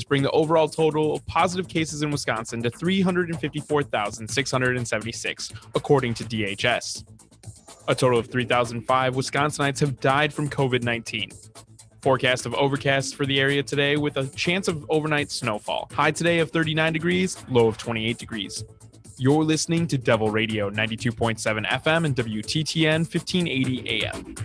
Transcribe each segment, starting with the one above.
bring the overall total of positive cases in Wisconsin to 354,676, according to DHS. A total of 3,005 Wisconsinites have died from COVID-19. Forecast of overcast for the area today with a chance of overnight snowfall. High today of 39 degrees, low of 28 degrees. You're listening to Devil Radio 92.7 FM and WTTN 1580 AM.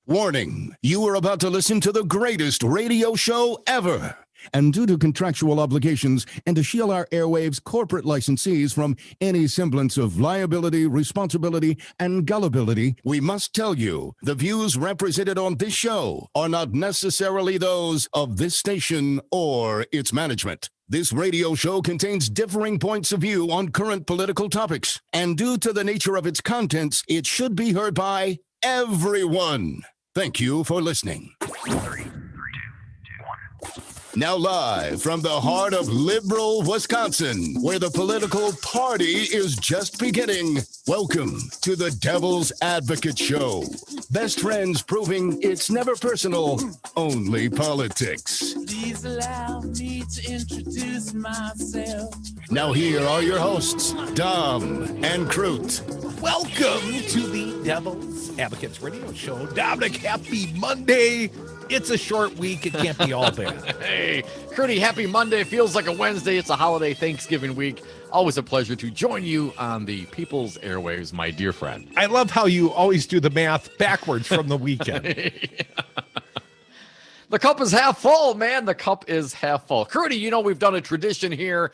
Warning, you are about to listen to the greatest radio show ever. And due to contractual obligations and to shield our airwaves corporate licensees from any semblance of liability, responsibility, and gullibility, we must tell you the views represented on this show are not necessarily those of this station or its management. This radio show contains differing points of view on current political topics, and due to the nature of its contents, it should be heard by everyone. Thank you for listening. 3, 2, 1. Now live from the heart of liberal Wisconsin, where the political party is just beginning, welcome to the Devil's Advocate Show. Best friends proving it's never personal, only politics. Please allow me to introduce myself. Now here are your hosts, Dom and Crute. Welcome to the Devil's Advocates Radio Show. Dominic, happy Monday. It's a short week. It can't be all bad. Hey, Curdy, happy Monday. Feels like a Wednesday. It's a holiday Thanksgiving week. Always a pleasure to join you on the People's Airwaves, my dear friend. I love how you always do the math backwards from the weekend. The cup is half full, man. The cup is half full. Curdy, you know, we've done a tradition here,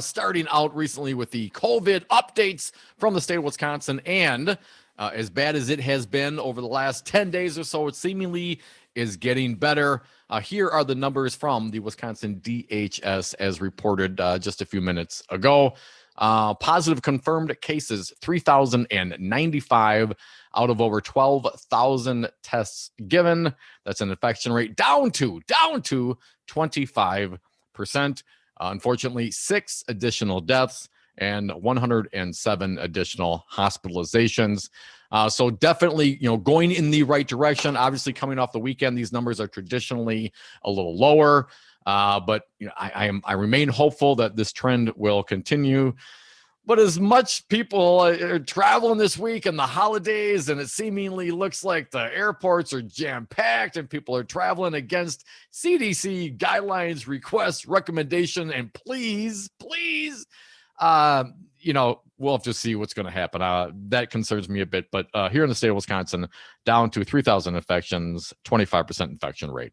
starting out recently with the COVID updates from the state of Wisconsin. And as bad as it has been over the last 10 days or so, it seemingly is getting better. Here are the numbers from the Wisconsin DHS as reported just a few minutes ago. Positive confirmed cases, 3,095 out of over 12,000 tests given. That's an infection rate down to 25%. Unfortunately, 6 additional deaths and 107 additional hospitalizations. So definitely, going in the right direction. Obviously, coming off the weekend, these numbers are traditionally a little lower. But I remain hopeful that this trend will continue. But as much people are traveling this week and the holidays, and it seemingly looks like the airports are jam-packed and people are traveling against CDC guidelines, requests, recommendation, and please, we'll have to see what's going to happen. That concerns me a bit. But here in the state of Wisconsin, down to 3,000 infections, 25% infection rate.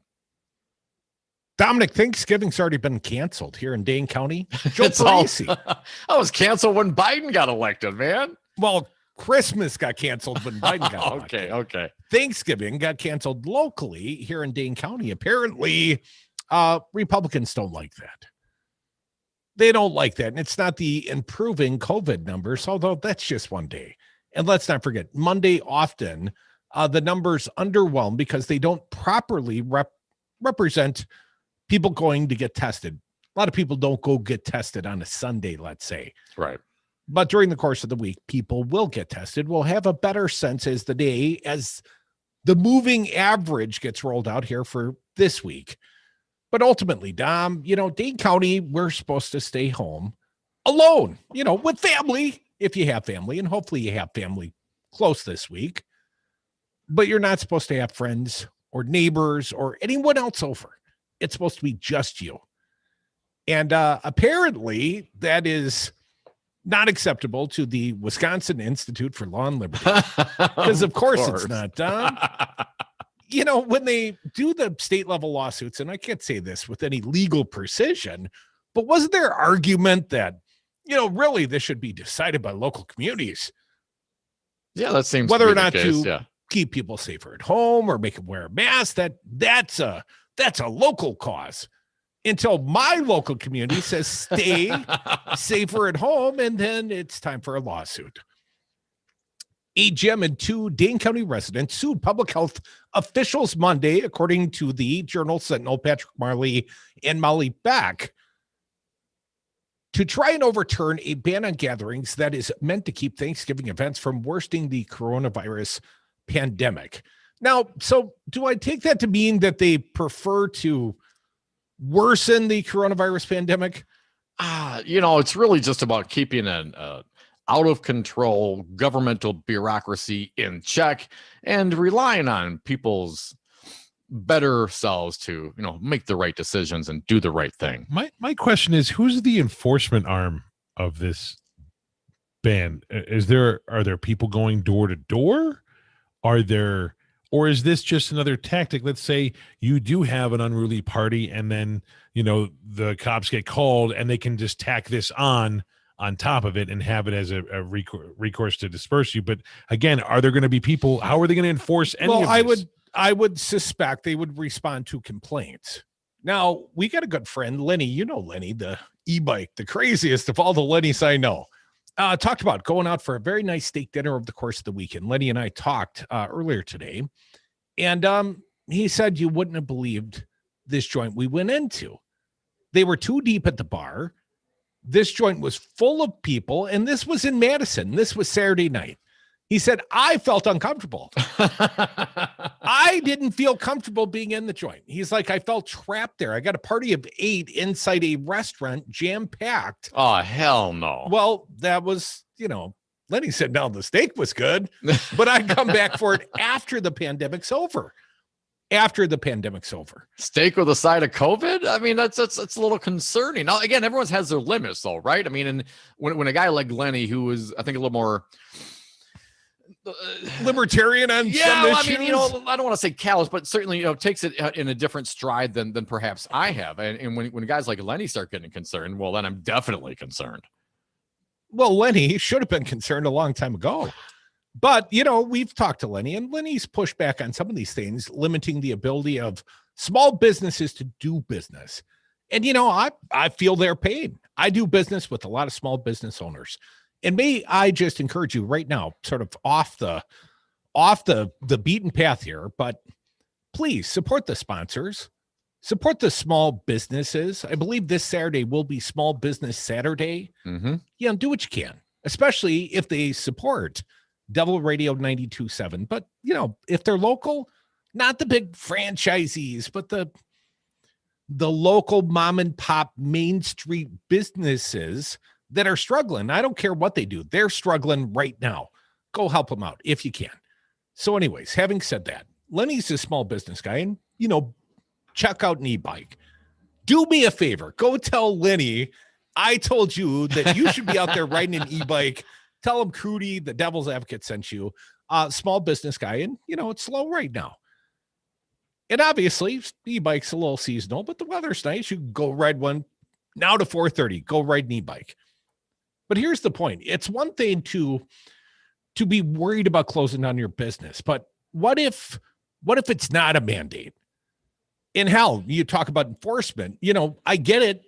Dominic, Thanksgiving's already been canceled here in Dane County. I was canceled when Biden got elected, man. Well, Christmas got canceled when Biden got elected. Okay. Thanksgiving got canceled locally here in Dane County. Apparently, Republicans don't like that. They don't like that. And it's not the improving COVID numbers, although that's just one day. And let's not forget, Monday often the numbers underwhelm because they don't properly represent people going to get tested. A lot of people don't go get tested on a Sunday, let's say. Right. But during the course of the week, people will get tested. We'll have a better sense as the moving average gets rolled out here for this week. But ultimately, Dom, Dane County, we're supposed to stay home alone, with family, if you have family, and hopefully you have family close this week. But you're not supposed to have friends or neighbors or anyone else over. It's supposed to be just you. And apparently that is not acceptable to the Wisconsin Institute for Law and Liberty. Because of course it's not, Dom. When they do the state level lawsuits, and I can't say this with any legal precision, but wasn't there argument that, really this should be decided by local communities? Yeah, that seems whether to or not the case, to keep people safer at home or make them wear a mask. That's a local cause. Until my local community says stay safer at home, and then it's time for a lawsuit. A gym and 2 Dane County residents sued public health officials Monday, according to the Journal Sentinel, Patrick Marley and Molly Beck, to try and overturn a ban on gatherings that is meant to keep Thanksgiving events from worsening the coronavirus pandemic. Now, so do I take that to mean that they prefer to worsen the coronavirus pandemic? It's really just about keeping an out of control governmental bureaucracy in check and relying on people's better selves to, make the right decisions and do the right thing. My question is, who's the enforcement arm of this ban? Are there people going door to door? Or is this just another tactic? Let's say you do have an unruly party and then, the cops get called and they can just tack this on top of it and have it as a recourse to disperse you. But again, are there going to be people? How are they going to enforce any of this? I would suspect they would respond to complaints. Now, we got a good friend, Lenny. Lenny, the e-bike, the craziest of all the Lennys I know. Talked about going out for a very nice steak dinner over the course of the weekend. Lenny and I talked earlier today, and he said you wouldn't have believed this joint we went into. They were too deep at the bar. This joint was full of people, and this was in Madison. This was Saturday night. He said, I felt uncomfortable. I didn't feel comfortable being in the joint. He's like, I felt trapped there. I got a party of 8 inside a restaurant, jam-packed. Oh, hell no. Well, that was, Lenny said, no, the steak was good, but I'd come back for it after the pandemic's over. After the pandemic's over. Steak with a side of COVID? I mean, that's a little concerning. Now, again, everyone has their limits, though, right? I mean, and when a guy like Lenny, who is, I think, a little more libertarian on some issues. I mean, I don't want to say callous, but certainly, takes it in a different stride than perhaps I have. And when guys like Lenny start getting concerned, well, then I'm definitely concerned. Well, Lenny should have been concerned a long time ago. But, we've talked to Lenny, and Lenny's pushed back on some of these things, limiting the ability of small businesses to do business. And, I feel their pain. I do business with a lot of small business owners. And may I just encourage you right now, sort of off the beaten path here, but please support the sponsors, support the small businesses. I believe this Saturday will be Small Business Saturday. Mm-hmm. Do what you can, especially if they support Devil Radio 92.7. But, if they're local, not the big franchisees, but the local mom and pop Main Street businesses that are struggling. I don't care what they do. They're struggling right now. Go help them out if you can. So anyways, having said that, Lenny's a small business guy, and, check out an e-bike. Do me a favor. Go tell Lenny I told you that you should be out there riding an e-bike. Tell him Crudy, the Devil's Advocate, sent you. Small business guy, and, it's slow right now. And obviously, e-bike's a little seasonal, but the weather's nice. You can go ride one now to 4:30. Go ride an e-bike. But here's the point. It's one thing to be worried about closing down your business, but what if it's not a mandate? And hell, you talk about enforcement. I get it.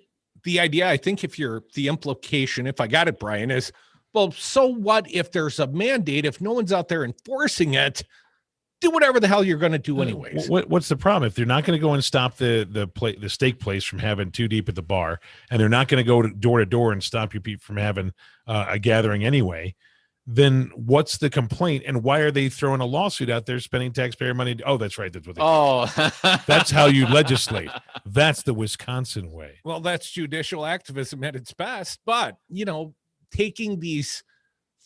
The idea, I think the implication, if I got it, Brian, is, well, so what if there's a mandate? If no one's out there enforcing it, do whatever the hell you're going to do anyways. What's the problem? If they're not going to go and stop the steak place from having too deep at the bar, and they're not going to go door to door and stop you from having a gathering anyway, then what's the complaint? And why are they throwing a lawsuit out there, spending taxpayer money? Oh, that's right. That's what they do. That's how you legislate. That's the Wisconsin way. Well, that's judicial activism at its best. But, taking these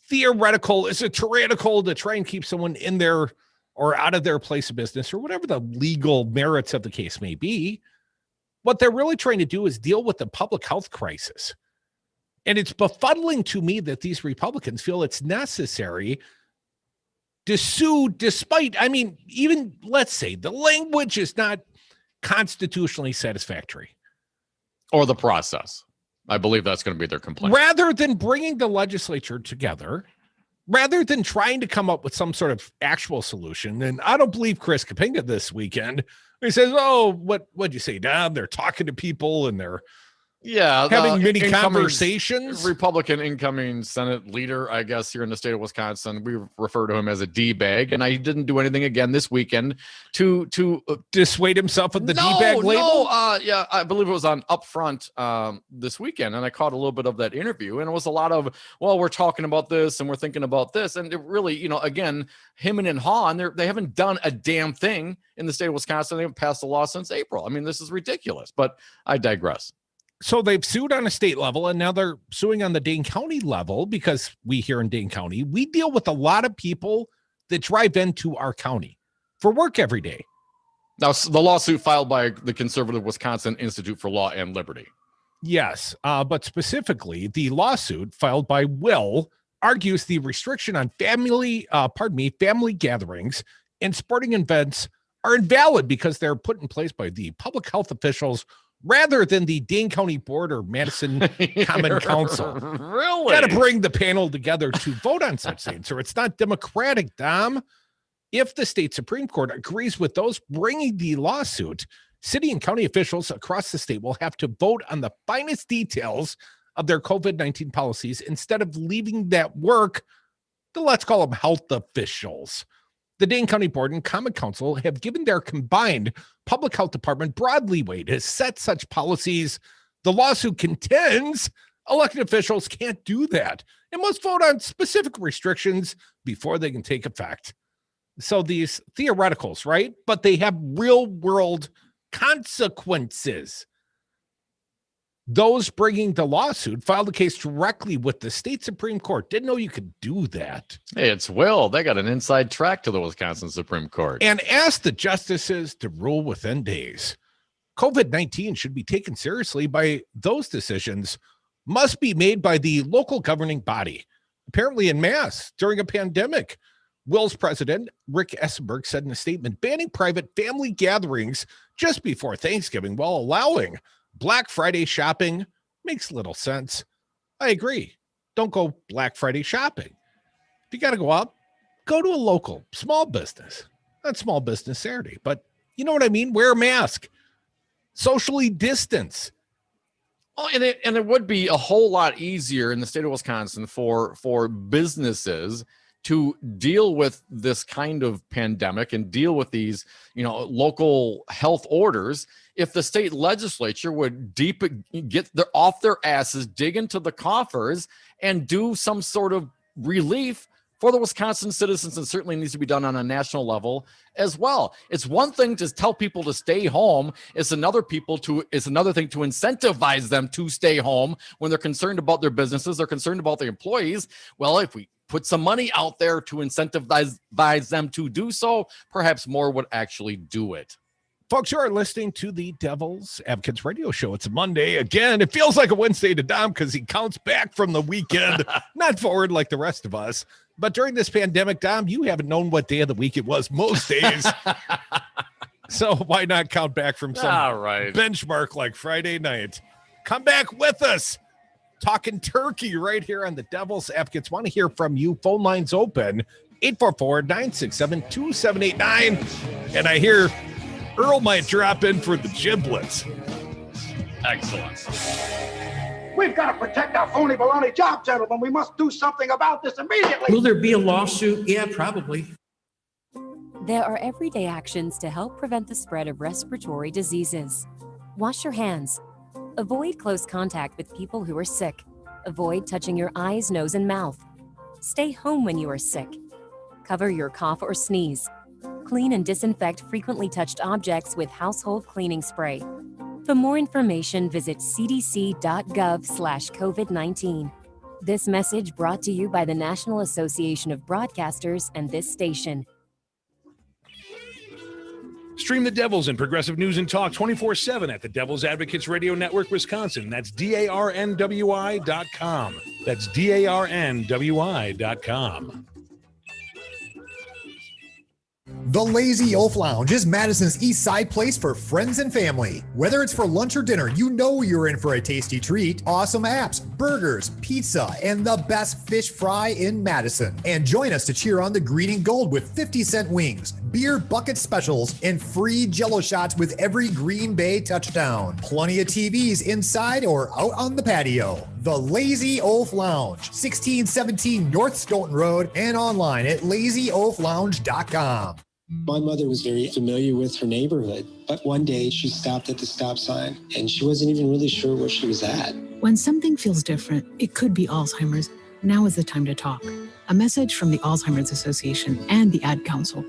theoretical, is it tyrannical to try and keep someone in there or out of their place of business or whatever the legal merits of the case may be, what they're really trying to do is deal with the public health crisis. And it's befuddling to me that these Republicans feel it's necessary to sue despite, even let's say the language is not constitutionally satisfactory. Or the process. I believe that's going to be their complaint. Rather than bringing the legislature together, rather than trying to come up with some sort of actual solution. And I don't believe Chris Kapinga this weekend. He says, oh, what'd you say, Dad? They're talking to people and they're Yeah, having many incoming conversations. Republican incoming Senate leader, I guess, here in the state of Wisconsin. We refer to him as a D-bag, and I didn't do anything again this weekend to dissuade himself of the D-bag label. Yeah, I believe it was on Upfront this weekend, and I caught a little bit of that interview, and it was a lot of, well, we're talking about this and we're thinking about this, and it really, again, him and Hahn, they haven't done a damn thing in the state of Wisconsin. They haven't passed a law since April. I mean, this is ridiculous, but I digress. So they've sued on a state level, and now they're suing on the Dane County level, because we here in Dane County, we deal with a lot of people that drive into our county for work every day. Now, the lawsuit filed by the conservative Wisconsin Institute for Law and Liberty. Yes, but specifically, the lawsuit filed by Will argues the restriction on family gatherings and sporting events are invalid because they're put in place by the public health officials rather than the Dane County Board or Madison Common Council. Really? Got to bring the panel together to vote on such things, or it's not democratic, Dom. If the state Supreme Court agrees with those bringing the lawsuit, city and county officials across the state will have to vote on the finest details of their COVID-19 policies instead of leaving that work to, let's call them, health officials. The Dane County Board and Common Council have given their combined public health department broad leeway to set such policies. The lawsuit contends elected officials can't do that and must vote on specific restrictions before they can take effect. So these theoreticals, right? But they have real world consequences. Those bringing the lawsuit filed a case directly with the state Supreme Court. Didn't know you could do that. Hey, it's Will. They got an inside track to the Wisconsin Supreme Court. And asked the justices to rule within days. COVID-19 should be taken seriously by those decisions must be made by the local governing body, apparently en masse during a pandemic. Will's president, Rick Essenberg, said in a statement, banning private family gatherings just before Thanksgiving while allowing Black Friday shopping makes little sense. I agree. Don't go Black Friday shopping. If you got to go out, go to a local small business. Not Small Business Saturday, but you know what I mean? Wear a mask. Socially distance. Oh, and it would be a whole lot easier in the state of Wisconsin for businesses to deal with this kind of pandemic and deal with these, local health orders if the state legislature would get off their asses, dig into the coffers, and do some sort of relief for the Wisconsin citizens, and certainly needs to be done on a national level as well. It's one thing to tell people to stay home. It's another thing to incentivize them to stay home when they're concerned about their businesses, they're concerned about their employees. Well, if we put some money out there to incentivize them to do so, perhaps more would actually do it. Folks, you are listening to the Devil's Advocates Radio Show. It's a Monday. Again, it feels like a Wednesday to Dom because he counts back from the weekend, not forward like the rest of us. But during this pandemic, Dom, you haven't known what day of the week it was most days. So why not count back from some benchmark like Friday night? Come back with us. Talking turkey right here on the Devil's Advocates. Want to hear from you. Phone lines open. 844-967-2789. And I hear Earl might drop in for the giblets. Excellent. We've got to protect our phony baloney job, gentlemen. We must do something about this immediately. Will there be a lawsuit? Yeah, probably. There are everyday actions to help prevent the spread of respiratory diseases. Wash your hands. Avoid close contact with people who are sick. Avoid touching your eyes, nose, and mouth. Stay home when you are sick. Cover your cough or sneeze. Clean and disinfect frequently touched objects with household cleaning spray. For more information, visit cdc.gov/COVID-19. This message brought to you by the National Association of Broadcasters and this station. Stream the Devils and Progressive News and Talk 24/7 at the Devil's Advocates Radio Network, Wisconsin. That's DARNWI.com. That's DARNWI.com. The Lazy Wolf Lounge is Madison's East Side place for friends and family. Whether it's for lunch or dinner, you know you're in for a tasty treat. Awesome apps, burgers, pizza, and the best fish fry in Madison. And join us to cheer on the green and gold with 50-cent wings, beer bucket specials, and free Jell-O shots with every Green Bay touchdown. Plenty of TVs inside or out on the patio. The Lazy Oaf Lounge, 1617 North Stoughton Road, and online at lazyoaflounge.com. My mother was very familiar with her neighborhood, but one day she stopped at the stop sign and she wasn't even really sure where she was at. When something feels different, it could be Alzheimer's. Now is the time to talk. A message from the Alzheimer's Association and the Ad Council.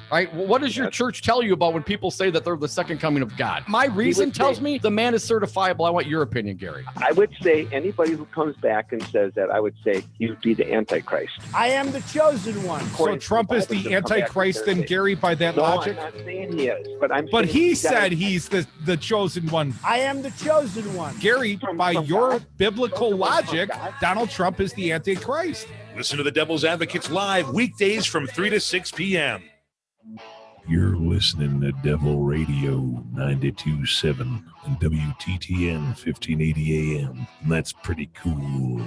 All right, well, what does your church tell you about when people say that they're the second coming of God? My reason tells me the man is certifiable. I want your opinion, Gary. I would say anybody who comes back and says that, I would say you'd be the Antichrist. I am the chosen one. So Trump is the Antichrist then, Gary, by that logic? I'm not saying he is, but I'm But saying he said he's the chosen one. I am the chosen one. Gary, by your biblical logic, Donald Trump is the Antichrist. Listen to the Devil's Advocates live weekdays from 3 to 6 p.m. You're listening to Devil Radio 92.7 and WTTN 1580 AM. And that's pretty cool.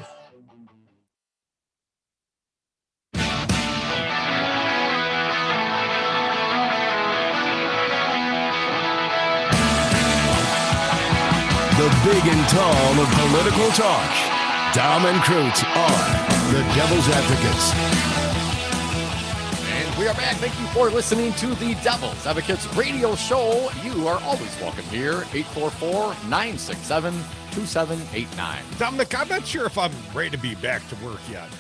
The big and tall of political talk. Dom and Krutz are the Devil's Advocates. We are back. Thank you for listening to the Devil's Advocates radio show. You are always welcome here. 844-967-2789. Dominic, I'm not sure if I'm ready to be back to work yet.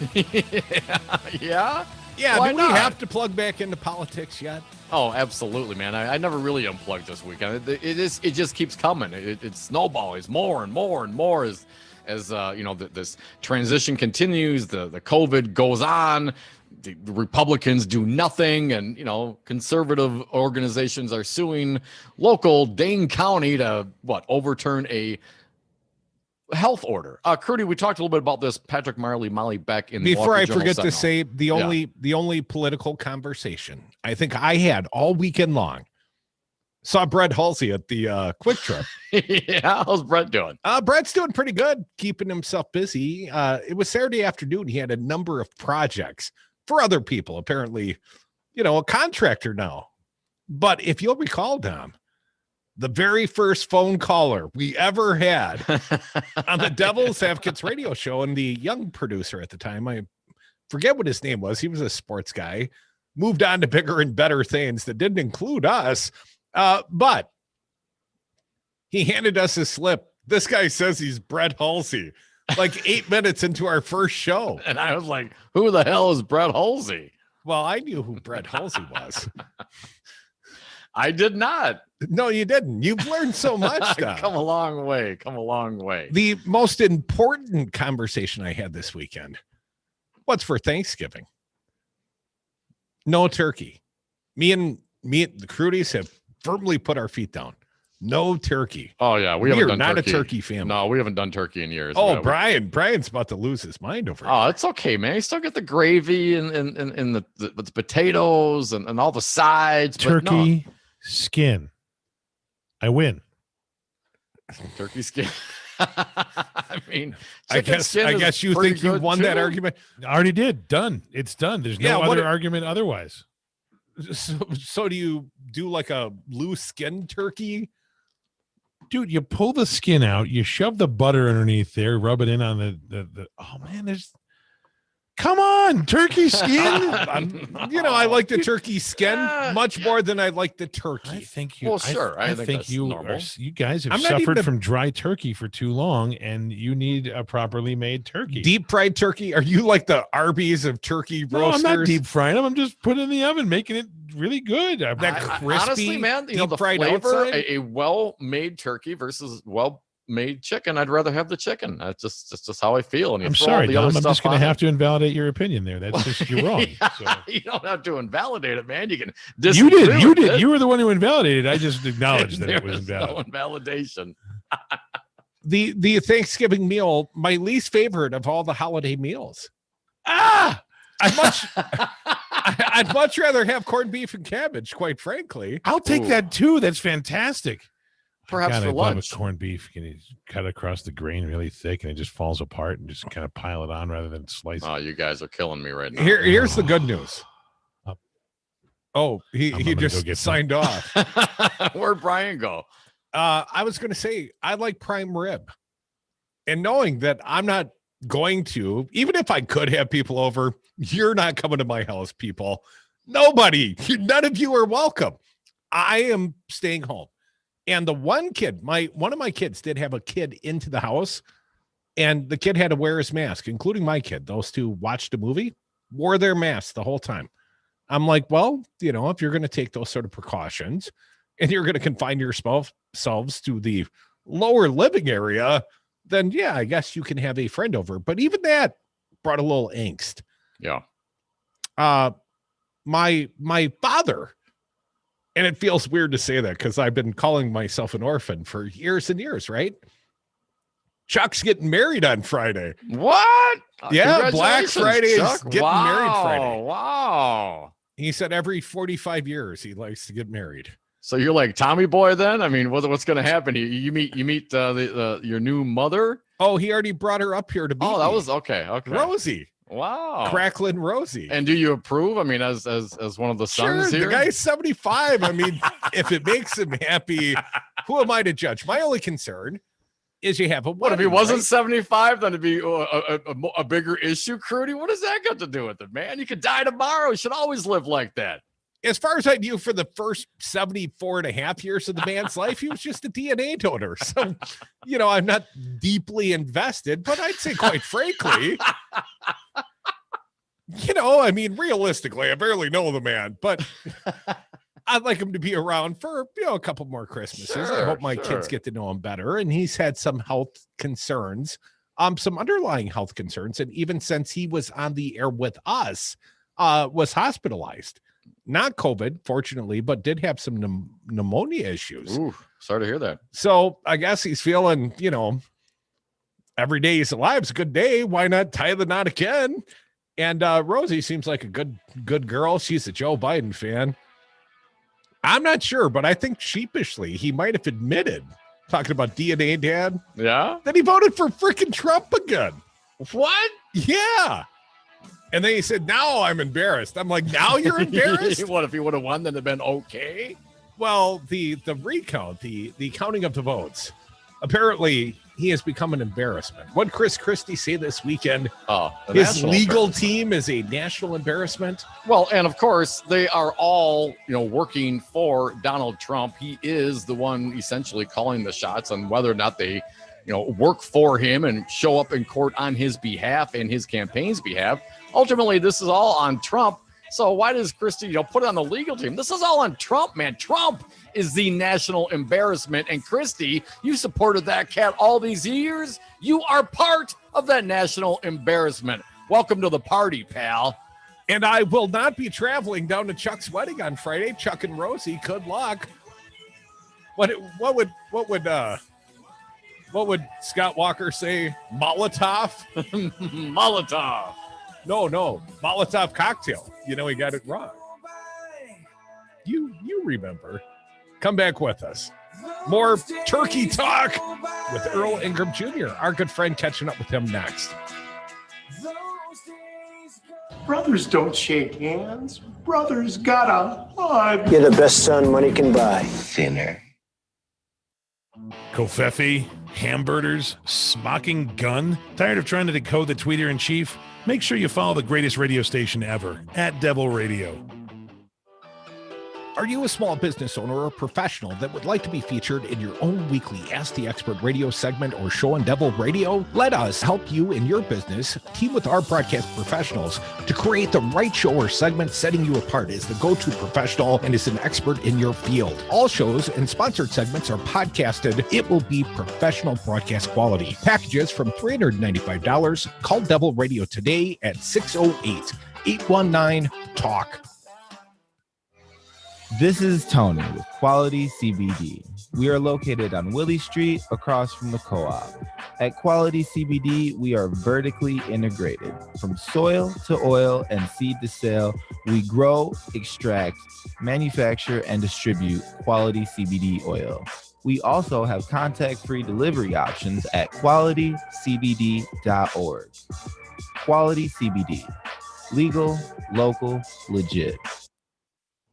Yeah? Yeah, Why do we not? have to plug back into politics yet? Oh, absolutely, man. I never really unplugged this weekend. It just keeps coming. It's snowballing. More and more and more as this transition continues. The COVID goes on. The Republicans do nothing, and conservative organizations are suing local Dane County to overturn a health order. Crudy, we talked a little bit about this. Patrick Marley, Molly Beck in the Before I Walker forget Journal to say the only political conversation I think I had all weekend long. Saw Brett Halsey at the Quick Trip. Yeah, how's Brett doing? Brett's doing pretty good, keeping himself busy. It was Saturday afternoon. He had a number of projects for other people, apparently, a contractor now. But if you'll recall, Dom, the very first phone caller we ever had on the Devil's Advocates radio show, and the young producer at the time, I forget what his name was. He was a sports guy, moved on to bigger and better things that didn't include us. But he handed us a slip. This guy says he's Brett Halsey. Like 8 minutes into our first show. And I was like, who the hell is Brett Halsey? Well, I knew who Brett Halsey was. I did not. No, you didn't. You've learned so much. Come a long way. The most important conversation I had this weekend. What's for Thanksgiving? No turkey. Me and the Crudies have firmly put our feet down. No turkey. Oh yeah, we haven't done not turkey. a turkey family. No, we haven't done turkey in years. Oh, Brian's about to lose his mind over it. Oh, it's okay, man. You still get the gravy and the potatoes and all the sides. Turkey skin. I win. Turkey skin. I mean, I guess you think you won that argument. I already did. Done. It's done. There's no other argument otherwise. So do you do like a loose skin turkey? Dude, you pull the skin out, you shove the butter underneath there, rub it in on the oh man, come on, turkey skin. I like the turkey skin much more than I like the turkey. I think you I think you guys have suffered from dry turkey for too long, and you need a properly made turkey. Deep fried turkey? Are you like the Arby's of turkey roasters? No, I'm not deep frying them. I'm just putting it in the oven, making it really good. That crispy, honestly, man, the flavor, a well-made turkey versus well-made chicken. I'd rather have the chicken. That's just how I feel. And I'm sorry, Dom. I'm just going to have to invalidate your opinion there. That's just you're wrong. So. You don't have to invalidate it, man. You can. You did. You were the one who invalidated. I just acknowledged that it was invalid. No invalidation. The Thanksgiving meal, my least favorite of all the holiday meals. I'd much rather have corned beef and cabbage, quite frankly. I'll take that too. That's fantastic. Perhaps for lunch. Corned beef, can you cut across the grain really thick and it just falls apart and just kind of pile it on rather than slice it? Oh, you guys are killing me right now. Here's the good news. Oh, he just signed off. Where'd Brian go? I was going to say, I like prime rib. And knowing that I'm not going to, even if I could have people over, you're not coming to my house, people. Nobody, none of you are welcome. I am staying home. And the one kid, one of my kids did have a kid into the house, and the kid had to wear his mask, including my kid. Those two watched a movie, wore their masks the whole time. I'm like, well, if you're going to take those sort of precautions and you're going to confine yourselves to the lower living area, then yeah, I guess you can have a friend over. But even that brought a little angst. Yeah. My father, and it feels weird to say that because I've been calling myself an orphan for years and years, right? Chuck's getting married on Friday. What? Yeah, Black Friday is getting married Friday. Wow. He said every 45 years he likes to get married. So you're like Tommy Boy then? I mean, what's going to happen? You meet your new mother? Oh, he already brought her up here to meet me. That was okay. Rosie. Wow. Cracklin' Rosie. And do you approve? I mean, as one of the sons here? The guy's 75. I mean, if it makes him happy, who am I to judge? My only concern is you have a wedding. What if he wasn't 75? Then it'd be a bigger issue, Crudy. What does that got to do with it, man? You could die tomorrow. You should always live like that. As far as I knew, for the first 74 and a half years of the man's life, he was just a DNA donor. So, I'm not deeply invested, but I'd say quite frankly, I mean, realistically, I barely know the man, but I'd like him to be around for, a couple more Christmases. I hope my kids get to know him better. And he's had some health concerns, some underlying health concerns. And even since he was on the air with us, was hospitalized. Not COVID, fortunately, but did have some pneumonia issues. Ooh, sorry to hear that. So I guess he's feeling, every day he's alive is a good day. Why not tie the knot again? And Rosie seems like a good girl. She's a Joe Biden fan. I'm not sure, but I think sheepishly he might have admitted, talking about DNA dad, that he voted for freaking Trump again. What? Yeah. And then he said, now I'm embarrassed. I'm like, now you're embarrassed? What if he would have won? Then it'd been okay. Well, the recount, the counting of the votes, apparently he has become an embarrassment. What did Chris Christie say this weekend? His legal team is a national embarrassment. Well, and of course, they are all, working for Donald Trump. He is the one essentially calling the shots on whether or not they, work for him and show up in court on his behalf and his campaign's behalf. Ultimately, this is all on Trump. So why does Christie, put it on the legal team? This is all on Trump, man. Trump is the national embarrassment. And Christie, you supported that cat all these years. You are part of that national embarrassment. Welcome to the party, pal. And I will not be traveling down to Chuck's wedding on Friday. Chuck and Rosie, good luck. What would Scott Walker say? Molotov? Molotov. No, Molotov cocktail. He got it wrong. You remember. Come back with us. More turkey talk with Earl Ingram Jr., our good friend, catching up with him next. Brothers don't shake hands. Brothers gotta hug. You're the best son money can buy. Thinner. Kofefe, hamburgers, smocking gun. Tired of trying to decode the tweeter in chief? Make sure you follow the greatest radio station ever, @Devil Radio. Are you a small business owner or professional that would like to be featured in your own weekly Ask the Expert radio segment or show on Devil Radio? Let us help you in your business. Team with our broadcast professionals to create the right show or segment, setting you apart as the go-to professional and as an expert in your field. All shows and sponsored segments are podcasted. It will be professional broadcast quality. Packages from $395. Call Devil Radio today at 608-819-TALK. This is Tony with Quality CBD. We are located on Willie Street across from the co-op. At Quality CBD, we are vertically integrated. From soil to oil and seed to sale, we grow, extract, manufacture, and distribute quality CBD oil. We also have contact-free delivery options at qualitycbd.org. Quality CBD. Legal, local, legit.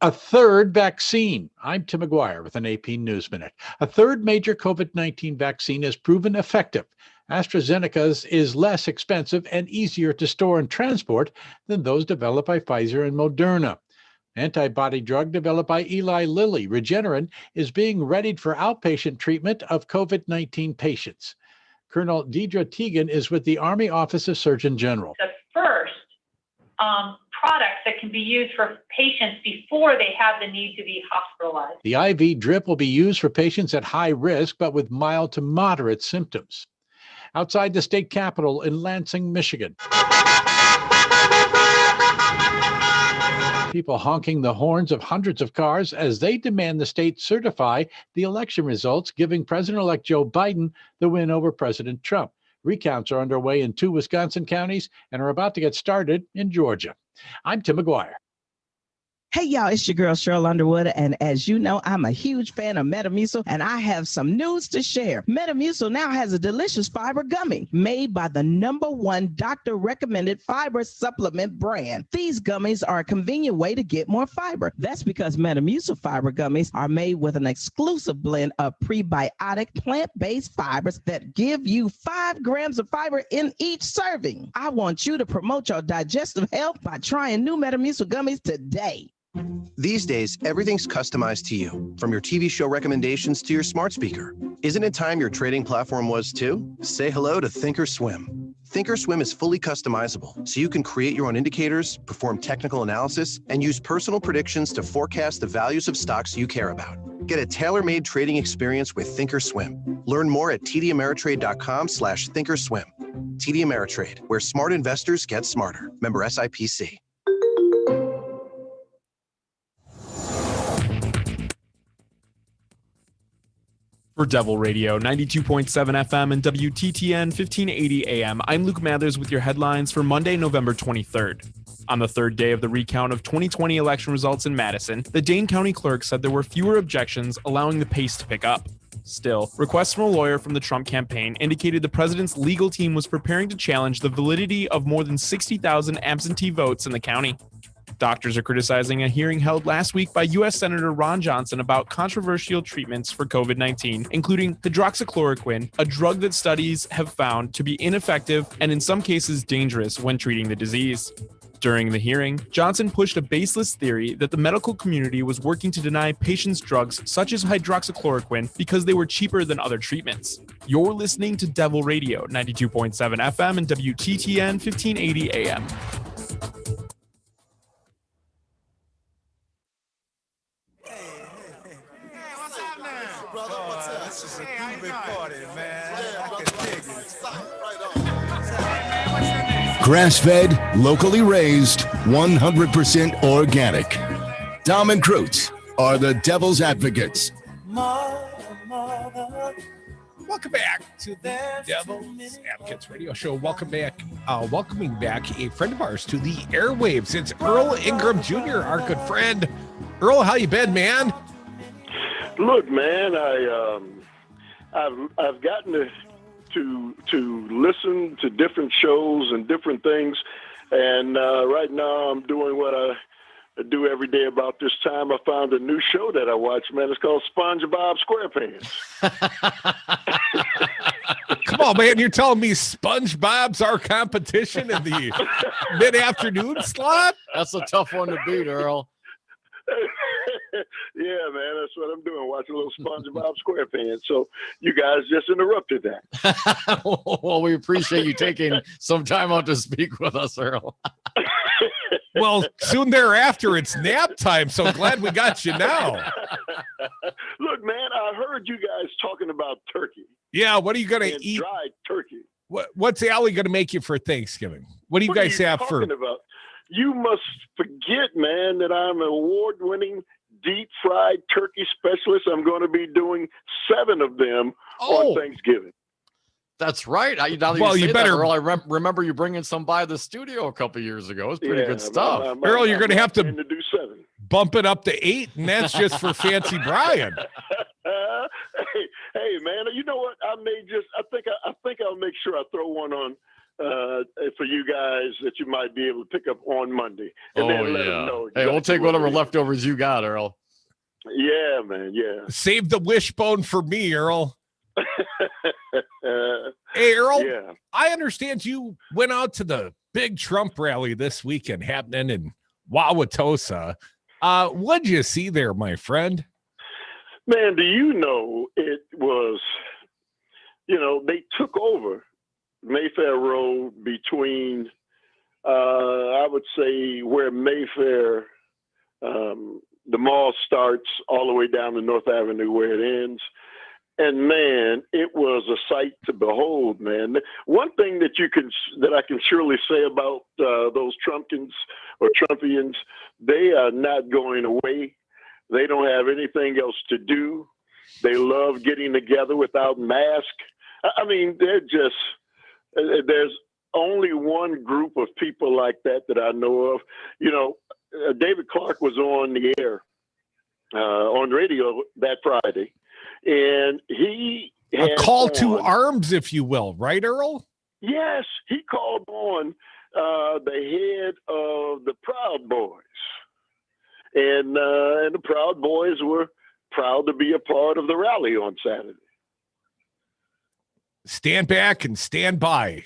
A third vaccine. I'm Tim McGuire with an AP News Minute. A third major COVID-19 vaccine has proven effective. AstraZeneca's is less expensive and easier to store and transport than those developed by Pfizer and Moderna. Antibody drug developed by Eli Lilly, Regeneron, is being readied for outpatient treatment of COVID-19 patients. Colonel Deidre Teagan is with the Army Office of Surgeon General. The first products that can be used for patients before they have the need to be hospitalized. The IV drip will be used for patients at high risk but with mild to moderate symptoms. Outside the state capitol in Lansing, Michigan. People honking the horns of hundreds of cars as they demand the state certify the election results, giving President-elect Joe Biden the win over President Trump. Recounts are underway in 2 Wisconsin counties and are about to get started in Georgia. I'm Tim McGuire. Hey, y'all, it's your girl, Cheryl Underwood, and as you know, I'm a huge fan of Metamucil, and I have some news to share. Metamucil now has a delicious fiber gummy made by the #1 doctor-recommended fiber supplement brand. These gummies are a convenient way to get more fiber. That's because Metamucil fiber gummies are made with an exclusive blend of prebiotic plant-based fibers that give you 5 grams of fiber in each serving. I want you to promote your digestive health by trying new Metamucil gummies today. These days, everything's customized to you, from your TV show recommendations to your smart speaker. Isn't it time your trading platform was too? Say hello to thinkorswim. thinkorswim is fully customizable, so you can create your own indicators, perform technical analysis, and use personal predictions to forecast the values of stocks you care about. Get a tailor-made trading experience with thinkorswim. Learn more at tdameritrade.com/thinkorswim. TD Ameritrade, where smart investors get smarter. Member SIPC. For Devil Radio, 92.7 FM and WTTN 1580 AM, I'm Luke Mathers with your headlines for Monday, November 23rd. On the third day of the recount of 2020 election results in Madison, the Dane County clerk said there were fewer objections, allowing the pace to pick up. Still, requests from a lawyer from the Trump campaign indicated the president's legal team was preparing to challenge the validity of more than 60,000 absentee votes in the county. Doctors are criticizing a hearing held last week by U.S. Senator Ron Johnson about controversial treatments for COVID-19, including hydroxychloroquine, a drug that studies have found to be ineffective and in some cases dangerous when treating the disease. During the hearing, Johnson pushed a baseless theory that the medical community was working to deny patients drugs such as hydroxychloroquine because they were cheaper than other treatments. You're listening to Devil Radio, 92.7 FM and WTTN 1580 AM. Grass-fed, locally raised, 100% organic. Dom and Cruz are the devil's advocates. Welcome back to the Devil's Advocates Radio Show. Welcome back. Welcoming back a friend of ours to the airwaves. It's Earl Ingram Jr., our good friend. Earl, how you been, man? Look, man, I've gotten to listen to different shows and different things, and right now I'm doing what I do every day about this time. I found a new show that I watch, man. It's called SpongeBob SquarePants. Come on, man. You're telling me SpongeBob's our competition in the mid-afternoon slot? That's a tough one to beat, Earl. Yeah, man, that's what I'm doing, watching a little SpongeBob SquarePants. So you guys just interrupted that. Well, we appreciate you taking some time out to speak with us, Earl. Well, soon thereafter, it's nap time, so glad we got you now. Look, man, I heard you guys talking about turkey. Yeah, what are you going to eat? Dried turkey. What's Allie going to make you for Thanksgiving? What do you guys have for? About? You must forget, man, that I'm an award-winning deep-fried turkey specialist. I'm going to be doing 7 of them on Thanksgiving. That's right. Well, you better. That, Earl, I remember you bringing some by the studio a couple years ago. It's pretty good stuff. Earl, you're going to have to do 7. Bump it up to 8, and that's just for Fancy Brian. Hey, man, you know what? I think I'll make sure I throw one on for you guys that you might be able to pick up on Monday. And Oh, then let yeah. them know Hey, we'll exactly take what whatever it is. leftovers you got, Earl. Yeah, man. Yeah. Save the wishbone for me, Earl. Hey, Earl, Yeah. I understand you went out to the big Trump rally this weekend happening in Wauwatosa. What'd you see there, my friend? Man, do you know it was, they took over Mayfair Road between, I would say, where Mayfair, the mall starts all the way down to North Avenue where it ends. And man, it was a sight to behold, man. One thing that I can surely say about those Trumpkins or Trumpians, they are not going away. They don't have anything else to do. They love getting together without masks. I mean, there's only one group of people like that I know of. David Clark was on the air, on radio that Friday, and he had a call to arms, if you will, right, Earl? Yes, he called on the head of the Proud Boys. And the Proud Boys were proud to be a part of the rally on Saturday. Stand back and stand by.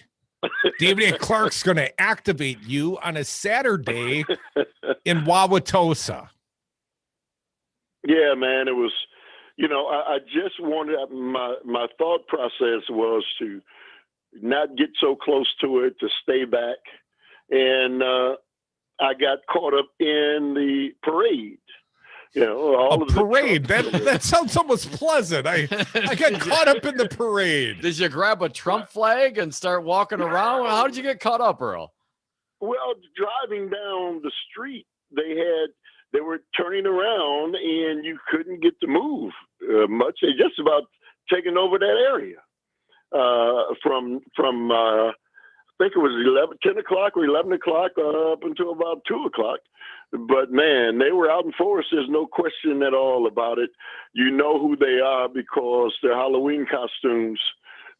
David A. Clark's going to activate you on a Saturday in Wauwatosa. Yeah, man, it was, I just wanted, my thought process was to not get so close to it, to stay back. And I got caught up in the parade. All a parade. That sounds almost pleasant. I got caught up in the parade. Did you grab a Trump flag and start walking around? How did you get caught up, Earl? Well, driving down the street, they were turning around and you couldn't get to move much. They just about taken over that area from I think it was 10 o'clock or 11 o'clock up until about 2 o'clock. But, man, they were out in force. There's no question at all about it. You know who they are because their Halloween costumes,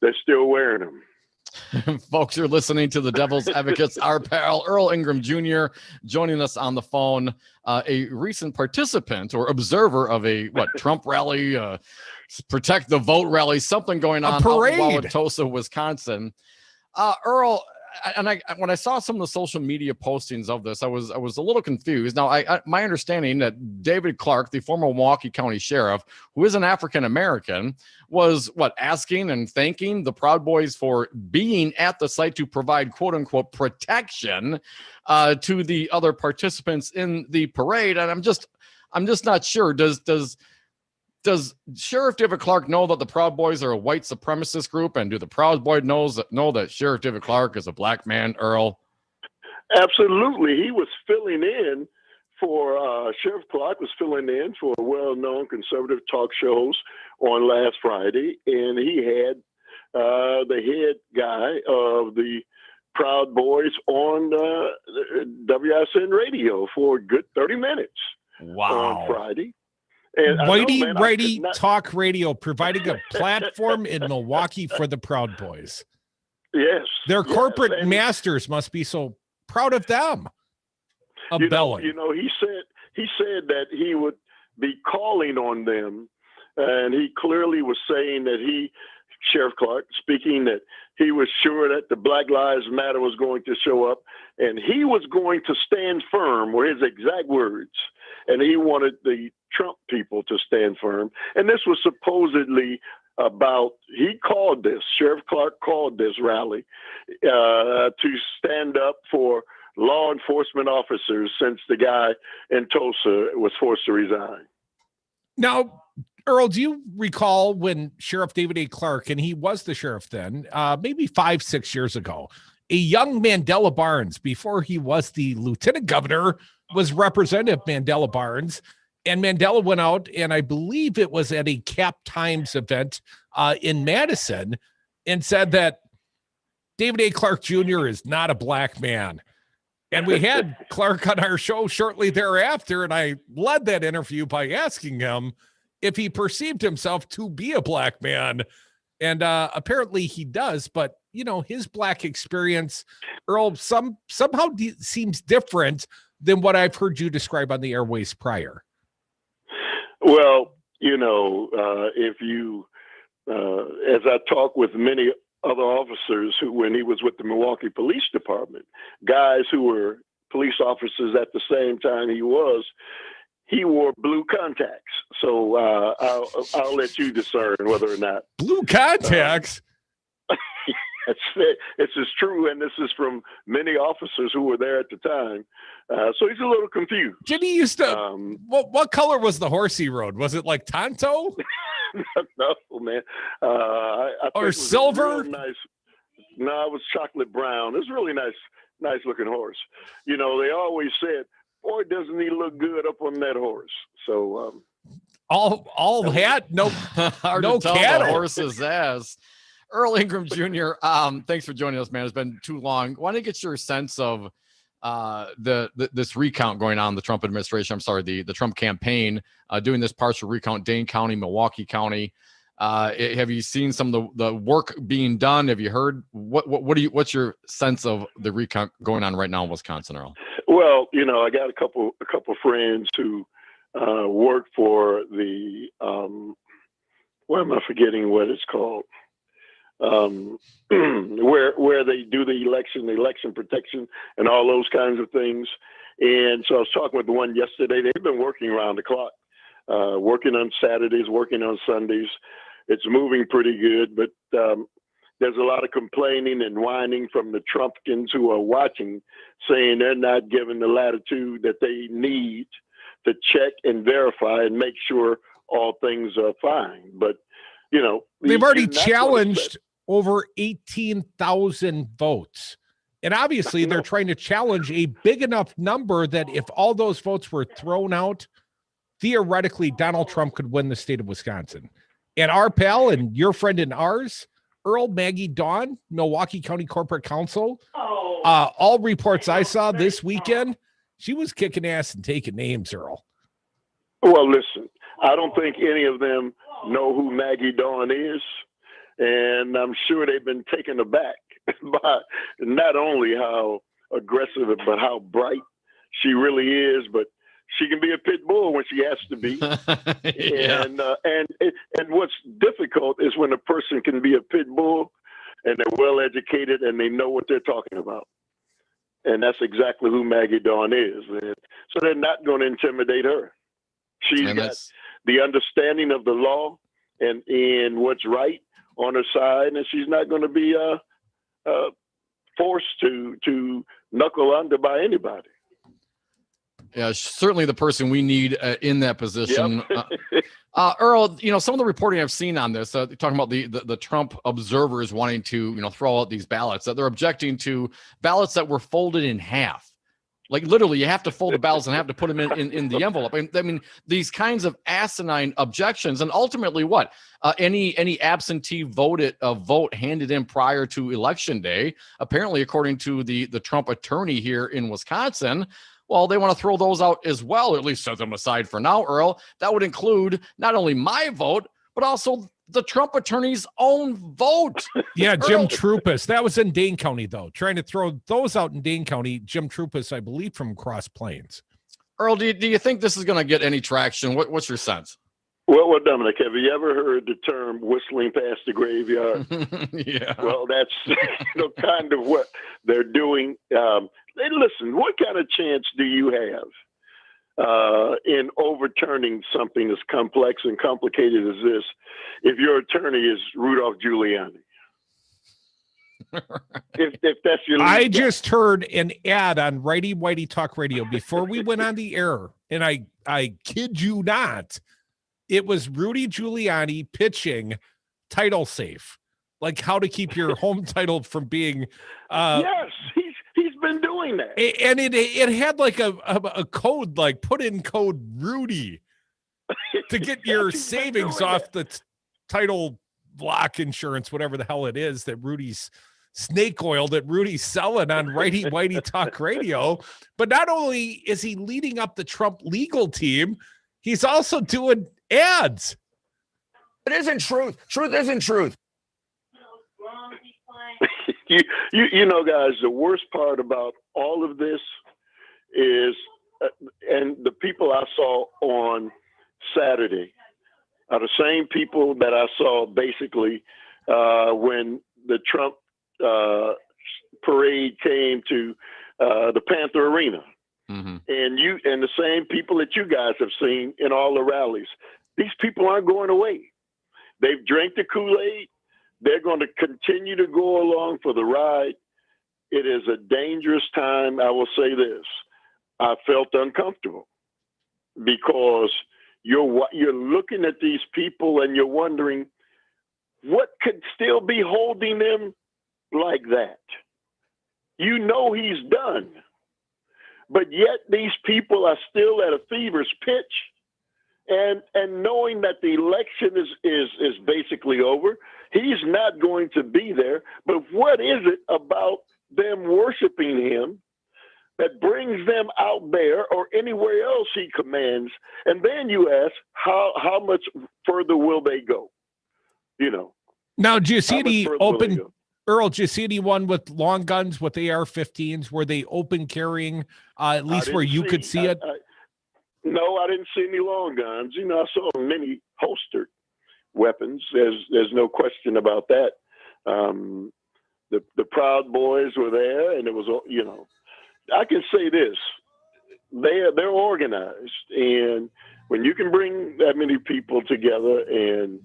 they're still wearing them. Folks, you're listening to the Devil's Advocates. Our pal Earl Ingram Jr. joining us on the phone, a recent participant or observer of a Trump rally, protect the vote rally, something going on out in Wauwatosa, Wisconsin. Earl, when I saw some of the social media postings of this, I was a little confused. Now, my understanding that David Clark, the former Milwaukee County Sheriff, who is an African American, was asking and thanking the Proud Boys for being at the site to provide quote unquote protection to the other participants in the parade. And I'm just not sure. Does Sheriff David Clark know that the Proud Boys are a white supremacist group? And do the Proud Boys know that Sheriff David Clark is a black man, Earl? Absolutely. He was filling in for, Sheriff Clark was filling in for a well-known conservative talk shows on last Friday. And he had the head guy of the Proud Boys on WISN radio for a good 30 minutes on Friday. And Righty Talk Radio, providing a platform in Milwaukee for the Proud Boys. Yes. Their corporate masters must be so proud of them. He said that he would be calling on them, and he clearly was saying that Sheriff Clark, speaking, that he was sure that the Black Lives Matter was going to show up, and he was going to stand firm, were his exact words, and he wanted the Trump people to stand firm. And this was supposedly Sheriff Clark called this rally to stand up for law enforcement officers since the guy in Tulsa was forced to resign. Now, Earl, do you recall when Sheriff David A. Clark, and he was the sheriff then, maybe 5-6 years ago, a young Mandela Barnes, before he was the lieutenant governor, was Representative Mandela Barnes. And Mandela went out, and I believe it was at a Cap Times event in Madison, and said that David A. Clark Jr. is not a black man. And we had Clark on our show shortly thereafter, and I led that interview by asking him if he perceived himself to be a black man. And apparently he does, but his black experience, Earl, somehow seems different than what I've heard you describe on the airways prior. Well, if you, as I talk with many other officers who, when he was with the Milwaukee Police Department, guys who were police officers at the same time he wore blue contacts. So I'll let you discern whether or not. Blue contacts? It's as true, and this is from many officers who were there at the time. So he's a little confused. Did he used to? What color was the horse he rode? Was it like Tonto? No, man. I think or it was silver? Nice. No, it was chocolate brown. It was a really nice looking horse. They always said, "Boy, doesn't he look good up on that horse?" So all hat, no hard no to tell cattle. the horse's ass. Earl Ingram Jr., thanks for joining us, man. It's been too long. Want to get your sense of this recount going on in the Trump administration. I'm sorry, the Trump campaign doing this partial recount, Dane County, Milwaukee County. Have you seen some of the work being done? Have you heard what's your sense of the recount going on right now in Wisconsin, Earl? Well, I got a couple friends who work for the why am I forgetting what it's called? Where they do the election protection and all those kinds of things. And so I was talking with the one yesterday. They've been working around the clock, working on Saturdays, working on Sundays. It's moving pretty good, but there's a lot of complaining and whining from the Trumpkins who are watching, saying they're not given the latitude that they need to check and verify and make sure all things are fine. But, they've already challenged over 18,000 votes. And obviously they're trying to challenge a big enough number that if all those votes were thrown out, theoretically Donald Trump could win the state of Wisconsin. And our pal and your friend and ours, Earl Maggie Dawn, Milwaukee County Corporate Counsel, all reports I saw this weekend, she was kicking ass and taking names, Earl. Well, listen, I don't think any of them know who Maggie Dawn is. And I'm sure they've been taken aback by not only how aggressive, but how bright she really is. But she can be a pit bull when she has to be. Yeah. And what's difficult is when a person can be a pit bull and they're well educated and they know what they're talking about. And that's exactly who Maggie Dawn is. And so they're not going to intimidate her. She's got the understanding of the law and what's right on her side, and she's not going to be forced to knuckle under by anybody. Yeah, certainly the person we need in that position. Yep. Earl, some of the reporting I've seen on this, talking about the Trump observers wanting to, throw out these ballots, that they're objecting to ballots that were folded in half. Like literally, you have to fold the ballots and have to put them in the envelope. I mean, these kinds of asinine objections, and ultimately, what any absentee vote handed in prior to Election Day, apparently, according to the Trump attorney here in Wisconsin, well, they want to throw those out as well, or at least set them aside for now, Earl. That would include not only my vote, but also the Trump attorney's own vote. Yeah, Jim Trupus. That was in Dane County, though. Trying to throw those out in Dane County. Jim Trupus, I believe, from Cross Plains. Earl, do you think this is going to get any traction? What's your sense? Well, Dominic, have you ever heard the term whistling past the graveyard? Yeah. Well, that's kind of what they're doing. Hey, listen, what kind of chance do you have in overturning something as complex and complicated as this if your attorney is Rudolph Giuliani? if that's your I just heard an ad on Righty Whitey Talk Radio before we went on the air, and I kid you not, it was Rudy Giuliani pitching Title Safe, like how to keep your home title from being yes, he's been doing that. And it had like a code, like put in code Rudy to get your savings off the title block insurance, whatever the hell it is that Rudy's snake oil that Rudy's selling on Righty Whitey Talk Radio. But not only is he leading up the Trump legal team, he's also doing ads. It isn't truth. Truth isn't truth. you know, guys, the worst part about all of this is, and the people I saw on Saturday are the same people that I saw basically when the Trump parade came to the Panther Arena. Mm-hmm. And the same people that you guys have seen in all the rallies. These people aren't going away. They've drank the Kool-Aid. They're going to continue to go along for the ride. It is a dangerous time. I will say this. I felt uncomfortable because you're looking at these people and you're wondering what could still be holding them like that. You know he's done. But yet these people are still at a fever's pitch, and knowing that the election is basically over, he's not going to be there. But what is it about them worshiping him that brings them out there or anywhere else he commands? And then you ask, how much further will they go? You know. Now, do you see the open? Earl, did you see anyone with long guns with AR-15s? Were they open carrying, at least where you could see it? No, I didn't see any long guns. You know, I saw many holstered weapons. There's no question about that. The Proud Boys were there, and it was, you know, I can say this: they're organized, and when you can bring that many people together and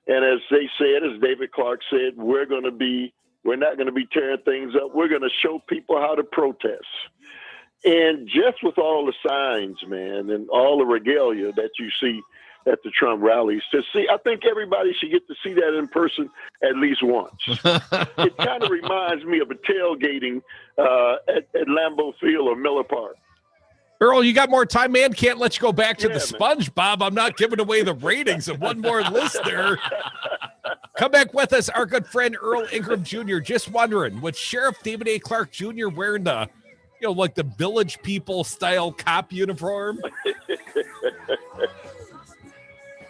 as they said, as David Clark said, we're not going to be tearing things up. We're going to show people how to protest. And just with all the signs, man, and all the regalia that you see at the Trump rallies, I think everybody should get to see that in person at least once. It kind of reminds me of a tailgating at Lambeau Field or Miller Park. Earl, you got more time, man. Can't let you go back to the SpongeBob. I'm not giving away the ratings of one more listener. Come back with us, our good friend Earl Ingram Jr. Just wondering, was Sheriff David A. Clark Jr. wearing the, you know, like the Village People style cop uniform?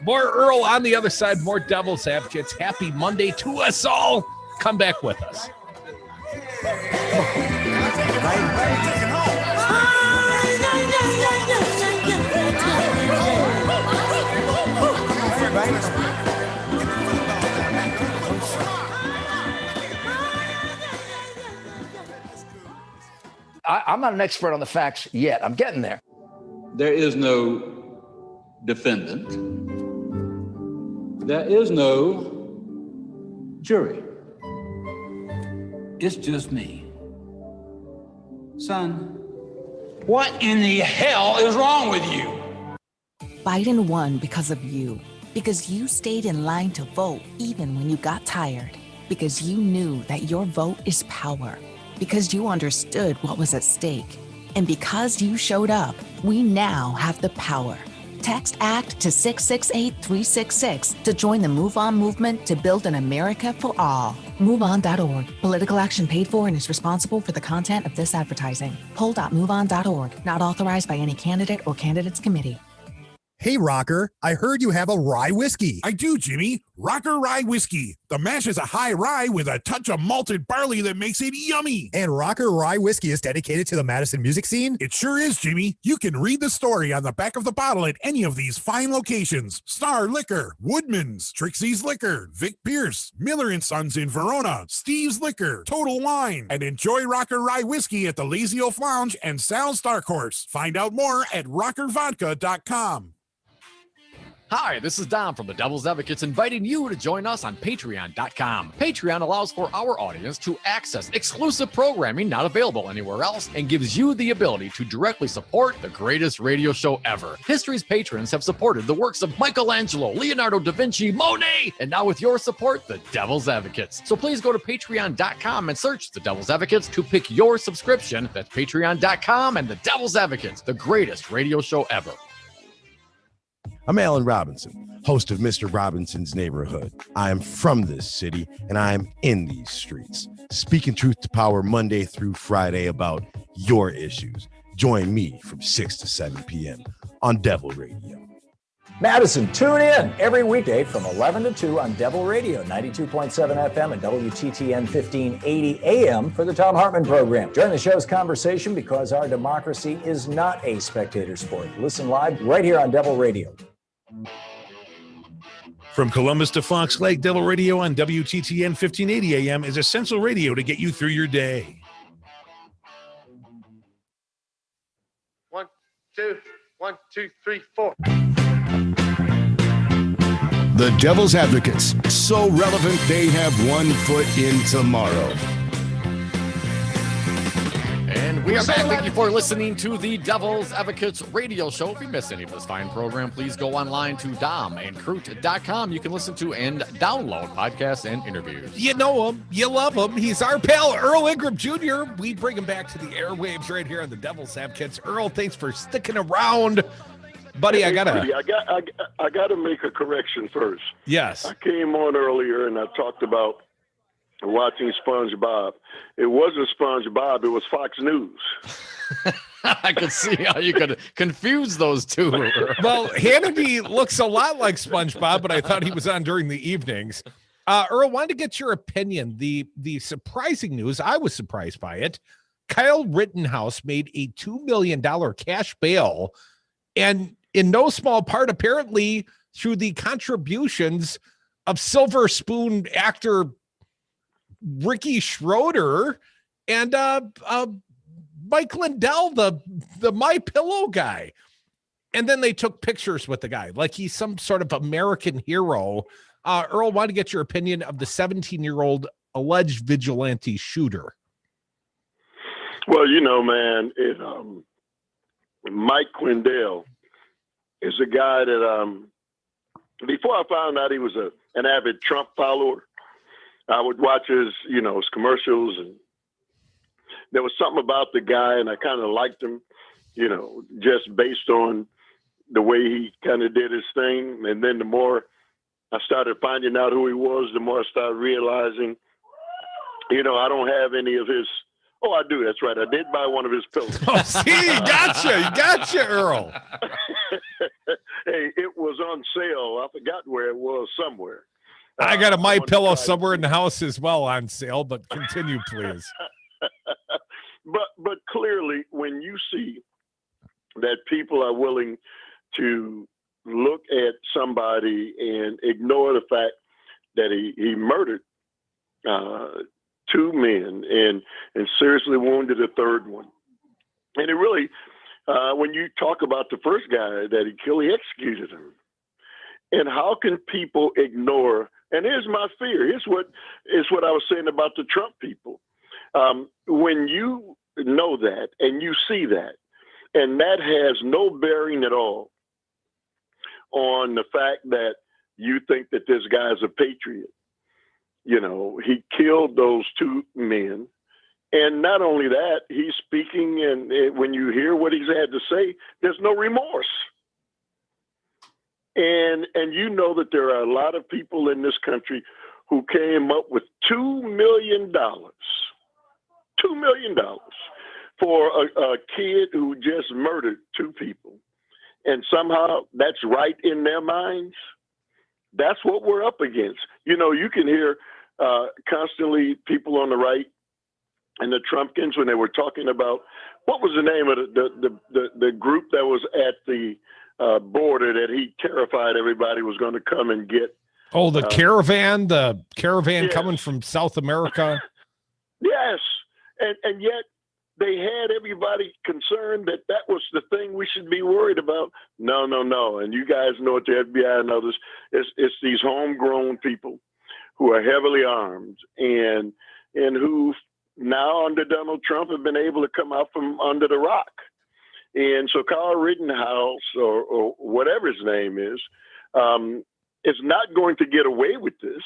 More Earl on the other side, more Devil's Advocates. Happy Monday to us all. Come back with us. I'm not an expert on the facts yet. I'm getting there. There is no defendant. There is no jury. It's just me. Son, what in the hell is wrong with you? Biden won because of you. Because you stayed in line to vote even when you got tired. Because you knew that your vote is power. Because you understood what was at stake. And because you showed up, we now have the power. Text ACT to 668-366 to join the Move On movement to build an America for all. MoveOn.org. Political action paid for and is responsible for the content of this advertising. Poll.moveon.org. Not authorized by any candidate or candidates committee. Hey, Rocker, I heard you have a rye whiskey. I do, Jimmy. Rocker Rye Whiskey. The mash is a high rye with a touch of malted barley that makes it yummy. And Rocker Rye Whiskey is dedicated to the Madison music scene? It sure is, Jimmy. You can read the story on the back of the bottle at any of these fine locations. Star Liquor, Woodman's, Trixie's Liquor, Vic Pierce, Miller & Sons in Verona, Steve's Liquor, Total Wine, and enjoy Rocker Rye Whiskey at the Lazy Oaf Lounge and Sal's Dark Horse. Find out more at rockervodka.com. Hi, this is Dom from the Devil's Advocates inviting you to join us on Patreon.com. Patreon allows for our audience to access exclusive programming not available anywhere else and gives you the ability to directly support the greatest radio show ever. History's patrons have supported the works of Michelangelo, Leonardo da Vinci, Monet, and now with your support, the Devil's Advocates. So please go to Patreon.com and search the Devil's Advocates to pick your subscription. That's Patreon.com and the Devil's Advocates, the greatest radio show ever. I'm Alan Robinson, host of Mr. Robinson's Neighborhood. I am from this city, and I am in these streets, speaking truth to power Monday through Friday about your issues. Join me from 6 to 7 p.m. on Devil Radio. Madison, tune in every weekday from 11 to 2 on Devil Radio, 92.7 FM and WTTN 1580 AM for the Tom Hartman program. Join the show's conversation because our democracy is not a spectator sport. Listen live right here on Devil Radio. From Columbus to Fox Lake, Devil Radio on WTTN 1580 AM is essential radio to get you through your day. 1, 2, 1, 2, 3, 4. The Devil's Advocates, so relevant they have 1 foot in tomorrow. And we are back. Thank you for listening to the Devil's Advocates radio show. If you missed any of this fine program, please go online to domandcroot.com. You can listen to and download podcasts and interviews. You know him. You love him. He's our pal, Earl Ingram Jr. We bring him back to the airwaves right here on the Devil's Advocates. Earl, thanks for sticking around. Buddy, Hey, I gotta I gotta make a correction first. Yes. I came on earlier and I talked about watching SpongeBob. It wasn't SpongeBob, it was Fox News. I could see how you could confuse those two. Well, Hannity looks a lot like SpongeBob, but I thought he was on during the evenings. Earl, wanted to get your opinion. The surprising news, I was surprised by it. Kyle Rittenhouse made a $2 million cash bail, and in no small part, apparently, through the contributions of Silver Spoon actor Ricky Schroeder and Mike Lindell, the My Pillow guy. And then they took pictures with the guy like he's some sort of American hero. Earl, wanted to get your opinion of the 17-year-old alleged vigilante shooter. Well, you know, man, Mike Lindell is a guy that before I found out he was an avid Trump follower, I would watch his commercials, and there was something about the guy, and I kind of liked him, just based on the way he kind of did his thing. And then the more I started finding out who he was, the more I started realizing, I don't have any of his. Oh, I do. That's right. I did buy one of his pillows. Oh, see, gotcha, Earl. Hey, it was on sale. I forgot where it was, somewhere. I got a My Pillow somewhere in the house as well on sale, but continue, please. But clearly, when you see that people are willing to look at somebody and ignore the fact that he murdered 2 men and seriously wounded a third one. And it really, when you talk about the first guy that he killed, he executed him. And how can people ignore? And here's my fear. Here's what I was saying about the Trump people. When you know that and you see that, and that has no bearing at all on the fact that you think that this guy's a patriot. He killed those 2 men. And not only that, he's speaking, and when you hear what he's had to say, there's no remorse. And you know that there are a lot of people in this country who came up with $2 million. $2 million for a kid who just murdered 2 people. And somehow that's right in their minds. That's what we're up against. You can hear constantly people on the right and the Trumpkins when they were talking about, what was the name of the group that was at the border that he terrified everybody was going to come and get. Oh, the caravan yes. coming from South America. Yes. And yet they had everybody concerned that was the thing we should be worried about. No. And you guys know it, the FBI and others, it's these homegrown people who are heavily armed and who now under Donald Trump have been able to come out from under the rock. And so Kyle Rittenhouse or whatever his name is not going to get away with this.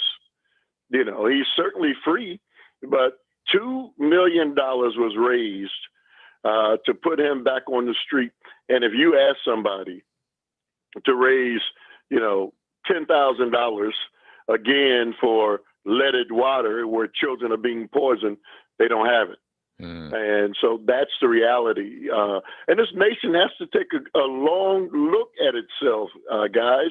He's certainly free, but $2 million was raised to put him back on the street. And if you ask somebody to raise, $10,000 again for leaded water where children are being poisoned, they don't have it. And so that's the reality. And this nation has to take a long look at itself, guys.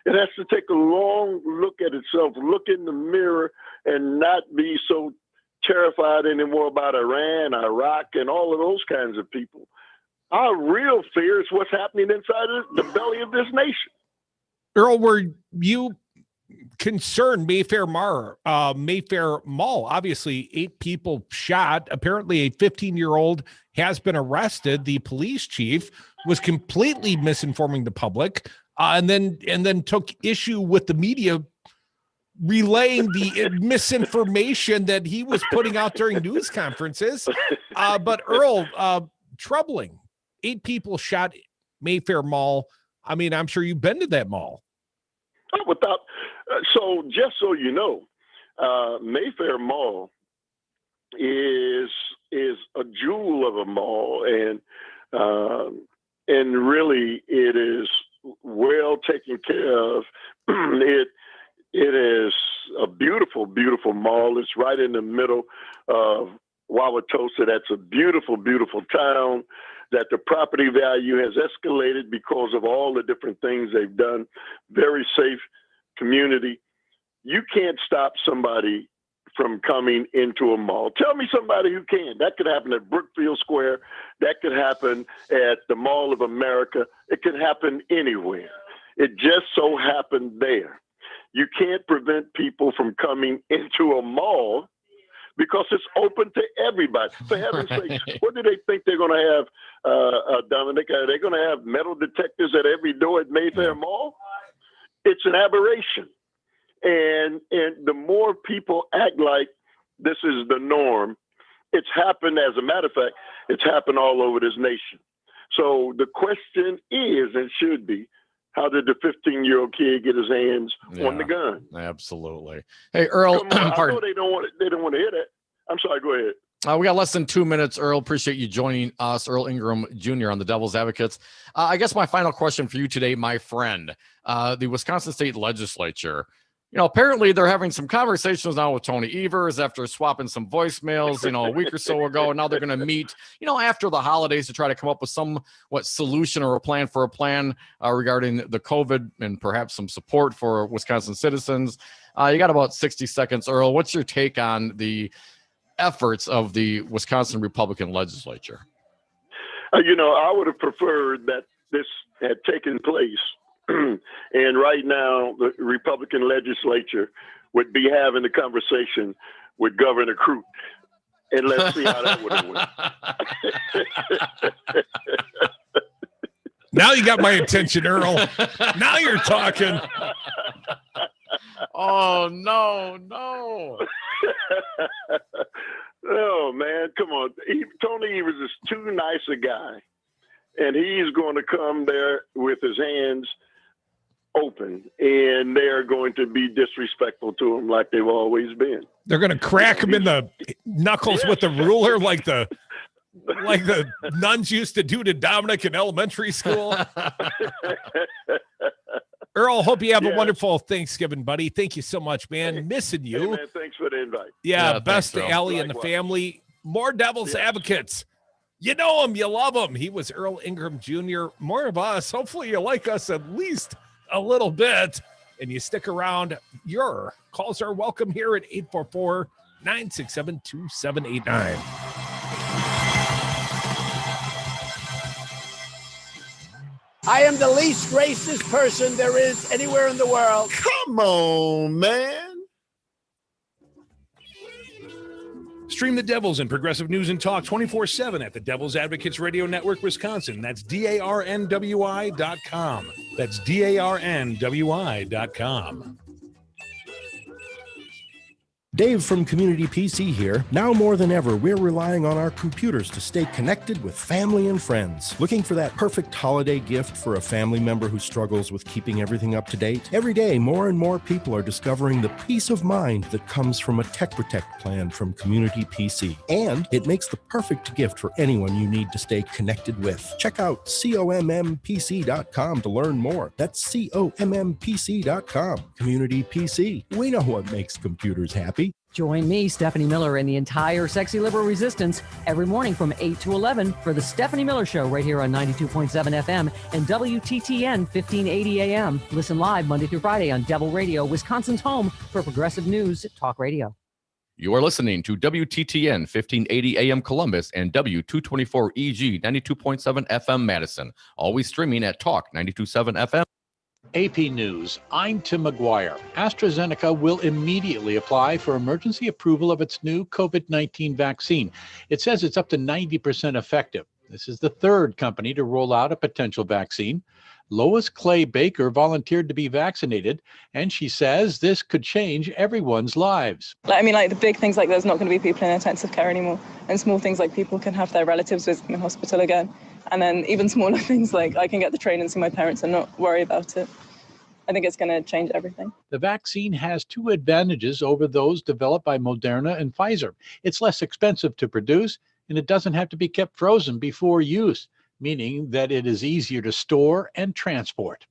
It has to take a long look at itself, look in the mirror, and not be so terrified anymore about Iran, Iraq, and all of those kinds of people. Our real fear is what's happening inside of the belly of this nation. Earl, were you concerned Mayfair Mall? Obviously, 8 people shot. Apparently, a 15-year-old has been arrested. The police chief was completely misinforming the public, and then took issue with the media relaying the misinformation that he was putting out during news conferences. But Earl, troubling. 8 people shot Mayfair Mall. I mean, I'm sure you've been to that mall. So just so you know, Mayfair Mall is a jewel of a mall, and really it is well taken care of. It is a beautiful, beautiful mall. It's right in the middle of Wauwatosa. That's a beautiful, beautiful town. That the property value has escalated because of all the different things they've done. Very safe community. You can't stop somebody from coming into a mall. Tell me somebody who can. That could happen at Brookfield Square. That could happen at the Mall of America. It could happen anywhere. It just so happened there. You can't prevent people from coming into a mall because it's open to everybody. For heaven's sake, what do they think they're going to have, Dominic? Are they going to have metal detectors at every door at Mayfair Mall? It's an aberration. And the more people act like this is the norm, it's happened, as a matter of fact, it's happened all over this nation. So the question is, and should be, how did the 15-year-old kid get his hands on the gun? Absolutely. Hey, Earl. I know they don't want to hear that. I'm sorry. Go ahead. We got less than 2 minutes, Earl. Appreciate you joining us, Earl Ingram Jr. on the Devil's Advocates. I guess my final question for you today, my friend, the Wisconsin State Legislature. Apparently they're having some conversations now with Tony Evers after swapping some voicemails, a week or so ago. And now they're going to meet, after the holidays to try to come up with solution or a plan regarding the COVID and perhaps some support for Wisconsin citizens. You got about 60 seconds, Earl. What's your take on the efforts of the Wisconsin Republican legislature? I would have preferred that this had taken place. And right now, the Republican legislature would be having a conversation with Governor Crute. And let's see how that would have went. Now you got my attention, Earl. Now you're talking. Oh, no. Oh, man, come on. Tony Evers is too nice a guy. And he's going to come there with his hands open, and they're going to be disrespectful to him like they've always been. They're going to crack him in the knuckles with the ruler like the nuns used to do to Dominic in elementary school. Earl, hope you have a wonderful Thanksgiving, buddy. Thank you so much, man. Missing you. Hey, man, thanks for the invite. Yeah, best to Allie and the family. More Devil's Advocates. You know him, you love him. He was Earl Ingram Jr. More of us. Hopefully you like us at least a little bit, and you stick around. Your calls are welcome here at 844-967-2789. I am the least racist person there is anywhere in the world. Come on, man. Stream the Devils and Progressive News and Talk 24/7 at the Devil's Advocates Radio Network, Wisconsin. That's DARNWI.com. That's DARNWI.com. Dave from Community PC here. Now more than ever, we're relying on our computers to stay connected with family and friends. Looking for that perfect holiday gift for a family member who struggles with keeping everything up to date? Every day, more and more people are discovering the peace of mind that comes from a Tech Protect plan from Community PC. And it makes the perfect gift for anyone you need to stay connected with. Check out COMMPC.com to learn more. That's COMMPC.com. Community PC. We know what makes computers happy. Liberty. Join me, Stephanie Miller, and the entire Sexy Liberal Resistance every morning from 8 to 11 for the Stephanie Miller Show right here on 92.7 FM and WTTN 1580 AM. Listen live Monday through Friday on Devil Radio, Wisconsin's home for progressive news talk radio. You are listening to WTTN 1580 AM Columbus and W224EG 92.7 FM Madison. Always streaming at Talk 92.7 FM. AP News, I'm Tim McGuire. AstraZeneca will immediately apply for emergency approval of its new COVID-19 vaccine. It says it's up to 90% effective. This is the third company to roll out a potential vaccine. Lois Clay Baker volunteered to be vaccinated, and she says this could change everyone's lives. The big things like there's not going to be people in intensive care anymore, and small things like people can have their relatives visit them in hospital again. And then even smaller things like I can get the train and see my parents and not worry about it. I think it's going to change everything. The vaccine has two advantages over those developed by Moderna and Pfizer. It's less expensive to produce, and it doesn't have to be kept frozen before use, meaning that it is easier to store and transport.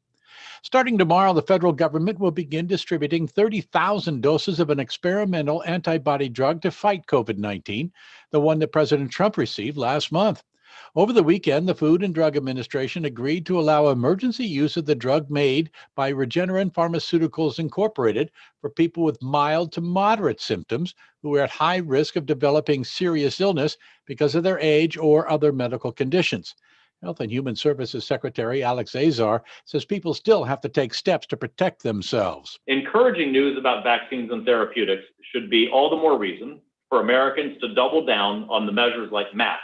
Starting tomorrow, the federal government will begin distributing 30,000 doses of an experimental antibody drug to fight COVID-19, the one that President Trump received last month. Over the weekend, the Food and Drug Administration agreed to allow emergency use of the drug made by Regeneron Pharmaceuticals Incorporated for people with mild to moderate symptoms who are at high risk of developing serious illness because of their age or other medical conditions. Health and Human Services Secretary Alex Azar says people still have to take steps to protect themselves. Encouraging news about vaccines and therapeutics should be all the more reason for Americans to double down on the measures like masks,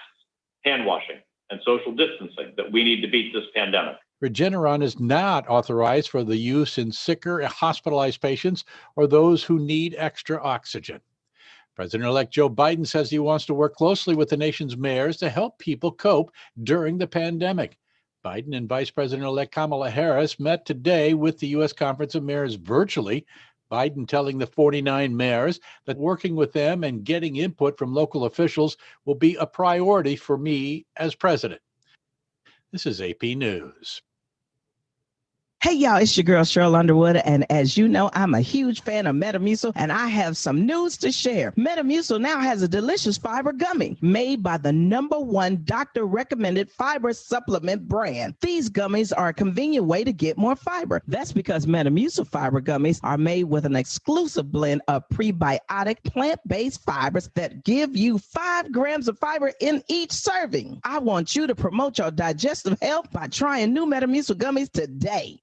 hand washing, and social distancing that we need to beat this pandemic. Regeneron is not authorized for the use in sicker hospitalized patients or those who need extra oxygen. President-elect Joe Biden says he wants to work closely with the nation's mayors to help people cope during the pandemic. Biden and Vice President-elect Kamala Harris met today with the U.S. Conference of Mayors virtually. Biden telling the 49 mayors that working with them and getting input from local officials will be a priority for me as president. This is AP News. Hey, y'all, it's your girl, Cheryl Underwood. And as you know, I'm a huge fan of Metamucil, and I have some news to share. Metamucil now has a delicious fiber gummy made by the #1 doctor-recommended fiber supplement brand. These gummies are a convenient way to get more fiber. That's because Metamucil fiber gummies are made with an exclusive blend of prebiotic plant-based fibers that give you 5 grams of fiber in each serving. I want you to promote your digestive health by trying new Metamucil gummies today.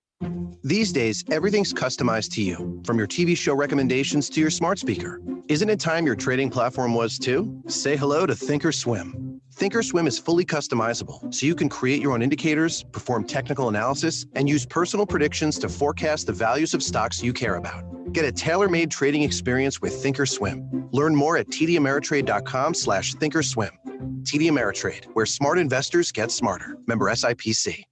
These days, everything's customized to you, from your TV show recommendations to your smart speaker. Isn't it time your trading platform was too? Say hello to Thinkorswim. Thinkorswim is fully customizable, so you can create your own indicators, perform technical analysis, and use personal predictions to forecast the values of stocks you care about. Get a tailor-made trading experience with Thinkorswim. Learn more at tdameritrade.com/Thinkorswim. TD Ameritrade, where smart investors get smarter. Member SIPC.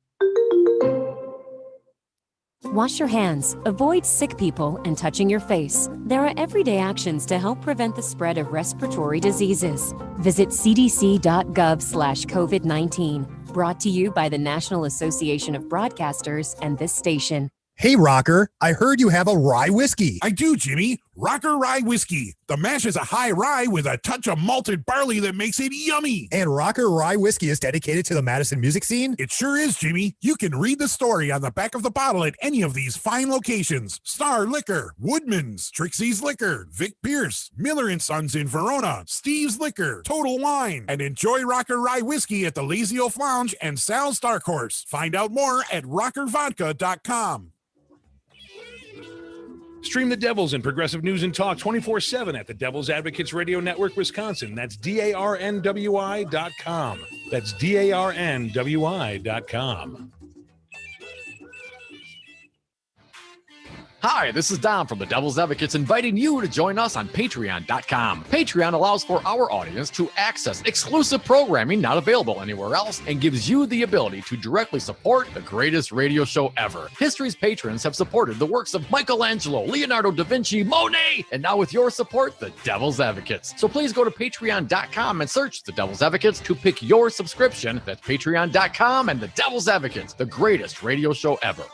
Wash your hands, avoid sick people, and touching your face. There are everyday actions to help prevent the spread of respiratory diseases. Visit cdc.gov/COVID-19. Brought to you by the National Association of Broadcasters and this station. Hey, Rocker, I heard you have a rye whiskey. I do, Jimmy. Rocker Rye Whiskey. The mash is a high rye with a touch of malted barley that makes it yummy. And Rocker Rye Whiskey is dedicated to the Madison music scene? It sure is, Jimmy. You can read the story on the back of the bottle at any of these fine locations. Star Liquor, Woodman's, Trixie's Liquor, Vic Pierce, Miller & Sons in Verona, Steve's Liquor, Total Wine, and enjoy Rocker Rye Whiskey at the Lazy Oaf Lounge and Sal's Dark Horse. Find out more at rockervodka.com. Stream the Devils and progressive news and talk 24/7 at the Devil's Advocates Radio Network, Wisconsin. That's DARNWI.com. That's DARNWI.com. Hi, this is Dom from the Devil's Advocates inviting you to join us on Patreon.com. Patreon allows for our audience to access exclusive programming not available anywhere else and gives you the ability to directly support the greatest radio show ever. History's patrons have supported the works of Michelangelo, Leonardo da Vinci, Monet, and now with your support, the Devil's Advocates. So please go to Patreon.com and search the Devil's Advocates to pick your subscription. That's Patreon.com and the Devil's Advocates, the greatest radio show ever.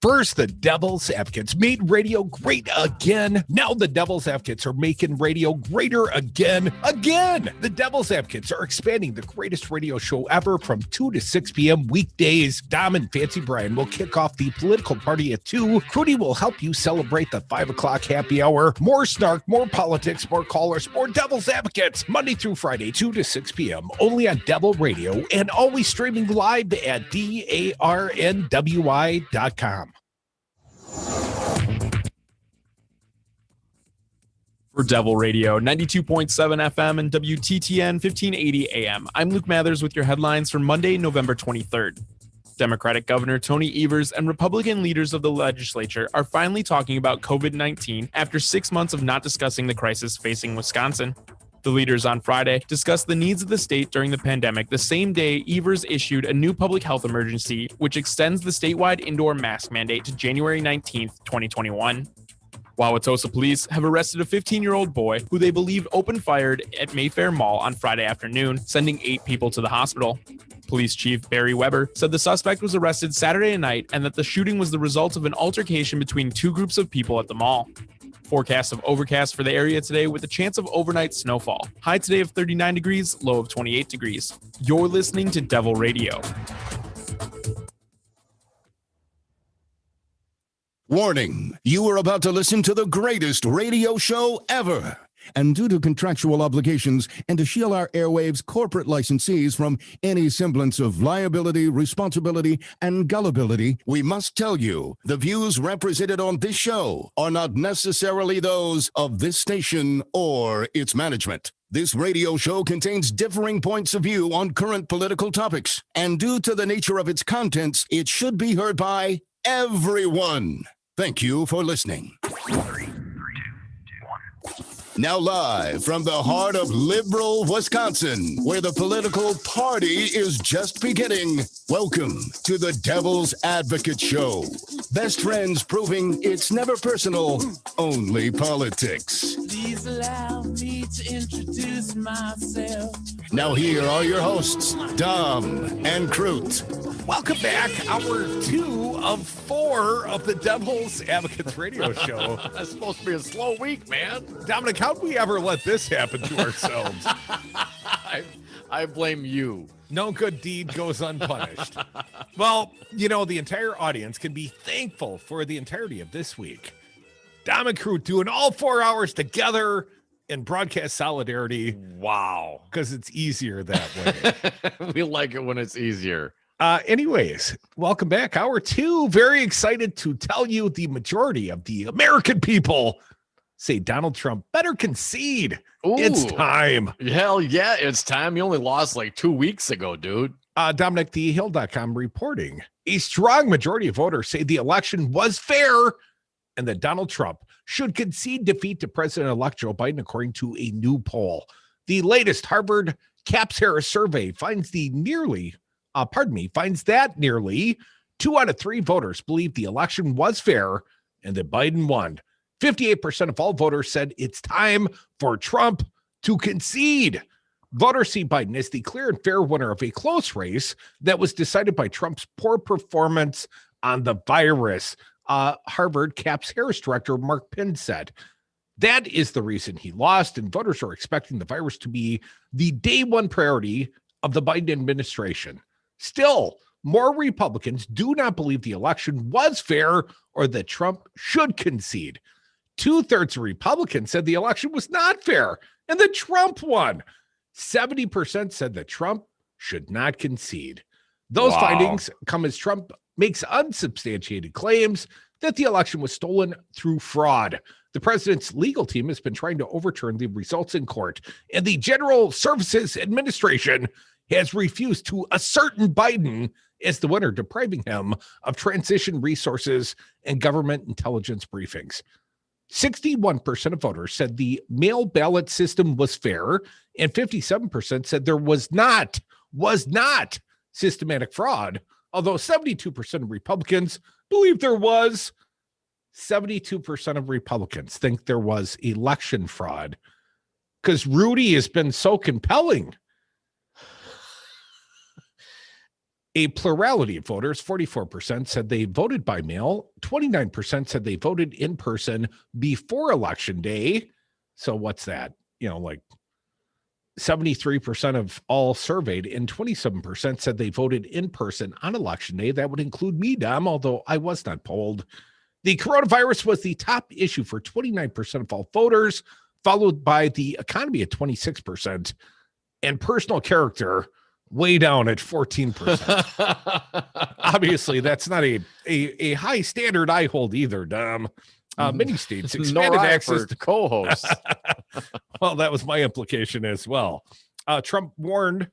First, the Devil's Advocates made radio great again. Now the Devil's Advocates are making radio greater again. The Devil's Advocates are expanding the greatest radio show ever from 2 to 6 p.m. weekdays. Dom and Fancy Brian will kick off the political party at 2. Crudy will help you celebrate the 5 o'clock happy hour. More snark, more politics, more callers, more Devil's Advocates. Monday through Friday, 2 to 6 p.m. only on Devil Radio and always streaming live at DARNWI.com. For Devil Radio, 92.7 FM and WTTN 1580 AM, I'm Luke Mathers with your headlines for Monday, November 23rd. Democratic Governor Tony Evers and Republican leaders of the legislature are finally talking about COVID-19 after 6 months of not discussing the crisis facing Wisconsin. The leaders on Friday discussed the needs of the state during the pandemic the same day Evers issued a new public health emergency, which extends the statewide indoor mask mandate to January 19th, 2021. Wauwatosa police have arrested a 15-year-old boy who they believe opened fire at Mayfair Mall on Friday afternoon, sending 8 people to the hospital. Police Chief Barry Weber said the suspect was arrested Saturday night and that the shooting was the result of an altercation between 2 groups of people at the mall. Forecast of overcast for the area today with a chance of overnight snowfall. High today of 39 degrees, low of 28 degrees. You're listening to Devil Radio. Warning, you are about to listen to the greatest radio show ever. And due to contractual obligations and to shield our airwaves' corporate licensees from any semblance of liability, responsibility, and gullibility, we must tell you the views represented on this show are not necessarily those of this station or its management. This radio show contains differing points of view on current political topics, and due to the nature of its contents, it should be heard by everyone. Thank you for listening. Now live from the heart of liberal Wisconsin, where the political party is just beginning, welcome to the Devil's Advocate Show. Best friends proving it's never personal, only politics. Please allow me to introduce myself. Now here are your hosts, Dom and Crute. Welcome back, hour 2 of 4 of the Devil's Advocates radio show. It's supposed to be a slow week, man. Dominic, how'd we ever let this happen to ourselves? I blame you. No good deed goes unpunished. Well, you know, the entire audience can be thankful for the entirety of this week. Dom and Crew doing all 4 hours together in broadcast solidarity. Wow. Because it's easier that way. We like it when it's easier. Anyways, welcome back. Hour 2. Very excited to tell you the majority of the American people say Donald Trump better concede. Ooh, it's time. Hell yeah, it's time. You only lost like 2 weeks ago, dude. Dominic, thehill.com reporting a strong majority of voters say the election was fair and that Donald Trump should concede defeat to President-elect Joe Biden, according to a new poll. The latest Harvard Caps Harris survey finds that nearly 2 out of 3 voters believe the election was fair and that Biden won. 58% of all voters said it's time for Trump to concede. Voters see Biden as the clear and fair winner of a close race that was decided by Trump's poor performance on the virus. Harvard Caps Harris director Mark Penn said that is the reason he lost, and voters are expecting the virus to be the day one priority of the Biden administration. Still, more Republicans do not believe the election was fair or that Trump should concede. 2/3 of Republicans said the election was not fair and that Trump won. 70% said that Trump should not concede. Those findings come as Trump makes unsubstantiated claims that the election was stolen through fraud. The president's legal team has been trying to overturn the results in court, and the General Services Administration has refused to assert Biden as the winner, depriving him of transition resources and government intelligence briefings. 61% of voters said the mail ballot system was fair, and 57% said there was not systematic fraud, although 72% of Republicans believe there was. 72% of Republicans think there was election fraud because Rudy has been so compelling. A plurality of voters, 44%, said they voted by mail. 29% said they voted in person before Election Day. So what's that? Like 73% of all surveyed and 27% said they voted in person on Election Day. That would include me, Dom, although I was not polled. The coronavirus was the top issue for 29% of all voters, followed by the economy at 26% and personal character way down at 14%. Obviously, that's not a high standard I hold either, Dom. Many states expanded access to co-hosts. Well, that was my implication as well. Trump warned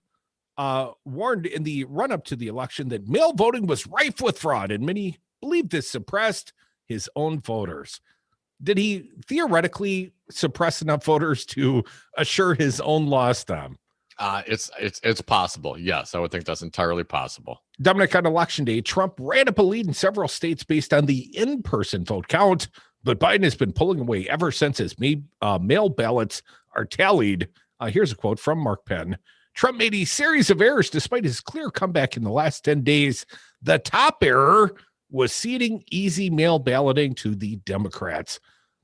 in the run-up to the election that mail voting was rife with fraud, and many believed this suppressed his own voters. Did he theoretically suppress enough voters to assure his own loss, Dom? It's possible. Yes, I would think that's entirely possible. Dominic, on Election Day, Trump ran up a lead in several states based on the in-person vote count, but Biden has been pulling away ever since his mail ballots are tallied. Here's a quote from Mark Penn. Trump made a series of errors despite his clear comeback in the last 10 days. The top error was ceding easy mail balloting to the Democrats.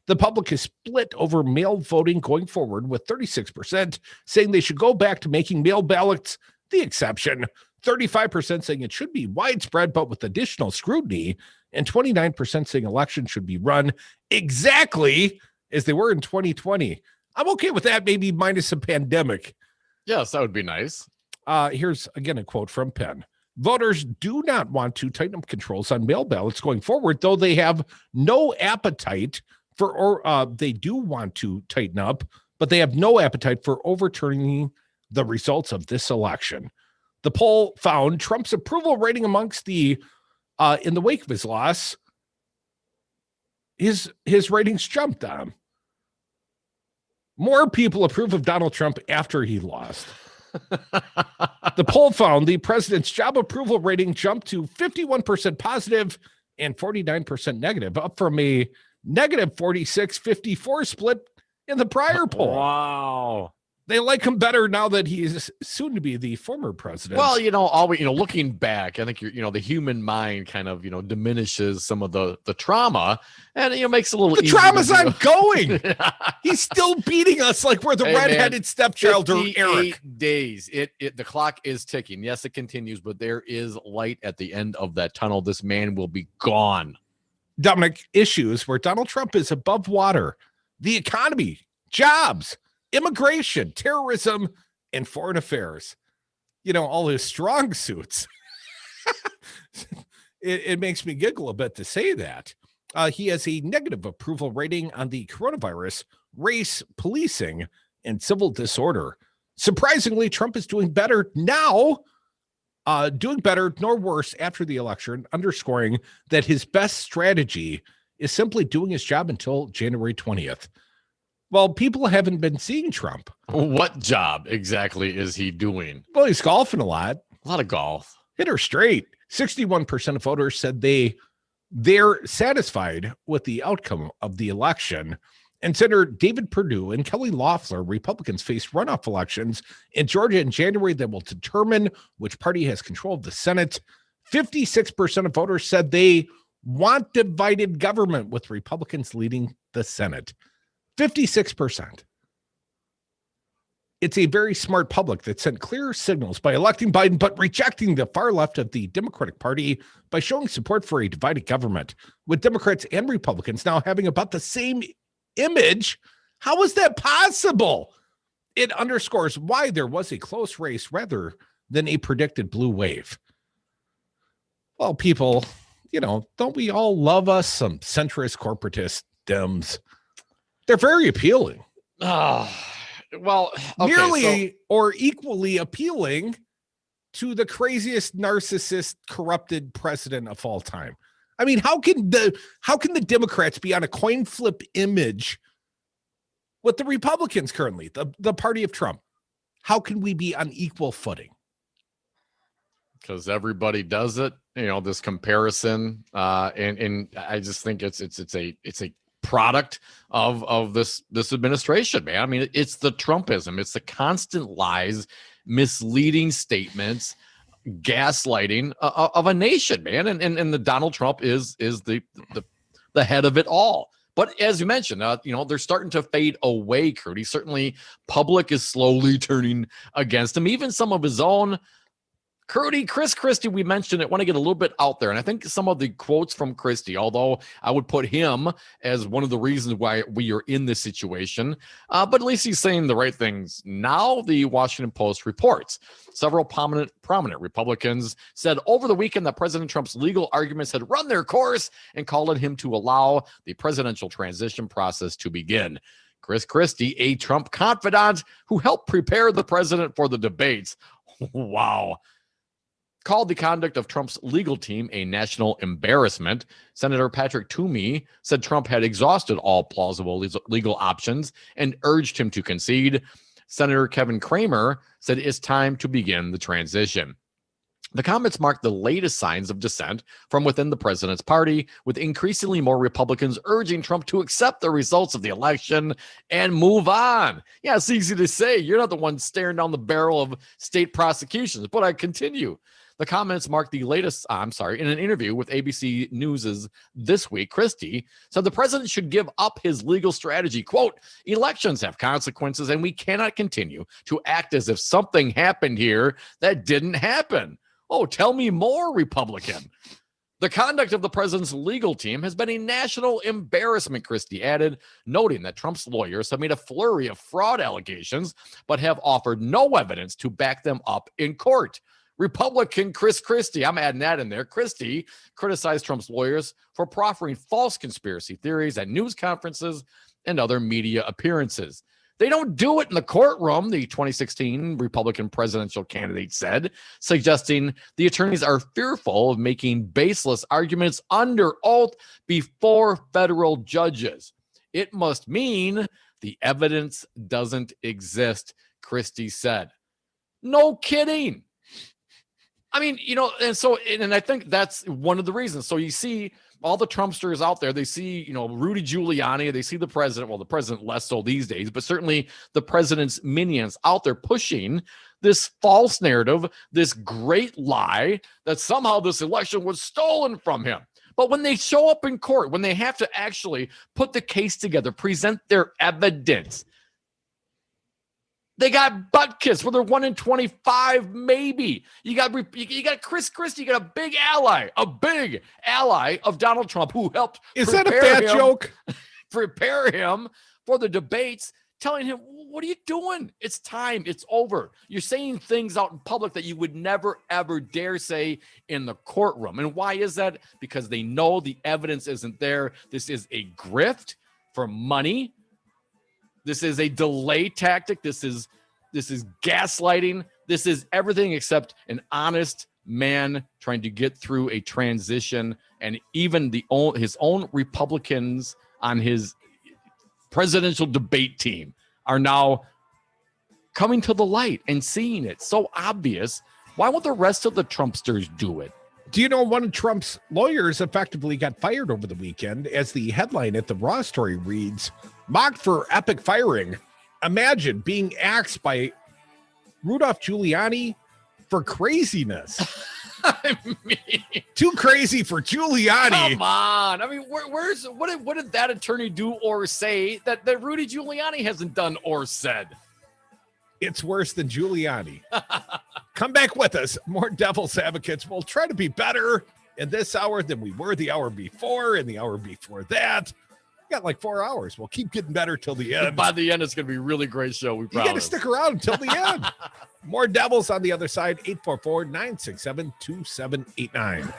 The public is split over mail voting going forward, with 36% saying they should go back to making mail ballots the exception, 35% saying it should be widespread but with additional scrutiny, and 29% saying elections should be run exactly as they were in 2020. I'm okay with that, maybe minus a pandemic. Yes, that would be nice. Here's, again, a quote from Penn. Voters do not want to tighten up controls on mail ballots going forward, though they have no appetite they do want to tighten up, but they have no appetite for overturning the results of this election. The poll found Trump's approval rating amongst in the wake of his loss, his ratings jumped on. More people approve of Donald Trump after he lost. The poll found the president's job approval rating jumped to 51% positive and 49% negative, up from a negative 46-54 split in the prior poll. Wow. They like him better now that he is soon to be the former president. Well, looking back, I think the human mind kind of, diminishes some of the trauma, and makes it a little the easier. Trauma's ongoing. He's still beating us like we're the redheaded stepchild or Eric. 58 days. The clock is ticking. Yes, it continues, but there is light at the end of that tunnel. This man will be gone. Dominic, issues where Donald Trump is above water: the economy, jobs, immigration, terrorism, and foreign affairs. All his strong suits. It makes me giggle a bit to say that. He has a negative approval rating on the coronavirus, race, policing, and civil disorder. Surprisingly, Trump is doing better now, nor worse after the election, underscoring that his best strategy is simply doing his job until January 20th. Well, people haven't been seeing Trump. What job exactly is he doing? Well, he's golfing a lot. A lot of golf. Hit her straight. 61% of voters said they're satisfied with the outcome of the election. And Senator David Perdue and Kelly Loeffler, Republicans, face runoff elections in Georgia in January that will determine which party has control of the Senate. 56% of voters said they want divided government, with Republicans leading the Senate. 56%. It's a very smart public that sent clear signals by electing Biden, but rejecting the far left of the Democratic Party by showing support for a divided government, with Democrats and Republicans now having about the same image. How is that possible? It underscores why there was a close race rather than a predicted blue wave. Well, people, don't we all love us some centrist corporatist Dems? They're very appealing. Well, okay, nearly or equally appealing to the craziest narcissist corrupted president of all time. I mean, how can the Democrats be on a coin flip image with the Republicans currently, the party of Trump? How can we be on equal footing? Because everybody does it, this comparison, and I just think it's a product of this administration, man. I mean, it's the Trumpism. It's the constant lies, misleading statements, gaslighting of a nation, man. And the Donald Trump is the head of it all. But as you mentioned, they're starting to fade away, Crudy. Certainly public is slowly turning against him. Even some of his own. Crudy, Chris Christie, we mentioned it. Want to get a little bit out there. And I think some of the quotes from Christie, although I would put him as one of the reasons why we are in this situation, but at least he's saying the right things. Now the Washington Post reports several prominent Republicans said over the weekend that President Trump's legal arguments had run their course and called on him to allow the presidential transition process to begin. Chris Christie, a Trump confidant who helped prepare the president for the debates. Wow. Called the conduct of Trump's legal team a national embarrassment. Senator Patrick Toomey said Trump had exhausted all plausible legal options and urged him to concede. Senator Kevin Cramer said it's time to begin the transition. The comments marked the latest signs of dissent from within the president's party, with increasingly more Republicans urging Trump to accept the results of the election and move on. Yeah, it's easy to say. You're not the one staring down the barrel of state prosecutions, but I continue. The comments marked the latest, in an interview with ABC News' This Week, Christie said the president should give up his legal strategy. Quote, elections have consequences and we cannot continue to act as if something happened here that didn't happen. Oh, tell me more, Republican. The conduct of the president's legal team has been a national embarrassment, Christie added, noting that Trump's lawyers have made a flurry of fraud allegations, but have offered no evidence to back them up in court. Republican Chris Christie, I'm adding that in there. Christie criticized Trump's lawyers for proffering false conspiracy theories at news conferences and other media appearances. They don't do it in the courtroom, the 2016 Republican presidential candidate said, suggesting the attorneys are fearful of making baseless arguments under oath before federal judges. It must mean the evidence doesn't exist, Christie said. No kidding. I mean, and I think that's one of the reasons. So you see all the Trumpsters out there, they see, Rudy Giuliani, they see the president, well, the president less so these days, but certainly the president's minions out there pushing this false narrative, this great lie that somehow this election was stolen from him. But when they show up in court, when they have to actually put the case together, present their evidence, they got butt kissed where they're 1 in 25, maybe. You got Chris Christie, you got a big ally of Donald Trump who helped. Is that a fat joke? Prepare him for the debates, telling him, what are you doing? It's time. It's over. You're saying things out in public that you would never, ever dare say in the courtroom. And why is that? Because they know the evidence isn't there. This is a grift for money. This is a delay tactic. This is gaslighting. This is everything except an honest man trying to get through a transition. And even his own Republicans on his presidential debate team are now coming to the light and seeing it. So obvious. Why won't the rest of the Trumpsters do it? Do you know one of Trump's lawyers effectively got fired over the weekend, as the headline at the Raw story reads, mocked for epic firing. Imagine being axed by Rudolph Giuliani for craziness. I mean, too crazy for Giuliani. Come on. I mean, what did that attorney do or say that Rudy Giuliani hasn't done or said? It's worse than Giuliani. Come back with us. More Devil's Advocates. We'll try to be better in this hour than we were the hour before and the hour before that. We got like 4 hours. We'll keep getting better till the end. By the end, it's going to be a really great show. We promise. You got to stick around until the end. More Devils on the other side. 844-967-2789.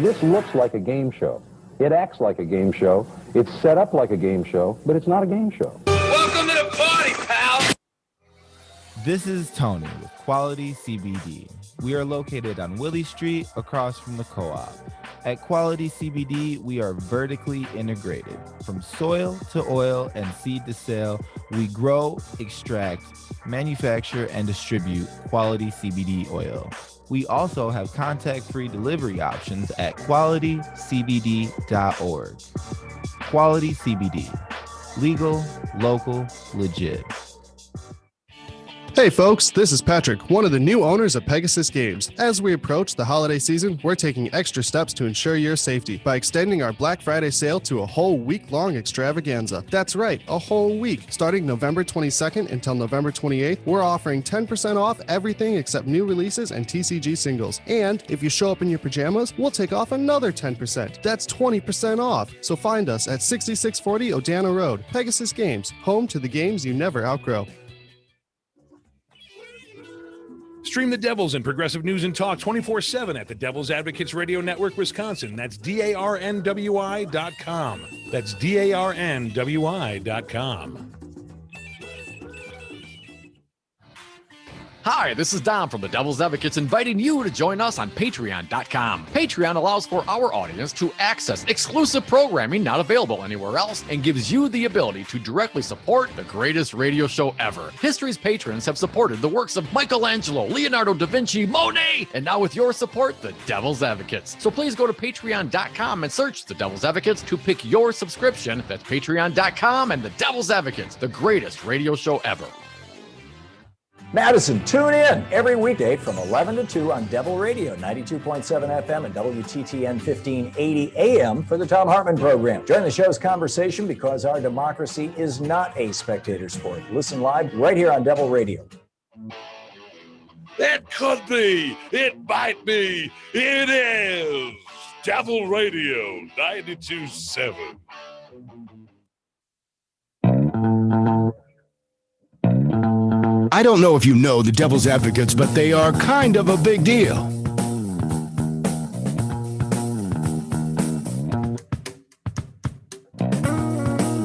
This looks like a game show. It acts like a game show. It's set up like a game show, but it's not a game show. Welcome to the party, pal. This is Tony with Quality CBD. We are located on Willie Street across from the co-op. At Quality CBD, we are vertically integrated. From soil to oil and seed to sale, we grow, extract, manufacture, and distribute quality CBD oil. We also have contact-free delivery options at qualitycbd.org. Quality CBD. Legal, local, legit. Hey folks, this is Patrick, one of the new owners of Pegasus Games. As we approach the holiday season, we're taking extra steps to ensure your safety by extending our Black Friday sale to a whole week-long extravaganza. That's right, a whole week. Starting November 22nd until November 28th, we're offering 10% off everything except new releases and TCG singles. And if you show up in your pajamas, we'll take off another 10%. That's 20% off. So find us at 6640 Odana Road. Pegasus Games, home to the games you never outgrow. Stream the Devils and progressive news and talk 24/7 at the Devil's Advocates Radio Network, Wisconsin. That's DARNWI.com. That's DARNWI.com. Hi, this is Dom from the Devil's Advocates inviting you to join us on Patreon.com. Patreon allows for our audience to access exclusive programming not available anywhere else and gives you the ability to directly support the greatest radio show ever. History's patrons have supported the works of Michelangelo, Leonardo da Vinci, Monet, and now with your support, the Devil's Advocates. So please go to Patreon.com and search the Devil's Advocates to pick your subscription. That's Patreon.com and the Devil's Advocates, the greatest radio show ever. Madison, tune in every weekday from 11 to 2 on Devil Radio, 92.7 FM and WTTN 1580 AM for the Tom Hartman program. Join the show's conversation because our democracy is not a spectator sport. Listen live right here on Devil Radio. It could be. It might be. It is. Devil Radio 92.7. I don't know if you know the Devil's Advocates, but they are kind of a big deal.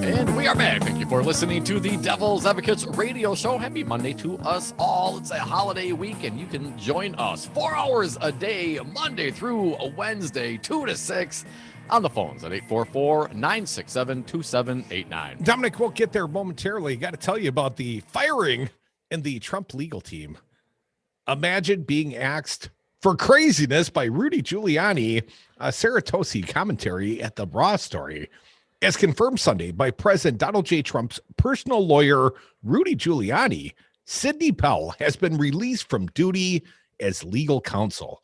And we are back. Thank you for listening to the Devil's Advocates radio show. Happy Monday to us all. It's a holiday week, and you can join us 4 hours a day, Monday through Wednesday, 2 to 6. On the phones at 844-967-2789. Dominic, we'll get there momentarily. Got to tell you about the firing in the Trump legal team. Imagine being axed for craziness by Rudy Giuliani. Sarah Tosi commentary at the Raw story. As confirmed Sunday by President Donald J. Trump's personal lawyer, Rudy Giuliani, Sidney Powell has been released from duty as legal counsel.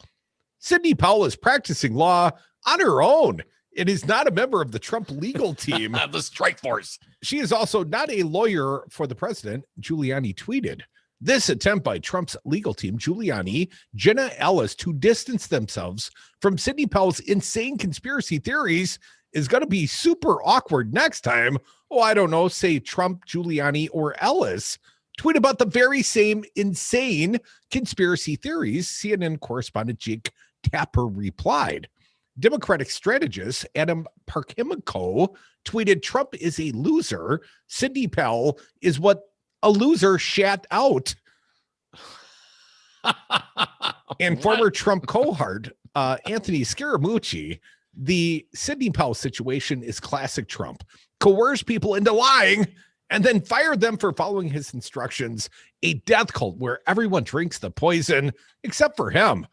Sidney Powell is practicing law on her own. It is not a member of the Trump legal team. The strike force. She is also not a lawyer for the president, Giuliani tweeted. This attempt by Trump's legal team, Giuliani, Jenna Ellis, to distance themselves from Sidney Powell's insane conspiracy theories is going to be super awkward next time. Oh, I don't know, say Trump, Giuliani, or Ellis tweet about the very same insane conspiracy theories. CNN correspondent Jake Tapper replied. Democratic strategist Adam Parkhimko tweeted, Trump is a loser. Sidney Powell is what a loser shat out. And former Trump cohort, Anthony Scaramucci, the Sidney Powell situation is classic Trump. Coerce people into lying and then fire them for following his instructions. A death cult where everyone drinks the poison except for him.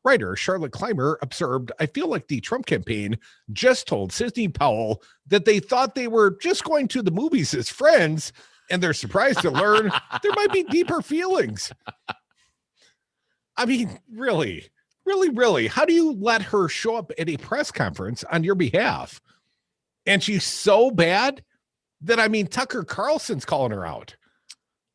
Writer Charlotte Clymer observed, I feel like the Trump campaign just told Sidney Powell that they thought they were just going to the movies as friends, and they're surprised to learn there might be deeper feelings. I mean, really, how do you let her show up at a press conference on your behalf? And she's so bad that, I mean, Tucker Carlson's calling her out.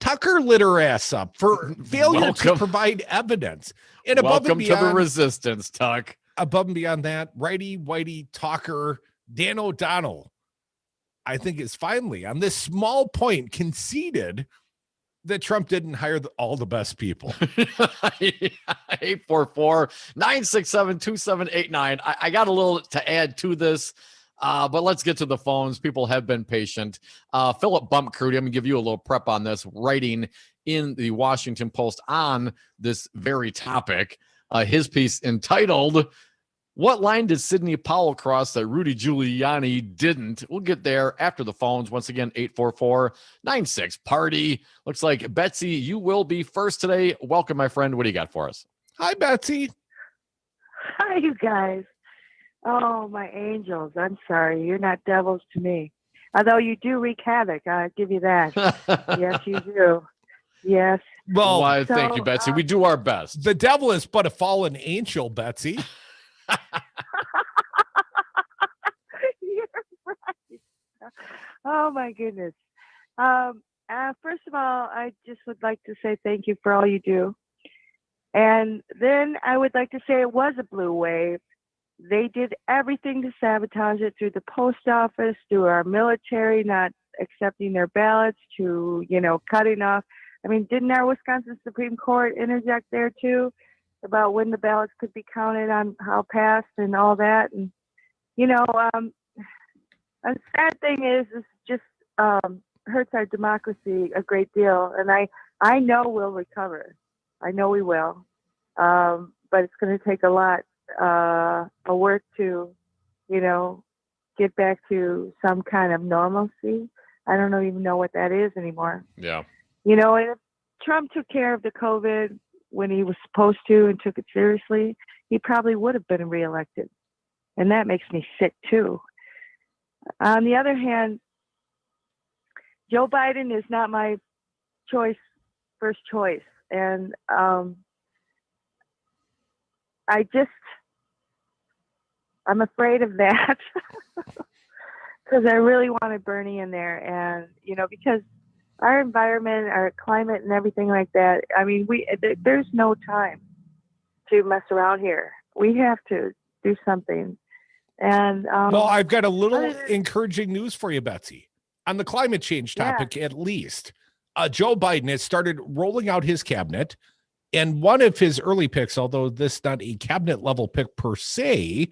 Tucker lit her ass up for failure to provide evidence. And above and beyond, to the resistance, Tuck. Above and beyond that, righty, whitey, talker, Dan O'Donnell, I think is finally on this small point conceded that Trump didn't hire all the best people. 844-967-2789. I got a little to add to this. But let's get to the phones. People have been patient. Philip Bumpcrudy, I'm going to give you a little prep on this, writing in the Washington Post on this very topic. His piece entitled, What Line Did Sidney Powell Cross That Rudy Giuliani Didn't? We'll get there after the phones. Once again, 844-96-PARTY. Looks like, Betsy, you will be first today. Welcome, my friend. What do you got for us? Hi, Betsy. Hi, you guys. Oh, my angels. I'm sorry. You're not devils to me. Although you do wreak havoc. I'll give you that. Yes, you do. Yes. Well, Why, thank you, Betsy. We do our best. The devil is but a fallen angel, Betsy. You're right. Oh, my goodness. First of all, I just would like to say thank you for all you do. And then I would like to say it was a blue wave. They did everything to sabotage it, through the post office, through our military not accepting their ballots, to, cutting off. I mean, didn't our Wisconsin Supreme Court interject there too about when the ballots could be counted on how passed and all that? And, a sad thing is just hurts our democracy a great deal. And I know we'll recover. I know we will. But it's going to take a lot of work to, get back to some kind of normalcy. I don't even know what that is anymore. Yeah. And if Trump took care of the COVID when he was supposed to and took it seriously, he probably would have been reelected. And that makes me sick too. On the other hand, Joe Biden is not my first choice. And I'm afraid of that because I really wanted Bernie in there. And, because our environment, our climate and everything like that, I mean, there's no time to mess around here. We have to do something. And well, I've got a little encouraging news for you, Betsy. On the climate change topic, at least, Joe Biden has started rolling out his cabinet. And one of his early picks, although this not a cabinet level pick per se,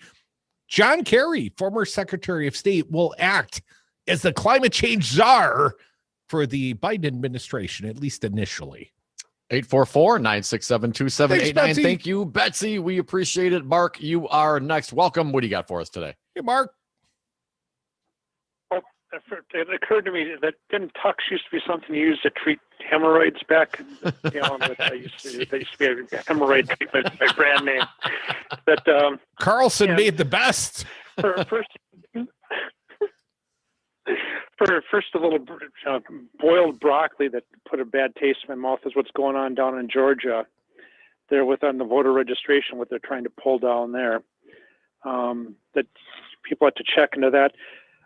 John Kerry, former Secretary of State, will act as the climate change czar for the Biden administration, at least initially. 844-967-2789. Thank you, Betsy. We appreciate it. Mark, you are next. Welcome. What do you got for us today? Hey, Mark. Well, it occurred to me that didn't Tux used to be something you used to treat hemorrhoids back? That used to be a hemorrhoid treatment, my brand name. That Carlson made the best. First, a little boiled broccoli that put a bad taste in my mouth is what's going on down in Georgia. There on the voter registration, what they're trying to pull down there. That people have to check into that.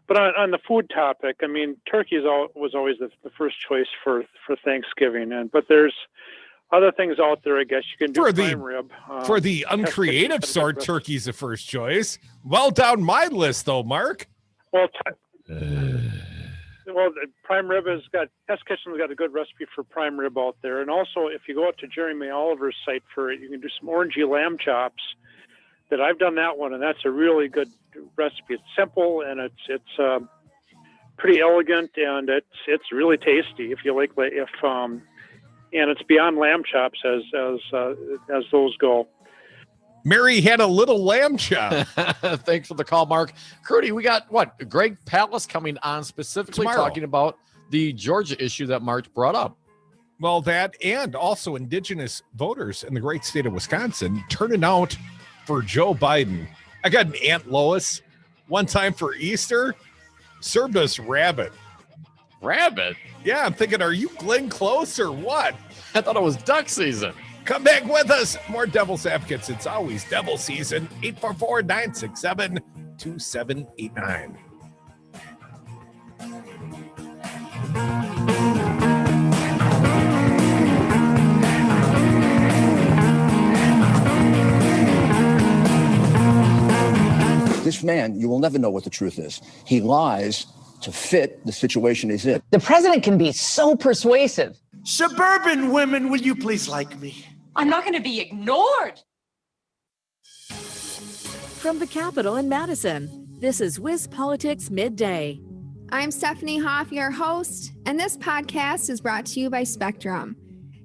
But on the food topic, I mean, turkey was always the first choice for Thanksgiving, but there's other things out there. I guess you can do prime rib. For the uncreative sort, turkey's the first choice. Well down my list, though, Mark. Well, the prime rib Test Kitchen's got a good recipe for prime rib out there, and also if you go out to Jeremy Oliver's site for it, you can do some orangey lamb chops. That I've done that one, and that's a really good recipe. It's simple and it's pretty elegant, and it's really tasty if you like and it's beyond lamb chops as those go. Mary had a little lamb chop. Thanks for the call, Mark. Crudy, we got Greg Pallas coming on specifically tomorrow, talking about the Georgia issue that Mark brought up. Well, that and also indigenous voters in the great state of Wisconsin turning out for Joe Biden. I got an Aunt Lois one time for Easter, served us rabbit. Rabbit? Yeah, I'm thinking, are you Glenn Close or what? I thought it was duck season. Come back with us. More Devil's Advocates. It's always devil season. 844-967-2789. This man, you will never know what the truth is. He lies to fit the situation he's in. The president can be so persuasive. Suburban women, will you please like me? I'm not going to be ignored. From the Capitol in Madison, this is Wiz Politics Midday. I'm Stephanie Hoff, your host, and this podcast is brought to you by Spectrum.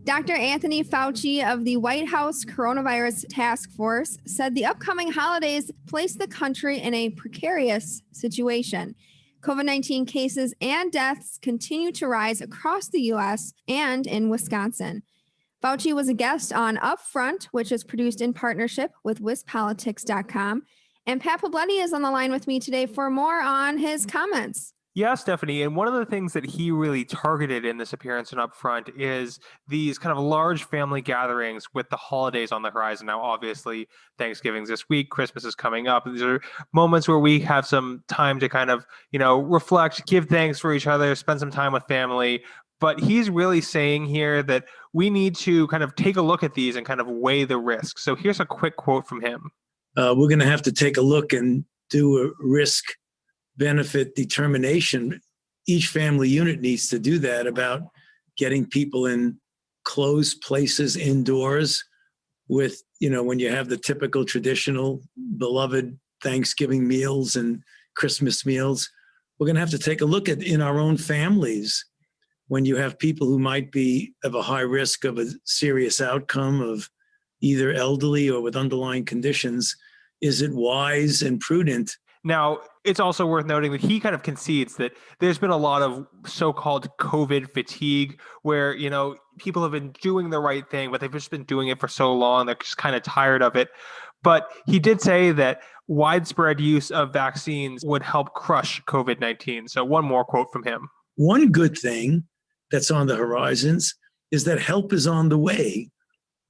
Dr. Anthony Fauci of the White House Coronavirus Task Force said the upcoming holidays place the country in a precarious situation. COVID-19 cases and deaths continue to rise across the U.S. and in Wisconsin. Fauci was a guest on Upfront, which is produced in partnership with WisPolitics.com, And Pat Pabletti is on the line with me today for more on his comments. Yeah, Stephanie. And one of the things that he really targeted in this appearance and up front is these kind of large family gatherings with the holidays on the horizon. Now, obviously, Thanksgiving's this week, Christmas is coming up. These are moments where we have some time to kind of, reflect, give thanks for each other, spend some time with family. But he's really saying here that we need to kind of take a look at these and kind of weigh the risks. So here's a quick quote from him. We're going to have to take a look and do a risk benefit determination. Each family unit needs to do that about getting people in closed places indoors with, when you have the typical traditional beloved Thanksgiving meals and Christmas meals. We're going to have to take a look at in our own families when you have people who might be of a high risk of a serious outcome of either elderly or with underlying conditions. Is it wise and prudent? Now, it's also worth noting that he kind of concedes that there's been a lot of so-called COVID fatigue where, people have been doing the right thing, but they've just been doing it for so long, they're just kind of tired of it. But he did say that widespread use of vaccines would help crush COVID-19. So one more quote from him. One good thing that's on the horizons is that help is on the way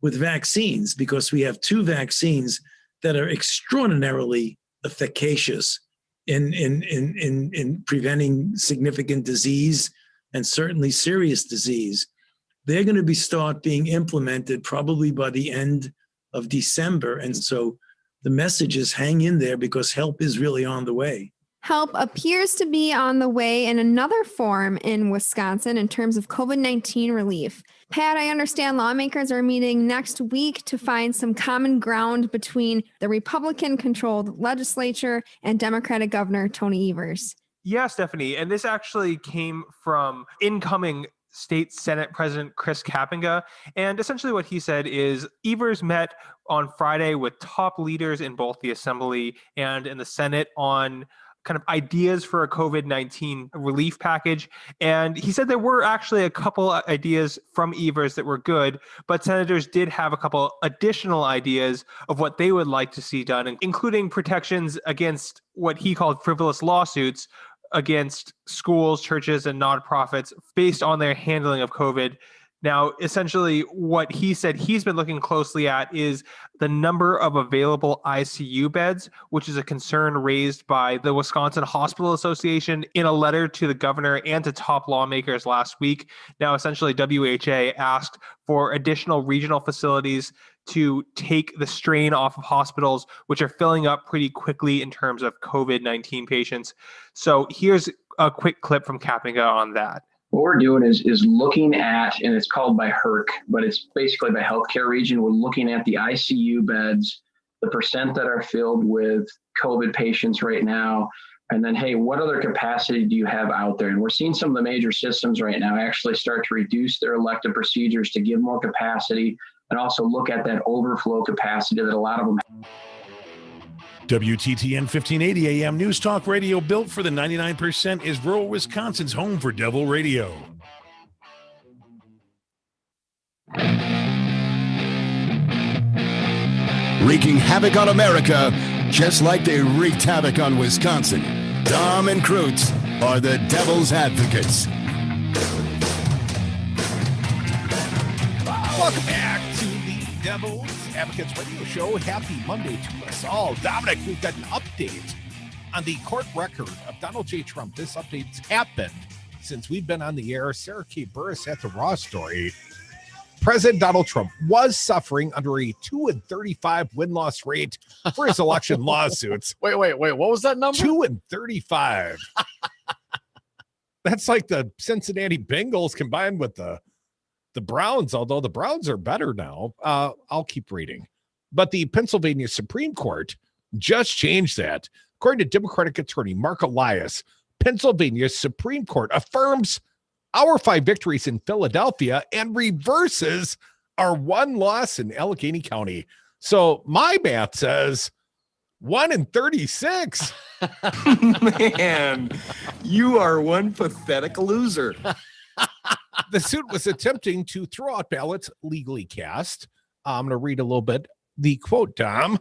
with vaccines, because we have 2 vaccines that are extraordinarily efficacious in preventing significant disease and certainly serious disease. They're going to start being implemented probably by the end of December. And so the message is hang in there because help is really on the way. Help appears to be on the way in another form in Wisconsin in terms of COVID-19 relief. Pat, I understand lawmakers are meeting next week to find some common ground between the Republican-controlled legislature and Democratic Governor Tony Evers. Yeah, Stephanie. And this actually came from incoming State Senate President Chris Kapinga. And essentially what he said is Evers met on Friday with top leaders in both the Assembly and in the Senate on kind of ideas for a COVID-19 relief package. And he said there were actually a couple ideas from Evers that were good, but senators did have a couple additional ideas of what they would like to see done, including protections against what he called frivolous lawsuits against schools, churches, and nonprofits based on their handling of COVID. Now, essentially, what he said he's been looking closely at is the number of available ICU beds, which is a concern raised by the Wisconsin Hospital Association in a letter to the governor and to top lawmakers last week. Now, essentially, WHA asked for additional regional facilities to take the strain off of hospitals, which are filling up pretty quickly in terms of COVID-19 patients. So here's a quick clip from Kapinga on that. What we're doing is looking at, and it's called by HERC, but it's basically by healthcare region. We're looking at the ICU beds, the percent that are filled with COVID patients right now, and then, hey, what other capacity do you have out there? And we're seeing some of the major systems right now actually start to reduce their elective procedures to give more capacity and also look at that overflow capacity that a lot of them have. WTTN 1580 AM News Talk Radio, built for the 99%, is rural Wisconsin's home for Devil Radio. Wreaking havoc on America, just like they wreaked havoc on Wisconsin. Dom and Krutz are the Devil's Advocates. Welcome back to the Devil's Advocates Radio Show. Happy Monday to us all. Dominic, we've got an update on the court record of Donald J. Trump. This update's happened since we've been on the air. Sarah K. Burris at the Raw Story. President Donald Trump was suffering under a 2-35 win-loss rate for his election lawsuits. Wait. What was that number? 2-35. That's like the Cincinnati Bengals combined with the Browns, although the Browns are better now. I'll keep reading. But the Pennsylvania Supreme Court just changed that. According to Democratic attorney Mark Elias, Pennsylvania's Supreme Court affirms our 5 victories in Philadelphia and reverses our 1 loss in Allegheny County. So my math says 1-36. Man, you are one pathetic loser. The suit was attempting to throw out ballots legally cast. I'm going to read a little bit. The quote, Dom,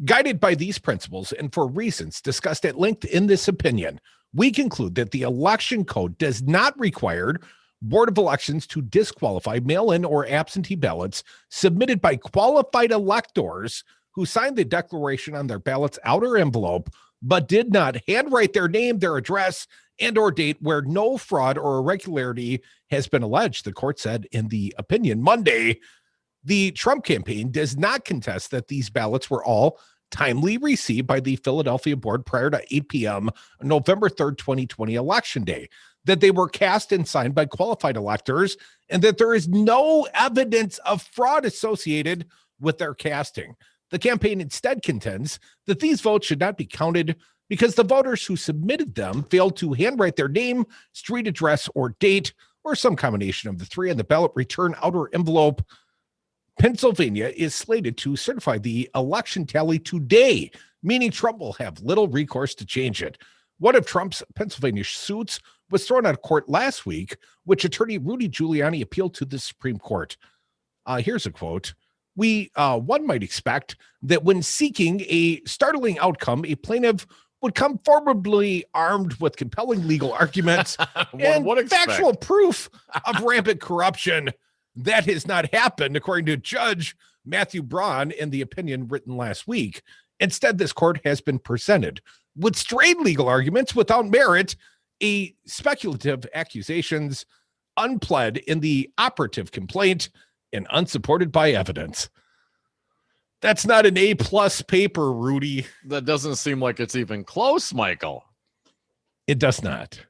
Guided by these principles and for reasons discussed at length in this opinion, we conclude that the election code does not require Board of Elections to disqualify mail-in or absentee ballots submitted by qualified electors who signed the declaration on their ballot's outer envelope but did not handwrite their name, their address, and or date where no fraud or irregularity has been alleged, the court said in the opinion Monday. The Trump campaign does not contest that these ballots were all timely received by the Philadelphia board prior to 8 p.m. November 3rd, 2020 election day, that they were cast and signed by qualified electors, and that there is no evidence of fraud associated with their casting. The campaign instead contends that these votes should not be counted because the voters who submitted them failed to handwrite their name, street address, or date, or some combination of the three on the ballot return outer envelope. Pennsylvania is slated to certify the election tally today, meaning Trump will have little recourse to change it. One of Trump's Pennsylvania suits was thrown out of court last week, which attorney Rudy Giuliani appealed to the Supreme Court. Here's a quote. One might expect that when seeking a startling outcome, a plaintiff would come formidably armed with compelling legal arguments and factual proof of rampant corruption. That has not happened, according to Judge Matthew Braun in the opinion written last week. Instead, this court has been presented with straight legal arguments without merit, speculative accusations, unpled in the operative complaint, and unsupported by evidence. That's not an A+ paper, Rudy. That doesn't seem like it's even close, Michael. It does not.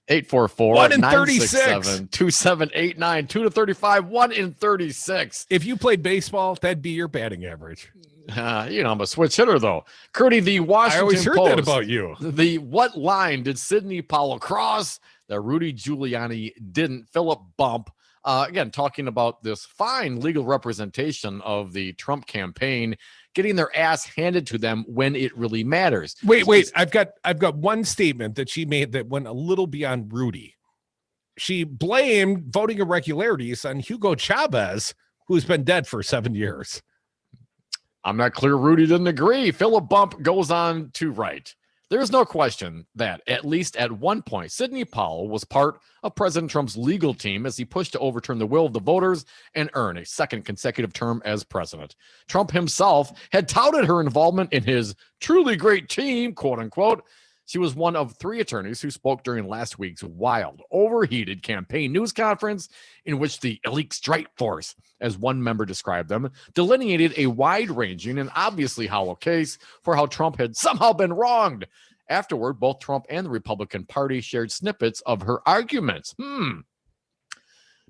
844 in 967 2789 2 to 35 1 in 36. If you played baseball, that'd be your batting average. I'm a switch hitter, though. Curdy, the Washington I always heard Post, that about you. What line did Sidney Powell cross that Rudy Giuliani didn't? Philip Bump, again, talking about this fine legal representation of the Trump campaign, getting their ass handed to them when it really matters. Wait. I've got one statement that she made that went a little beyond Rudy. She blamed voting irregularities on Hugo Chavez, who's been dead for 7 years. I'm not clear Rudy didn't agree. Philip Bump goes on to write, there's no question that, at least at one point, Sidney Powell was part of President Trump's legal team as he pushed to overturn the will of the voters and earn a second consecutive term as president. Trump himself had touted her involvement in his truly great team, quote unquote. She was one of three attorneys who spoke during last week's wild, overheated campaign news conference in which the elite strike force, as one member described them, delineated a wide-ranging and obviously hollow case for how Trump had somehow been wronged. Afterward, both Trump and the Republican Party shared snippets of her arguments.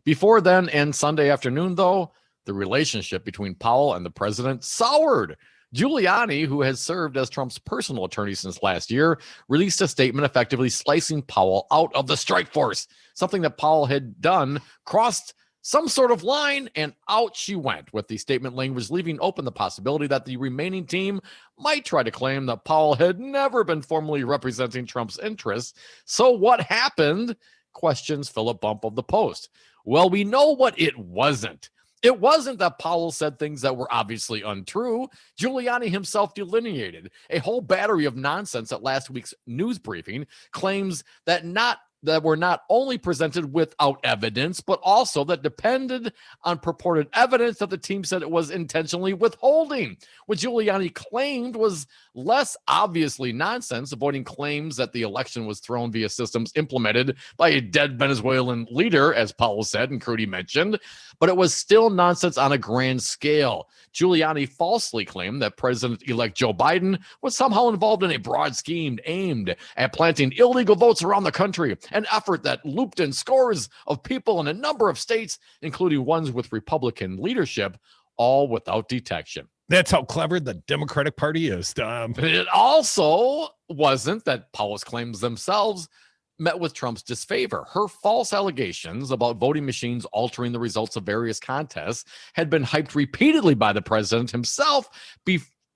Before then and Sunday afternoon, though, the relationship between Powell and the president soured. Giuliani, who has served as Trump's personal attorney since last year, released a statement effectively slicing Powell out of the strike force. Something that Powell had done crossed some sort of line, and out she went, with the statement language leaving open the possibility that the remaining team might try to claim that Powell had never been formally representing Trump's interests. So what happened? Questions Philip Bump of the Post. Well, we know what it wasn't. It wasn't that Powell said things that were obviously untrue. Giuliani himself delineated a whole battery of nonsense at last week's news briefing, claims that were not only presented without evidence, but also that depended on purported evidence that the team said it was intentionally withholding. What Giuliani claimed was less obviously nonsense, avoiding claims that the election was thrown via systems implemented by a dead Venezuelan leader, as Powell said and Crudy mentioned, but it was still nonsense on a grand scale. Giuliani falsely claimed that President-elect Joe Biden was somehow involved in a broad scheme aimed at planting illegal votes around the country, an effort that looped in scores of people in a number of states, including ones with Republican leadership, all without detection. That's how clever the Democratic Party is, Dom. It also wasn't that Powell's claims themselves met with Trump's disfavor. Her false allegations about voting machines altering the results of various contests had been hyped repeatedly by the president himself,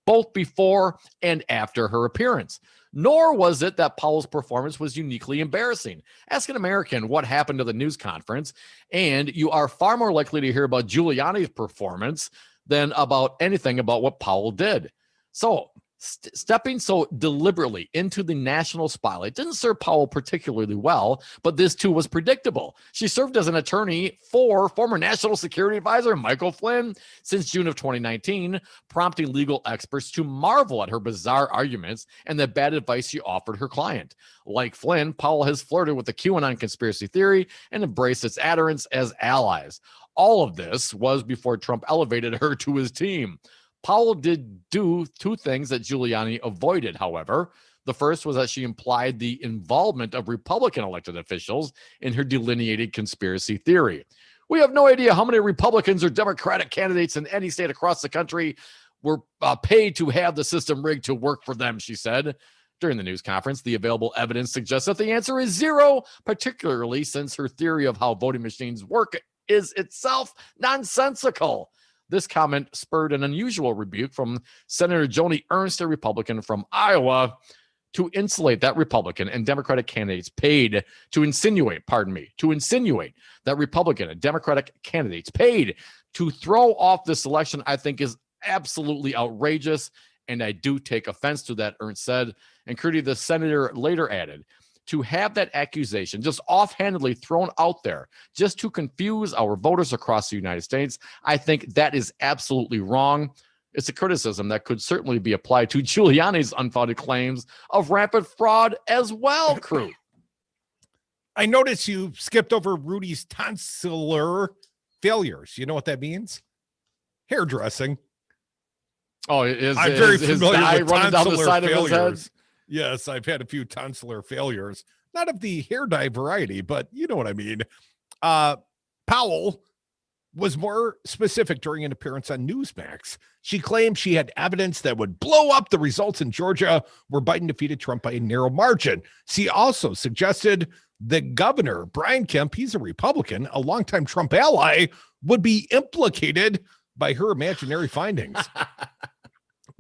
both before and after her appearance. Nor was it that Powell's performance was uniquely embarrassing. Ask an American what happened to the news conference, and you are far more likely to hear about Giuliani's performance than about anything about what Powell did. So stepping so deliberately into the national spotlight didn't serve Powell particularly well, but this too was predictable. She served as an attorney for former National Security Advisor Michael Flynn since June of 2019, prompting legal experts to marvel at her bizarre arguments and the bad advice she offered her client. Like Flynn, Powell has flirted with the QAnon conspiracy theory and embraced its adherents as allies. All of this was before Trump elevated her to his team. Powell did do two things that Giuliani avoided, however. The first was that she implied the involvement of Republican elected officials in her delineated conspiracy theory. We have no idea how many Republicans or Democratic candidates in any state across the country were paid to have the system rigged to work for them, she said. During the news conference, the available evidence suggests that the answer is zero, particularly since her theory of how voting machines work is itself nonsensical. This comment spurred an unusual rebuke from Senator Joni Ernst, a Republican from Iowa, to insulate that Republican and Democratic candidates paid to insinuate that Republican and Democratic candidates paid to throw off this election, I think is absolutely outrageous. And I do take offense to that, Ernst said. And Crudy, the senator, later added, to have that accusation just offhandedly thrown out there just to confuse our voters across the United States, I think that is absolutely wrong. It's a criticism that could certainly be applied to Giuliani's unfounded claims of rampant fraud as well, Crew. I noticed you skipped over Rudy's tonsillar failures. You know what that means? Hairdressing. Oh, I'm very familiar with running down the side failures. of his head. Yes, I've had a few tonsillar failures. Not of the hair dye variety, but you know what I mean. Powell was more specific during an appearance on Newsmax. She claimed she had evidence that would blow up the results in Georgia where Biden defeated Trump by a narrow margin. She also suggested the governor, Brian Kemp, he's a Republican, a longtime Trump ally, would be implicated by her imaginary findings.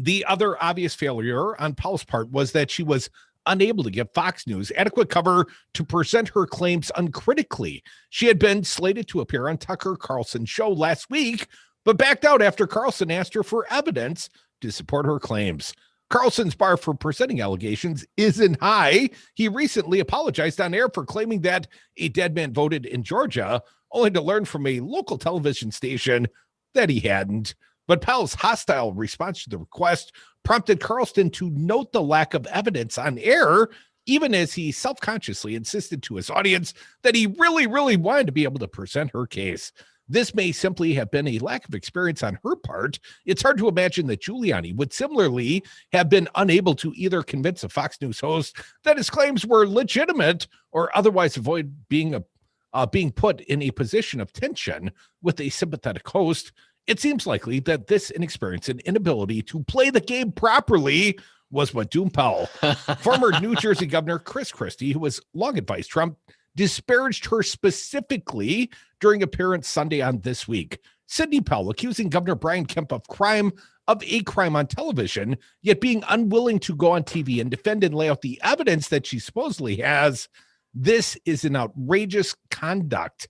The other obvious failure on Powell's part was that she was unable to give Fox News adequate cover to present her claims uncritically. She had been slated to appear on Tucker Carlson's show last week, but backed out after Carlson asked her for evidence to support her claims. Carlson's bar for presenting allegations isn't high. He recently apologized on air for claiming that a dead man voted in Georgia, only to learn from a local television station that he hadn't. But Powell's hostile response to the request prompted Carlson to note the lack of evidence on air, even as he self-consciously insisted to his audience that he really, really wanted to be able to present her case. This may simply have been a lack of experience on her part. It's hard to imagine that Giuliani would similarly have been unable to either convince a Fox News host that his claims were legitimate or otherwise avoid being put in a position of tension with a sympathetic host. It seems likely that this inexperience and inability to play the game properly was what doomed Powell. Former New Jersey Governor Chris Christie, who has long advised Trump, disparaged her specifically during appearance Sunday on This Week. Sidney Powell accusing Governor Brian Kemp of a crime on television, yet being unwilling to go on TV and defend and lay out the evidence that she supposedly has. This is an outrageous conduct.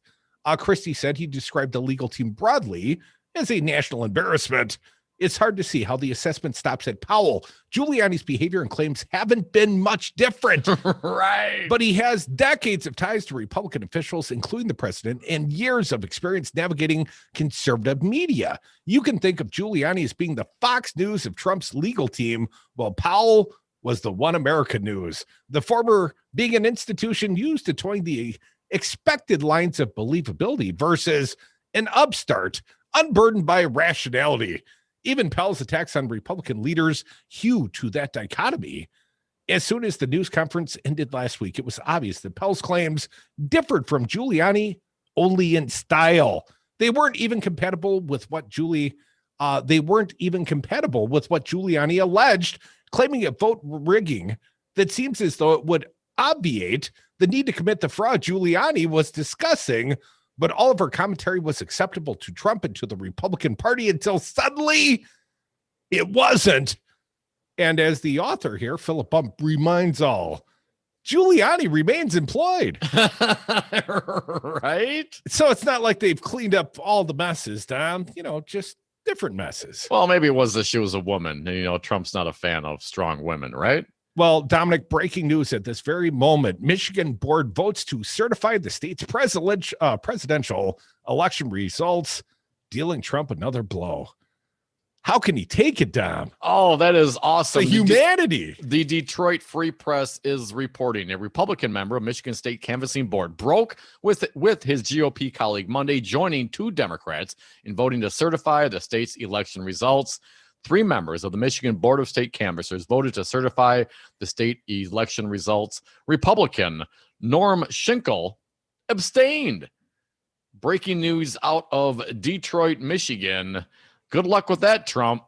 Christie said he described the legal team broadly as a national embarrassment. It's hard to see how the assessment stops at Powell. Giuliani's behavior and claims haven't been much different. Right. But he has decades of ties to Republican officials, including the president, and years of experience navigating conservative media. You can think of Giuliani as being the Fox News of Trump's legal team, while Powell was the One America News, the former being an institution used to toying the expected lines of believability versus an upstart unburdened by rationality. Even Powell's attacks on Republican leaders hew to that dichotomy. As soon as the news conference ended last week, it was obvious that Powell's claims differed from Giuliani only in style. They weren't even compatible with what Giuliani alleged, claiming a vote rigging that seems as though it would obviate the need to commit the fraud Giuliani was discussing. But all of her commentary was acceptable to Trump and to the Republican Party until suddenly it wasn't. And as the author here, Philip Bump, reminds all, Giuliani remains employed. Right? So it's not like they've cleaned up all the messes, Dom. Just different messes. Well, maybe it was that she was a woman. And, Trump's not a fan of strong women, right? Well, Dominic, breaking news at this very moment. Michigan board votes to certify the state's presidential election results, dealing Trump another blow. How can he take it, Dom? Oh, that is awesome. The humanity. The Detroit Free Press is reporting a Republican member of Michigan State Canvassing Board broke with his GOP colleague Monday, joining two Democrats in voting to certify the state's election results. 3 members of the Michigan Board of State Canvassers voted to certify the state election results. Republican Norm Schinkel abstained. Breaking news out of Detroit, Michigan. Good luck with that, Trump.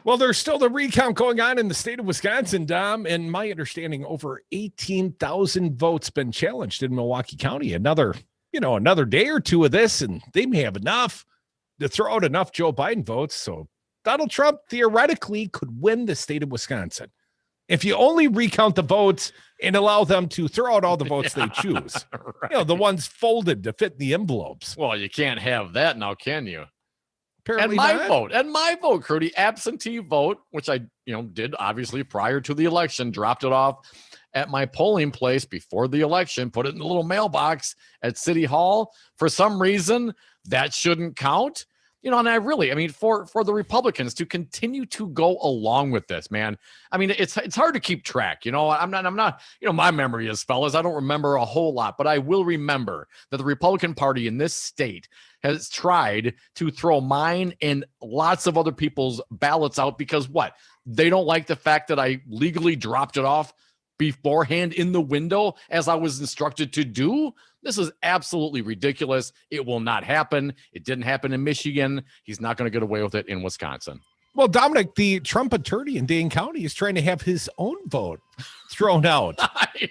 Well, there's still the recount going on in the state of Wisconsin, Dom, and my understanding, over 18,000 votes been challenged in Milwaukee County. Another day or two of this, and they may have enough to throw out enough Joe Biden votes. So Donald Trump theoretically could win the state of Wisconsin if you only recount the votes and allow them to throw out all the votes they choose. Right. The ones folded to fit the envelopes. Well, you can't have that now, can you? Apparently and my vote, Crudy, absentee vote, which I, did obviously prior to the election, dropped it off at my polling place before the election, put it in the little mailbox at City Hall. For some reason, that shouldn't count. And for the Republicans to continue to go along with this, man, it's hard to keep track. I'm not, my memory is, fellas, I don't remember a whole lot, but I will remember that the Republican Party in this state has tried to throw mine and lots of other people's ballots out because they don't like the fact that I legally dropped it off beforehand in the window as I was instructed to do. This is absolutely ridiculous. It will not happen. It didn't happen in Michigan. He's not going to get away with it in Wisconsin. Well, Dominic, the Trump attorney in Dane County is trying to have his own vote thrown out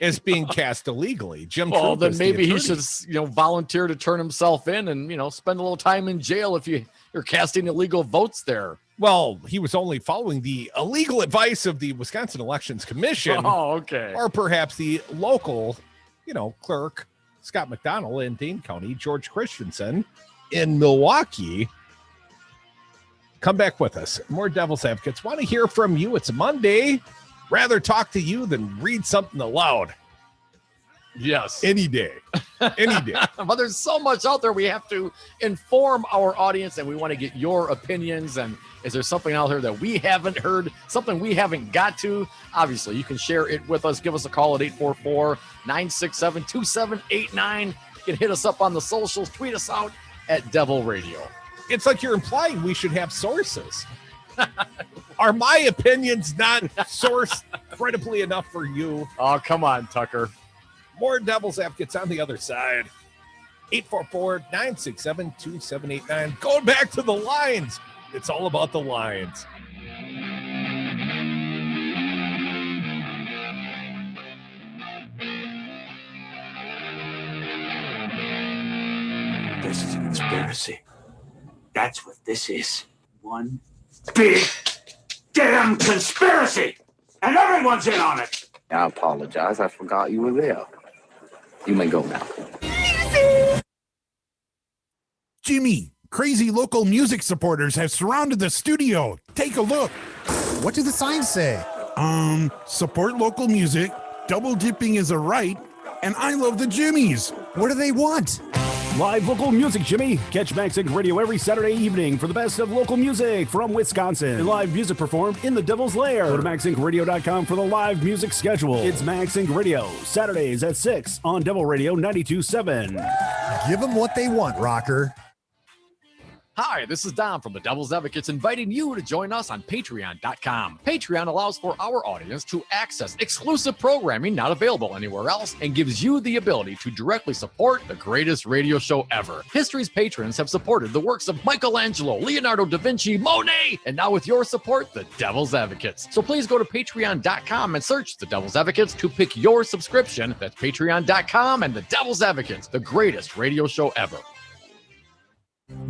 as being cast illegally. Well, then maybe he should, volunteer to turn himself in and, spend a little time in jail if you're casting illegal votes there. Well, he was only following the illegal advice of the Wisconsin Elections Commission. Oh, okay. Or perhaps the local, clerk, Scott McDonald in Dane County, George Christensen in Milwaukee. Come back with us. More Devil's Advocates. Want to hear from you. It's a Monday. Rather talk to you than read something aloud. Yes. Any day. Any day. But there's so much out there. We have to inform our audience, and we want to get your opinions. And is there something out there that we haven't heard, something we haven't got to? Obviously, you can share it with us. Give us a call at 844-967-2789. You can hit us up on the socials. Tweet us out at Devil Radio. It's like you're implying we should have sources. Are my opinions not sourced credibly enough for you? Oh, come on, Tucker. More Devil's Advocates on the other side. 844-967-2789. Going back to the lines. It's all about the lines. This is a conspiracy. That's what this is. One big damn conspiracy. And everyone's in on it. I apologize. I forgot you were there. You may go now. Jimmy, crazy local music supporters have surrounded the studio. Take a look. What do the signs say? Support local music, double dipping is a right, and I love the Jimmies. What do they want? Live local music, Jimmy. Catch MaxSync Radio every Saturday evening for the best of local music from Wisconsin. And live music performed in the Devil's Lair. Go to MaxSyncRadio.com for the live music schedule. It's MaxSync Radio, Saturdays at 6 on Devil Radio 92.7. Give them what they want, rocker. Hi, this is Dom from the Devil's Advocates inviting you to join us on Patreon.com. Patreon allows for our audience to access exclusive programming not available anywhere else and gives you the ability to directly support the greatest radio show ever. History's patrons have supported the works of Michelangelo, Leonardo da Vinci, Monet, and now with your support, the Devil's Advocates. So please go to Patreon.com and search the Devil's Advocates to pick your subscription. That's Patreon.com and the Devil's Advocates, the greatest radio show ever.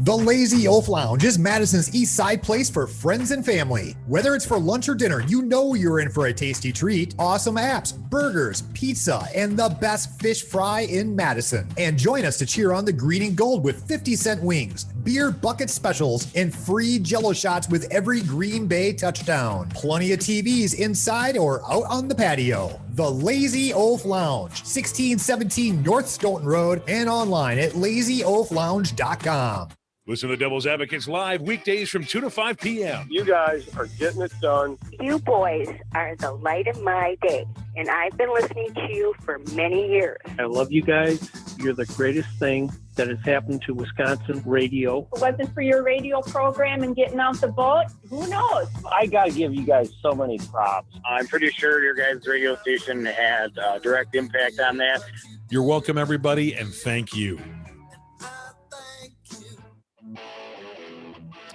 The Lazy Oaf Lounge is Madison's East Side place for friends and family. Whether it's for lunch or dinner, you know you're in for a tasty treat. Awesome apps, burgers, pizza, and the best fish fry in Madison. And join us to cheer on the green and gold with 50-cent wings, beer bucket specials, and free Jell-O shots with every Green Bay touchdown. Plenty of TVs inside or out on the patio. The Lazy Oaf Lounge, 1617 North Stoughton Road, and online at lazyoaflounge.com. Listen to the Devil's Advocates live weekdays from 2 to 5 p.m. You guys are getting it done. You boys are the light of my day, and I've been listening to you for many years. I love you guys. You're the greatest thing that has happened to Wisconsin radio. If it wasn't for your radio program and getting out the vote, who knows? I got to give you guys so many props. I'm pretty sure your guys' radio station had a direct impact on that. You're welcome, everybody, and thank you.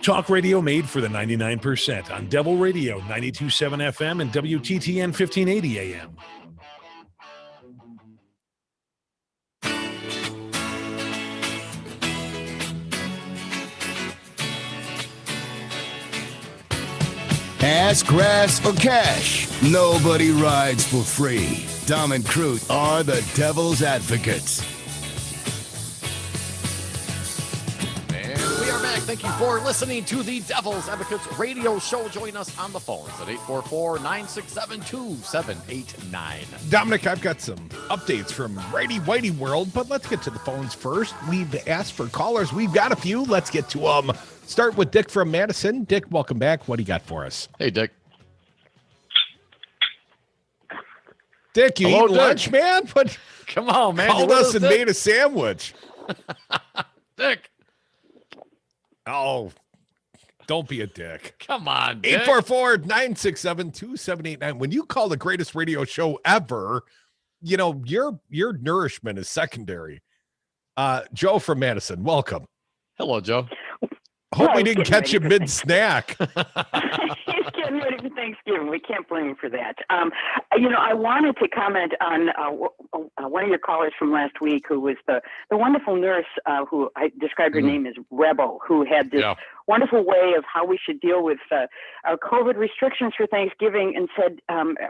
Talk radio made for the 99% on Devil Radio 92.7 FM and WTTN 1580 AM. Ass, grass, or cash. Nobody rides for free. Dom and Crute are the Devil's Advocates. And we are back. Thank you for listening to the Devil's Advocates radio show. Join us on the phones at 844-967-2789. Dominic, I've got some updates from Righty Whitey World, but let's get to the phones first. We've asked for callers. We've got a few. Let's get to them. Start with Dick from Madison. Dick, welcome back. What do you got for us? Hey, Dick. Dick, you Hello, eat lunch, man? But come on, man. Called us and made a sandwich. Dick. Oh, don't be a dick. Come on, Dick. 844-967-2789. When you call the greatest radio show ever, you know, your nourishment is secondary. Joe from Madison, welcome. Hello, Joe. Hope we didn't catch you mid-snack. He's getting ready for Thanksgiving. We can't blame him for that. I wanted to comment on one of your callers from last week who was the wonderful nurse who I described her name as Rebel, who had this wonderful way of how we should deal with our COVID restrictions for Thanksgiving, and said,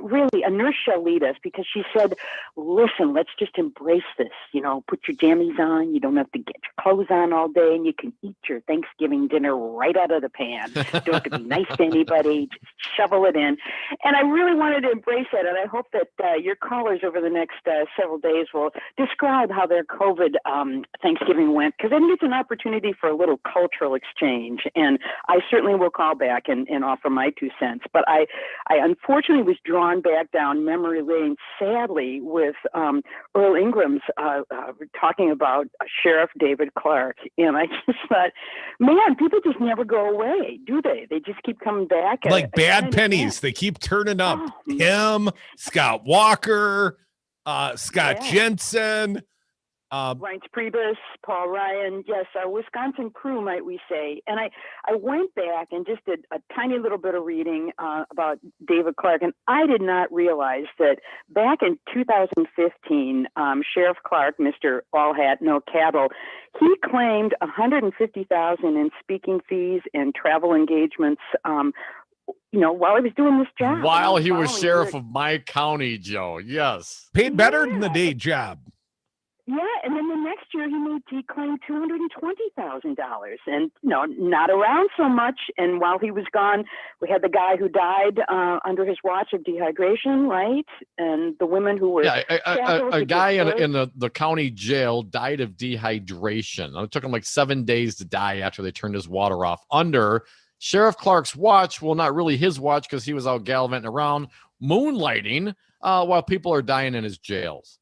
really, a nurse shall lead us, because she said, listen, let's just embrace this. You know, put your jammies on. You don't have to get your clothes on all day, and you can eat your Thanksgiving dinner right out of the pan. You don't have to be nice to anybody. Just shovel it in. And I really wanted to embrace that, and I hope that your callers over the next several days will describe how their COVID Thanksgiving went, because I think it's an opportunity for a little cultural exchange. And I certainly will call back and offer my 2 cents. But I unfortunately was drawn back down memory lane, sadly, with Earl Ingram's talking about Sheriff David Clark. And I just thought, man, people just never go away, do they? They just keep coming back. Like bad pennies. They keep turning up. Him, Scott Walker, Scott Jensen. Reince Priebus, Paul Ryan, yes, our Wisconsin crew, might we say. And I went back and just did a tiny little bit of reading about David Clark, and I did not realize that back in 2015, Sheriff Clark, Mr. All Hat, No Cattle, he claimed $150,000 in speaking fees and travel engagements while he was doing this job. While he was sheriff of my county, Joe. Yes. Paid better than the day job. Yeah, and then the next year he claimed $220,000, and not around so much. And while he was gone, we had the guy who died under his watch of dehydration, right? And the women who were a guy in the county jail died of dehydration. It took him like 7 days to die after they turned his water off under Sheriff Clark's watch. Well, not really his watch, because he was out gallivanting around moonlighting while people are dying in his jails.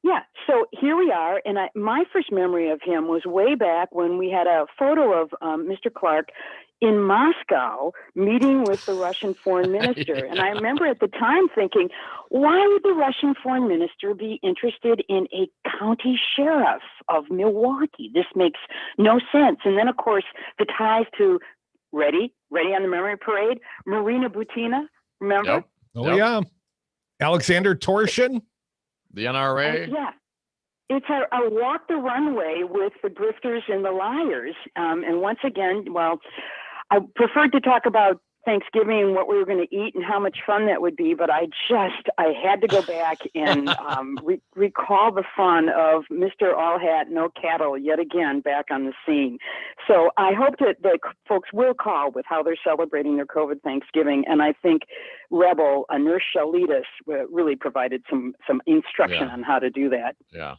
Yeah, so here we are, and my first memory of him was way back when we had a photo of Mr. Clark in Moscow meeting with the Russian foreign minister. And I remember at the time thinking, why would the Russian foreign minister be interested in a county sheriff of Milwaukee? This makes no sense. And then, of course, the ties to, ready on the memory parade, Marina Butina, remember? Yep. Oh, yeah. Alexander Torshin. The NRA. It's a walk the runway with the grifters and the liars. And once again, well, I preferred to talk about Thanksgiving and what we were going to eat and how much fun that would be, but I had to go back and recall the fun of Mr. All Hat, No Cattle yet again back on the scene. So I hope that the folks will call with how they're celebrating their COVID Thanksgiving, and I think Rebel, Nurse Shalitas, really provided some instruction on how to do that. Yeah.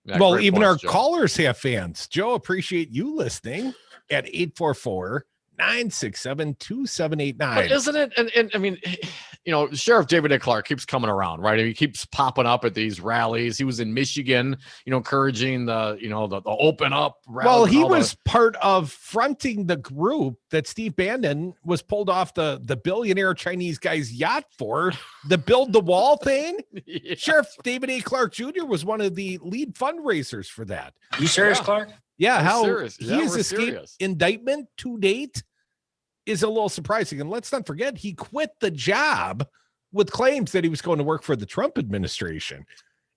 Well, even points, our Joe. callers have fans. Joe, appreciate you listening at 844-967-2789. But isn't it? And I mean, Sheriff David A. Clark keeps coming around, right? He keeps popping up at these rallies. He was in Michigan, encouraging the open up rally. Well, he was part of fronting the group that Steve Bannon was pulled off the billionaire Chinese guy's yacht for, the Build the Wall thing. Yeah. Sheriff David A. Clark Jr. was one of the lead fundraisers for that. You serious, Clark? Yeah, I'm how serious. he Yeah, has we're escaped serious. indictment to date is a little surprising. And let's not forget, he quit the job with claims that he was going to work for the Trump administration.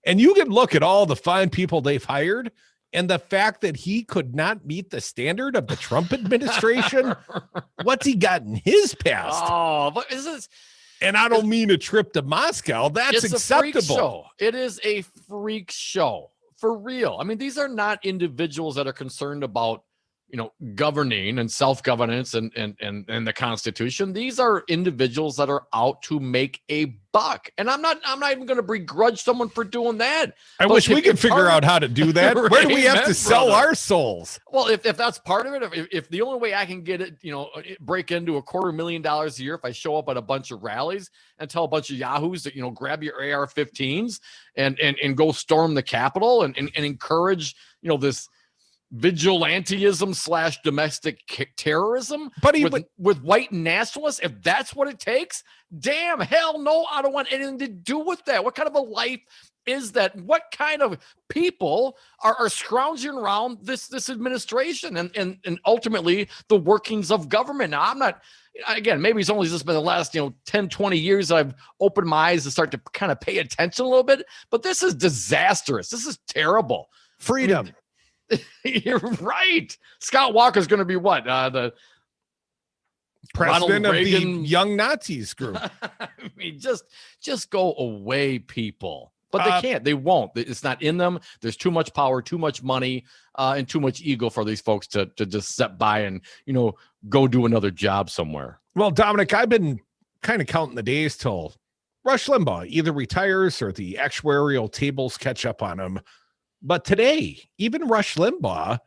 And you can look at all the fine people they've hired, and the fact that he could not meet the standard of the Trump administration, what's he got in his past? Oh, but is this? And I don't mean a trip to Moscow. That's It's a freak acceptable. show. It is a freak show for real. I mean, these are not individuals that are concerned about, governing and self-governance and the Constitution. These are individuals that are out to make a buck. And I'm not even going to begrudge someone for doing that. I But wish we if could figure out how to do that. Where do we have to Amen, sell brother. our souls? Well, if that's part of it, if the only way I can get it, break into $250,000 a year if I show up at a bunch of rallies and tell a bunch of yahoos that, grab your AR-15s and go storm the Capitol and encourage, this vigilantism / domestic terrorism, but with white nationalists, if that's what it takes, damn, hell no, I don't want anything to do with that. What kind of a life is that? What kind of people are scrounging around this administration and ultimately the workings of government? Now, I'm not, again, maybe it's only just been the last 10, 20 years that I've opened my eyes to start to kind of pay attention a little bit, but this is disastrous. This is terrible. Freedom. You're right. Scott Walker's going to be what? The President Ronald of Reagan the Young Nazis group. I mean, just go away, people. But they can't. They won't. It's not in them. There's too much power, too much money, and too much ego for these folks to just sit by and go do another job somewhere. Well, Dominic, I've been kind of counting the days till Rush Limbaugh either retires or the actuarial tables catch up on him. But today, even Rush Limbaugh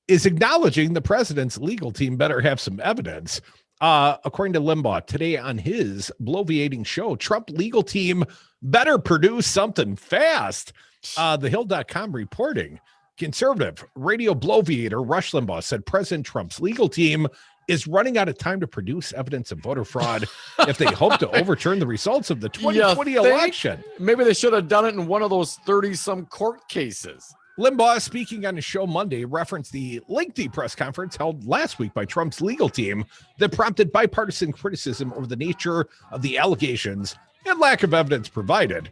is acknowledging the president's legal team better have some evidence. According to Limbaugh, today on his bloviating show, Trump legal team better produce something fast. TheHill.com reporting, conservative radio bloviator Rush Limbaugh said President Trump's legal team is running out of time to produce evidence of voter fraud if they hope to overturn the results of the 2020 election. Maybe they should have done it in one of those 30-some court cases. Limbaugh, speaking on his show Monday, referenced the lengthy press conference held last week by Trump's legal team that prompted bipartisan criticism over the nature of the allegations and lack of evidence provided.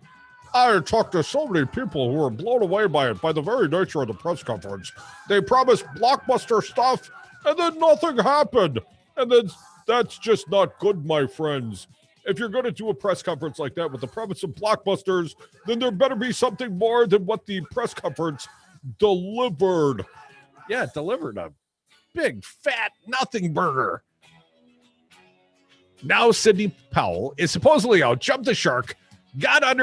I talked to so many people who were blown away by it, by the very nature of the press conference. They promised blockbuster stuff, and then nothing happened. And then that's just not good, my friends. If you're going to do a press conference like that with the promise of blockbusters, then there better be something more than what the press conference delivered. Yeah, it delivered a big, fat nothing burger. Now Sidney Powell is supposedly out, jumped the shark, got out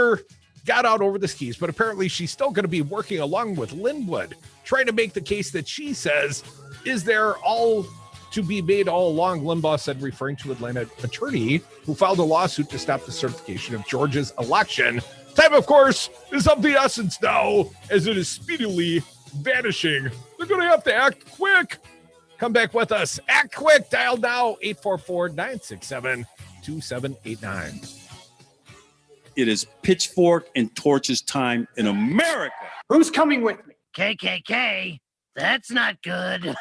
over the skis, but apparently she's still going to be working along with Linwood, trying to make the case that she says is there all to be made all along, Limbaugh said, referring to Atlanta attorney who filed a lawsuit to stop the certification of Georgia's election. Time, of course, is of the essence now, as it is speedily vanishing. They're going to have to act quick. Come back with us. Act quick. Dial now, 844-967-2789. It is pitchfork and torches time in America. Who's coming with me? KKK? That's not good.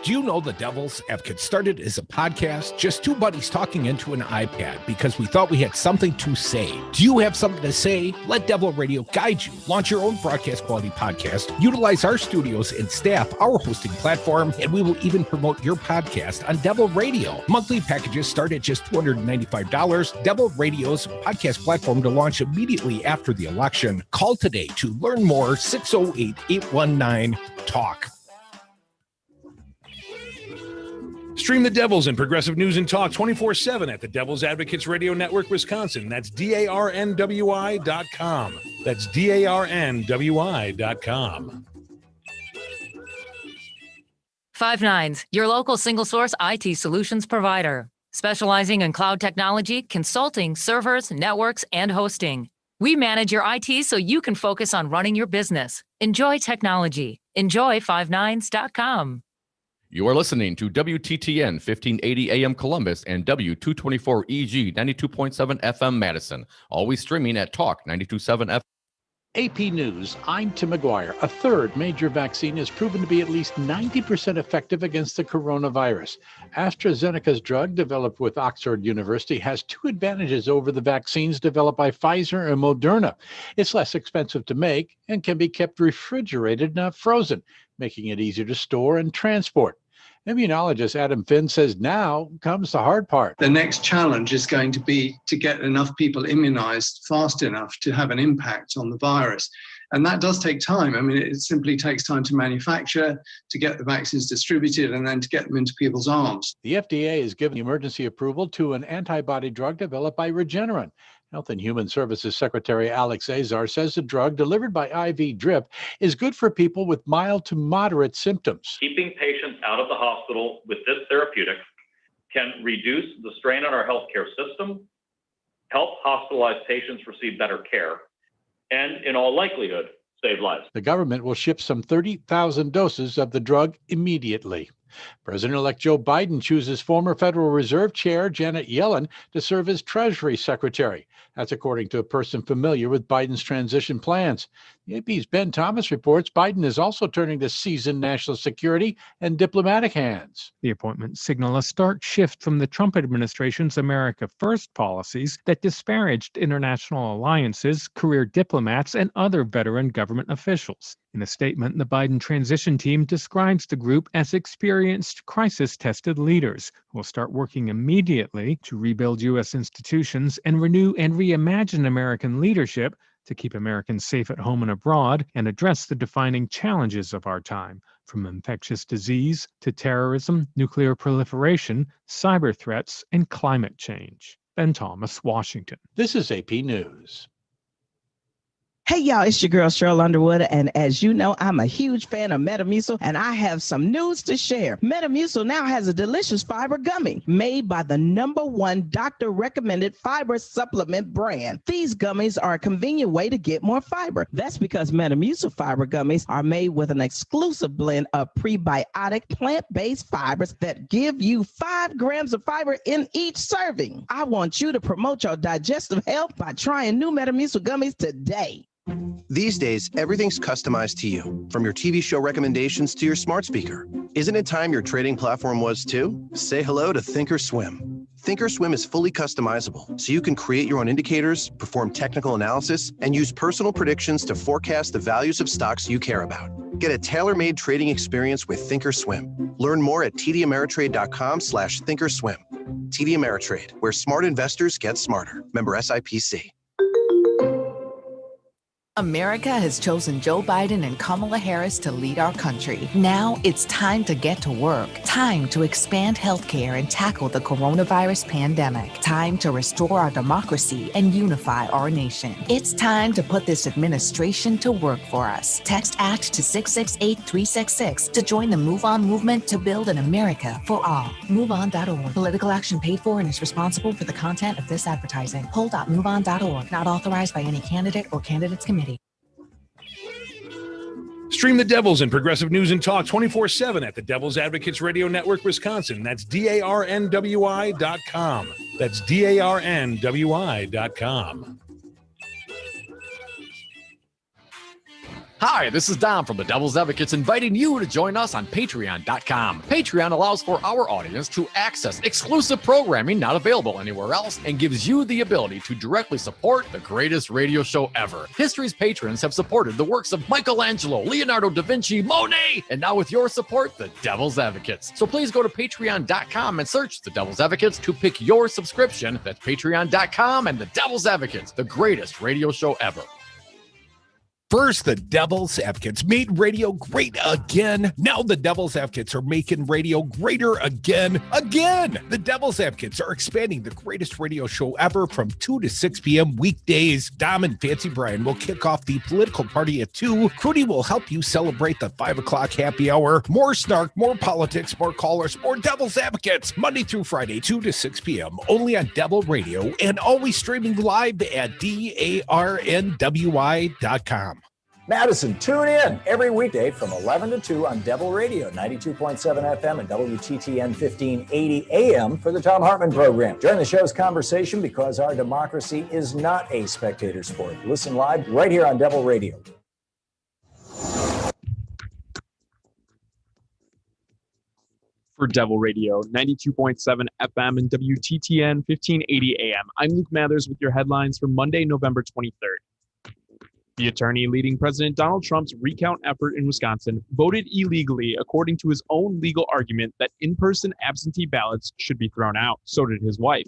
Do you know the Devil's Advocate started as a podcast? Just two buddies talking into an iPad because we thought we had something to say. Do you have something to say? Let Devil Radio guide you. Launch your own broadcast quality podcast. Utilize our studios and staff, our hosting platform, and we will even promote your podcast on Devil Radio. Monthly packages start at just $295. Devil Radio's podcast platform to launch immediately after the election. Call today to learn more. 608-819-TALK. Stream the Devils and progressive news and talk 24/7 at the Devil's Advocates Radio Network, Wisconsin. That's DARNWI.com. That's DARNWI.com. Five9's, your local single source IT solutions provider, specializing in cloud technology, consulting, servers, networks, and hosting. We manage your IT so you can focus on running your business. Enjoy technology. Enjoy Five9s.com. You are listening to WTTN 1580 AM Columbus and W224EG 92.7 FM Madison. Always streaming at Talk 92.7 FM. AP News, I'm Tim McGuire. A third major vaccine is proven to be at least 90% effective against the coronavirus. AstraZeneca's drug, developed with Oxford University, has two advantages over the vaccines developed by Pfizer and Moderna. It's less expensive to make and can be kept refrigerated, not frozen, making it easier to store and transport. Immunologist Adam Finn says now comes the hard part. The next challenge is going to be to get enough people immunized fast enough to have an impact on the virus. And that does take time. I mean, it simply takes time to manufacture, to get the vaccines distributed, and then to get them into people's arms. The FDA has given emergency approval to an antibody drug developed by Regeneron. Health and Human Services Secretary Alex Azar says the drug delivered by IV drip is good for people with mild to moderate symptoms. Keeping patients out of the hospital with this therapeutic can reduce the strain on our healthcare system, help hospitalized patients receive better care, and in all likelihood, save lives. The government will ship some 30,000 doses of the drug immediately. President-elect Joe Biden chooses former Federal Reserve Chair Janet Yellen to serve as Treasury Secretary. That's according to a person familiar with Biden's transition plans. The AP's Ben Thomas reports Biden is also turning to seasoned national security and diplomatic hands. The appointments signal a stark shift from the Trump administration's America First policies that disparaged international alliances, career diplomats, and other veteran government officials. In a statement, the Biden transition team describes the group as experienced, crisis-tested leaders who will start working immediately to rebuild U.S. institutions and renew and reimagine American leadership to keep Americans safe at home and abroad and address the defining challenges of our time, from infectious disease to terrorism, nuclear proliferation, cyber threats, and climate change. Ben Thomas, Washington. This is AP News. Hey y'all, it's your girl Cheryl Underwood, and as you know, I'm a huge fan of Metamucil, and I have some news to share. Metamucil now has a delicious fiber gummy made by the #1 doctor-recommended fiber supplement brand. These gummies are a convenient way to get more fiber. That's because Metamucil fiber gummies are made with an exclusive blend of prebiotic plant-based fibers that give you 5 grams of fiber in each serving. I want you to promote your digestive health by trying new Metamucil gummies today. These days, everything's customized to you, from your TV show recommendations to your smart speaker. Isn't it time your trading platform was too? Say hello to Thinkorswim. Thinkorswim is fully customizable, so you can create your own indicators, perform technical analysis, and use personal predictions to forecast the values of stocks you care about. Get a tailor-made trading experience with Thinkorswim. Learn more at tdameritrade.com/Thinkorswim. TD Ameritrade, where smart investors get smarter. Member SIPC. America has chosen Joe Biden and Kamala Harris to lead our country. Now it's time to get to work. Time to expand healthcare and tackle the coronavirus pandemic. Time to restore our democracy and unify our nation. It's time to put this administration to work for us. Text ACT to 668-366 to join the Move On movement to build an America for all. MoveOn.org. Political action paid for and is responsible for the content of this advertising. Poll.moveon.org. Not authorized by any candidate or candidates committee. Stream the Devils and progressive news and talk 24/7 at the Devil's Advocates Radio Network, Wisconsin. That's DARNWI.com. That's DARNWI.com. Hi, this is Dom from the Devil's Advocates inviting you to join us on Patreon.com. Patreon allows for our audience to access exclusive programming not available anywhere else and gives you the ability to directly support the greatest radio show ever. History's patrons have supported the works of Michelangelo, Leonardo da Vinci, Monet, and now with your support, the Devil's Advocates. So please go to Patreon.com and search the Devil's Advocates to pick your subscription. That's Patreon.com and the Devil's Advocates, the greatest radio show ever. First, the Devil's Advocates made radio great again. Now the Devil's Advocates are making radio greater again. The Devil's Advocates are expanding the greatest radio show ever from 2 to 6 p.m. weekdays. Dom and Fancy Brian will kick off the political party at 2. Crudy will help you celebrate the 5 o'clock happy hour. More snark, more politics, more callers, more Devil's Advocates. Monday through Friday, 2 to 6 p.m. only on Devil Radio and always streaming live at DARNWI.com. Madison, tune in every weekday from 11 to 2 on Devil Radio, 92.7 FM and WTTN 1580 AM for the Tom Hartman program. Join the show's conversation because our democracy is not a spectator sport. Listen live right here on Devil Radio. For Devil Radio, 92.7 FM and WTTN 1580 AM. I'm Luke Mathers with your headlines for Monday, November 23rd. The attorney leading President Donald Trump's recount effort in Wisconsin voted illegally according to his own legal argument that in-person absentee ballots should be thrown out. So did his wife.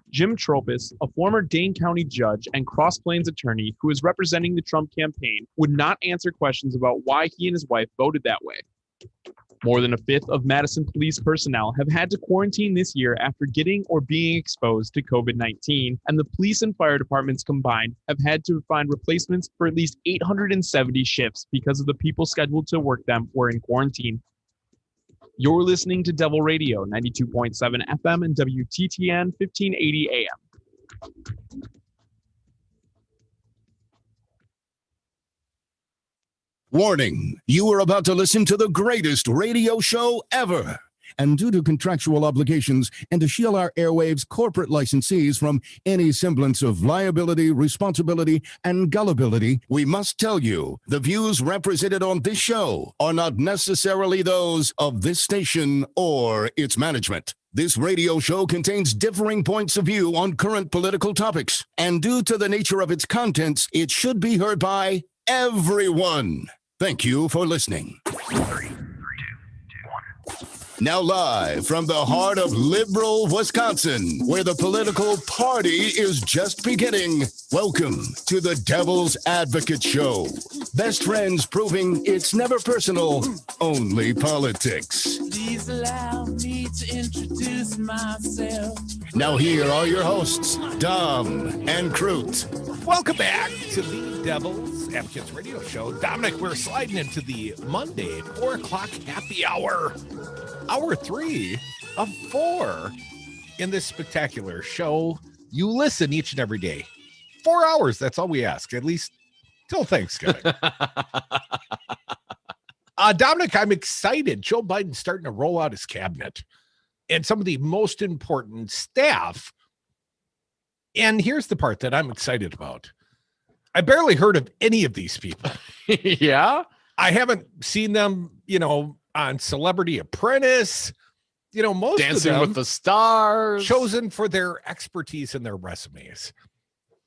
Jim Tropis, a former Dane County judge and Cross Plains attorney who is representing the Trump campaign, would not answer questions about why he and his wife voted that way. More than a fifth of Madison police personnel have had to quarantine this year after getting or being exposed to COVID-19, and the police and fire departments combined have had to find replacements for at least 870 shifts because of the people scheduled to work them were in quarantine. You're listening to Devil Radio, 92.7 FM and WTTN 1580 AM. Warning, you are about to listen to the greatest radio show ever. And due to contractual obligations and to shield our airwaves' corporate licensees from any semblance of liability, responsibility, and gullibility, we must tell you the views represented on this show are not necessarily those of this station or its management. This radio show contains differing points of view on current political topics, and due to the nature of its contents, it should be heard by everyone. Thank you for listening. 3, 2, 1. Now live from the heart of liberal Wisconsin, where the political party is just beginning, welcome to the Devil's Advocate Show. Best friends proving it's never personal, only politics. Please allow me to introduce myself. Now here are your hosts, Dom and Crute. Welcome back to the Devil's Advocates Radio Show. Dominic, we're sliding into the Monday 4 o'clock happy hour. Hour 3 of 4 in this spectacular show. You listen each and every day. 4 hours, that's all we ask, at least till Thanksgiving. Dominic, I'm excited. Joe Biden's starting to roll out his cabinet and some of the most important staff. And here's the part that I'm excited about. I barely heard of any of these people. Yeah? I haven't seen them, on Celebrity Apprentice. Most Dancing of them with the Stars. chosen for their expertise and their resumes.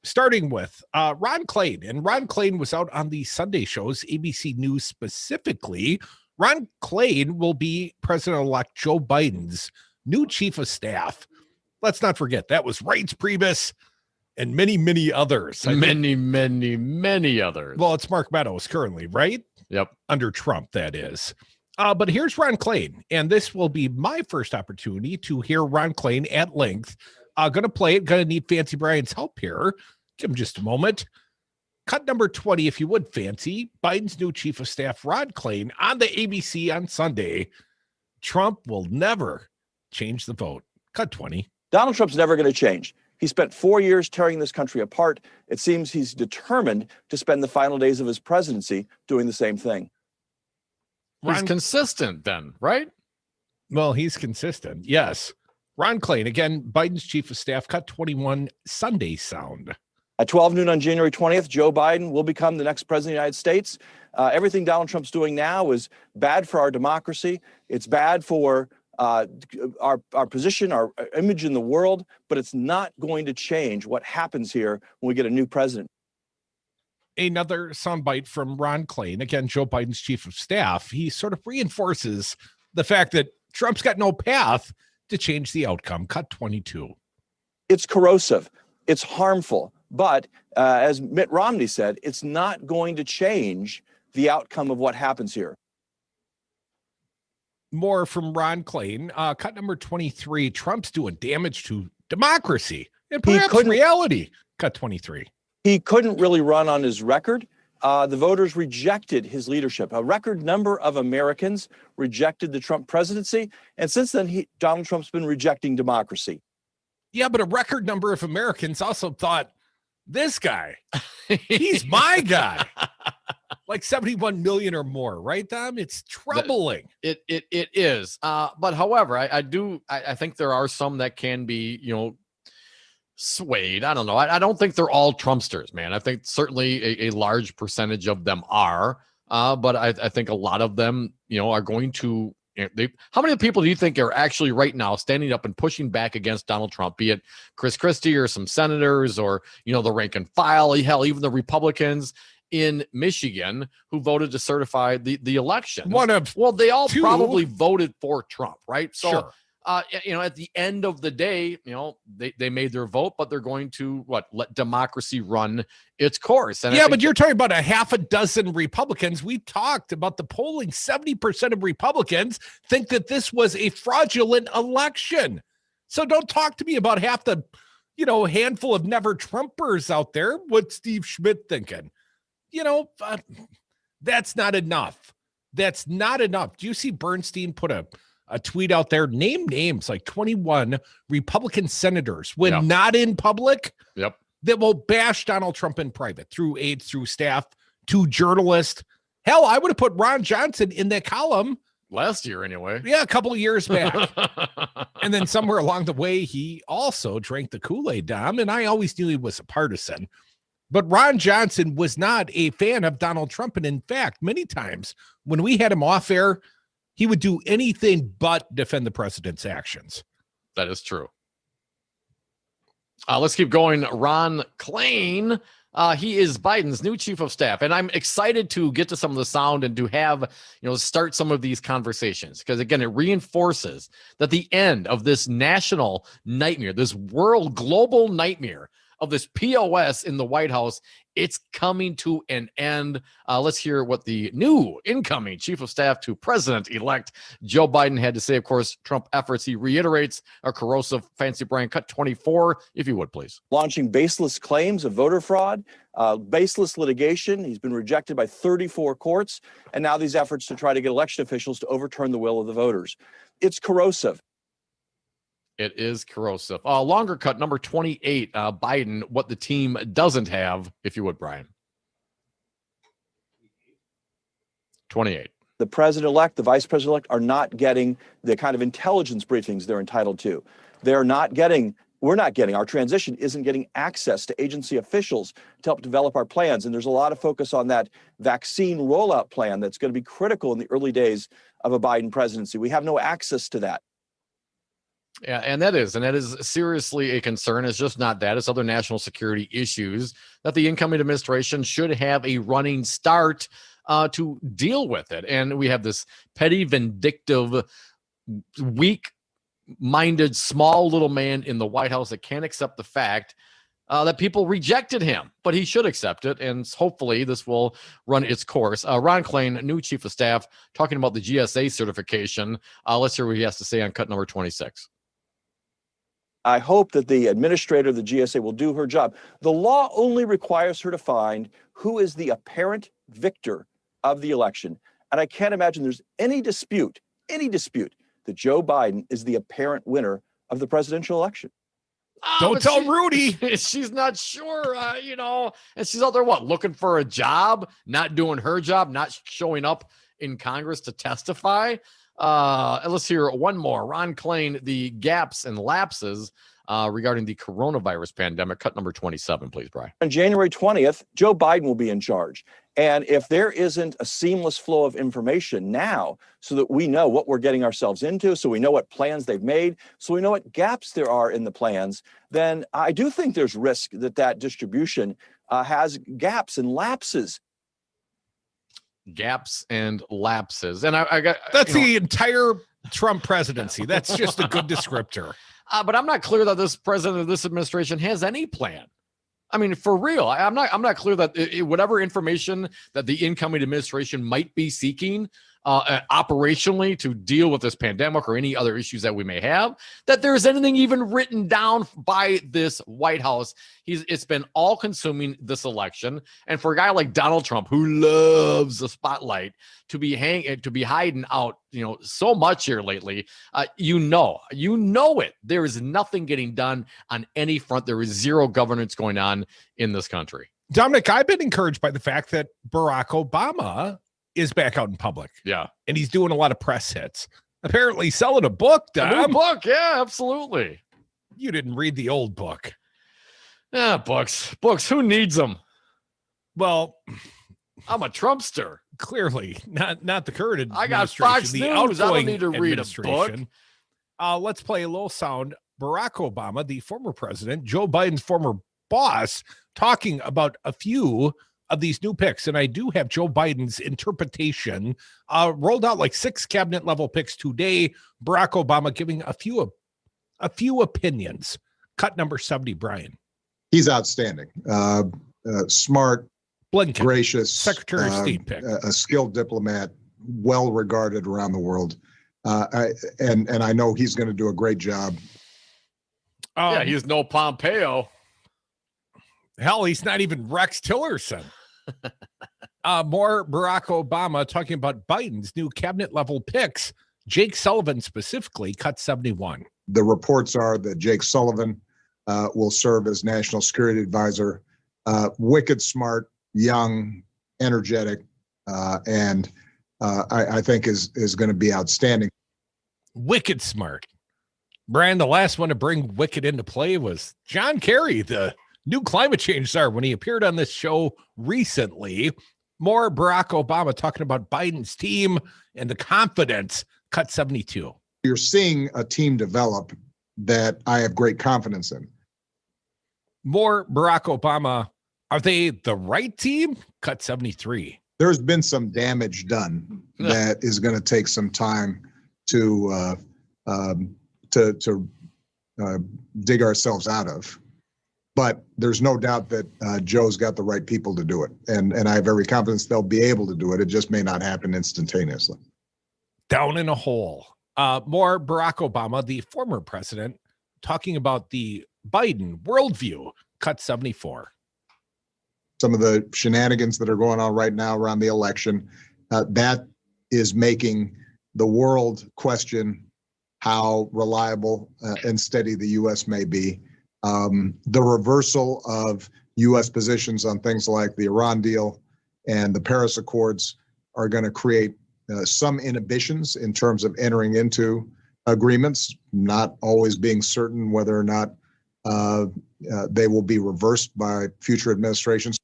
Starting with Ron Klain. And Ron Klain was out on the Sunday shows, ABC News specifically. Ron Klain will be President-elect Joe Biden's new chief of staff. Let's not forget, that was Reince Priebus and many, many others. Many others. Well, it's Mark Meadows currently, right? Yep. Under Trump, that is. But here's Ron Klain, and this will be my first opportunity to hear Ron Klain at length. Going to play it. Going to need Fancy Brian's help here. Give him just a moment. Cut number 20, if you would, Fancy. Biden's new chief of staff, Ron Klain, on the ABC on Sunday. Trump will never change the vote. Cut 20. Donald Trump's never going to change. He spent 4 years tearing this country apart. It seems he's determined to spend the final days of his presidency doing the same thing. He's consistent then, right? Well, he's consistent. Yes. Ron Klain, again, Biden's chief of staff, cut 21 Sunday sound. At 12 noon on January 20th, Joe Biden will become the next president of the United States. Everything Donald Trump's doing now is bad for our democracy. It's bad for our position, our image in the world, but it's not going to change what happens here when we get a new president. Another soundbite from Ron Klain, again, Joe Biden's chief of staff. He sort of reinforces the fact that Trump's got no path to change the outcome. Cut 22. It's corrosive. It's harmful. But as Mitt Romney said, it's not going to change the outcome of what happens here. More from Ron Klain. Cut number 23. Trump's doing damage to democracy and perhaps reality. Cut 23. He couldn't really run on his record. The voters rejected his leadership. A record number of Americans rejected the Trump presidency. And since then, Donald Trump's been rejecting democracy. Yeah, but a record number of Americans also thought, this guy, he's my guy. Like 71 million or more, right, Tom? It's troubling. It is. But however, I think there are some that can be, swayed. I don't know. I don't think they're all Trumpsters, man. I think certainly a large percentage of them are. But I think a lot of them, are going to. How many people do you think are actually right now standing up and pushing back against Donald Trump, be it Chris Christie or some senators or, the rank and file, hell, even the Republicans in Michigan who voted to certify the election? They all probably voted for Trump, right? So, sure. At the end of the day, they made their vote, but they're going to let democracy run its course. And but you're talking about a half a dozen Republicans. We talked about the polling. 70% of Republicans think that this was a fraudulent election. So don't talk to me about half the, handful of never Trumpers out there. What's Steve Schmidt thinking? That's not enough. That's not enough. Do you see Bernstein put a tweet out there, name names like 21 Republican senators when not in public that will bash Donald Trump in private through aides, through staff, to journalists. Hell, I would have put Ron Johnson in that column last year anyway. Yeah, a couple of years back. And then somewhere along the way, he also drank the Kool-Aid, Dom, and I always knew he was a partisan. But Ron Johnson was not a fan of Donald Trump. And in fact, many times when we had him off air, he would do anything but defend the president's actions. That is true. Let's keep going. Ron Klain, he is Biden's new chief of staff. And I'm excited to get to some of the sound and to have, start some of these conversations. Because again, it reinforces that the end of this national nightmare, this world global nightmare of this POS in the White House, it's coming to an end. Let's hear what the new incoming chief of staff to President-elect Joe Biden had to say. Of course, Trump efforts, he reiterates a corrosive fancy brand. Cut 24, if you would, please. Launching baseless claims of voter fraud, baseless litigation. He's been rejected by 34 courts. And now these efforts to try to get election officials to overturn the will of the voters. It's corrosive. It is corrosive. Longer cut, number 28, Biden, what the team doesn't have, if you would, Brian. 28. The president-elect, the vice president-elect are not getting the kind of intelligence briefings they're entitled to. We're not getting, our transition isn't getting access to agency officials to help develop our plans. And there's a lot of focus on that vaccine rollout plan that's going to be critical in the early days of a Biden presidency. We have no access to that. Yeah, and that is seriously a concern. It's just not that. It's other national security issues that the incoming administration should have a running start to deal with it. And we have this petty, vindictive, weak-minded, small little man in the White House that can't accept the fact that people rejected him, but he should accept it. And hopefully this will run its course. Ron Klain, new chief of staff, talking about the GSA certification. Let's hear what he has to say on cut number 26. I hope that the administrator of the GSA will do her job. The law only requires her to find who is the apparent victor of the election. And I can't imagine there's any dispute that Joe Biden is the apparent winner of the presidential election. Don't tell Rudy. She's not sure, and she's out there, looking for a job, not doing her job, not showing up in Congress to testify. And let's hear one more. Ron Klain, the gaps and lapses regarding the coronavirus pandemic. Cut number 27, please, Brian. On January 20th, Joe Biden will be in charge. And if there isn't a seamless flow of information now so that we know what we're getting ourselves into, so we know what plans they've made, so we know what gaps there are in the plans, then I do think there's risk that that distribution has gaps and lapses. Gaps and lapses. And I got that's the entire Trump presidency. That's just a good descriptor. But I'm not clear that this president of this administration has any plan. I mean, for real, I'm not clear that whatever information that the incoming administration might be seeking operationally to deal with this pandemic or any other issues that we may have, that there's anything even written down by this White House. It's been all consuming this election. And for a guy like Donald Trump, who loves the spotlight, to be hiding out, so much here lately, you know it. There is nothing getting done on any front. There is zero governance going on in this country. Dominic, I've been encouraged by the fact that Barack Obama is back out in public. Yeah. And he's doing a lot of press hits. Apparently selling a book, Dom. A new book, yeah, absolutely. You didn't read the old book. Yeah, books. Who needs them? Well, I'm a Trumpster. Clearly, not the current administration. I got Fox News. I don't need to read a book. Let's play a little sound. Barack Obama, the former president, Joe Biden's former boss, talking about a few of these new picks. And I do have Joe Biden's interpretation. Rolled out like 6 cabinet level picks today. Barack Obama giving a few opinions. Cut number 70, Brian. He's outstanding. Smart, Blinken, gracious, Secretary of State pick, a skilled diplomat, well regarded around the world. And I know he's going to do a great job. Yeah, he's no Pompeo. Hell, he's not even Rex Tillerson. More Barack Obama talking about Biden's new cabinet level picks. Jake Sullivan specifically, cut 71. The reports are that Jake Sullivan will serve as national security advisor. Wicked smart, young, energetic, and I think is going to be outstanding. Wicked smart. Brian, the last one to bring wicked into play was John Kerry, the new climate change czar, when he appeared on this show recently. More Barack Obama talking about Biden's team and the confidence. Cut 72. You're seeing a team develop that I have great confidence in. More Barack Obama. Are they the right team? Cut 73. There's been some damage done that is going to take some time to dig ourselves out of. But there's no doubt that Joe's got the right people to do it. And I have every confidence they'll be able to do it. It just may not happen instantaneously. Down in a hole. More Barack Obama, the former president, talking about the Biden worldview. Cut 74. Some of the shenanigans that are going on right now around the election, that is making the world question how reliable and steady the U.S. may be. The reversal of U.S. positions on things like the Iran deal and the Paris Accords are going to create some inhibitions in terms of entering into agreements, not always being certain whether or not they will be reversed by future administrations.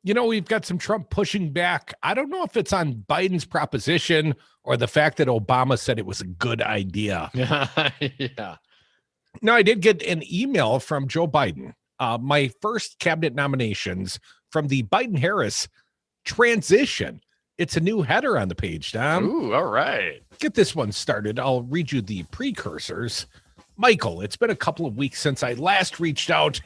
We've got some Trump pushing back. I don't know if it's on Biden's proposition or the fact that Obama said it was a good idea. Yeah. No, I did get an email from Joe Biden. My first cabinet nominations from the Biden-Harris transition. It's a new header on the page, Dom. Ooh, all right. Get this one started. I'll read you the precursors. Michael, it's been a couple of weeks since I last reached out.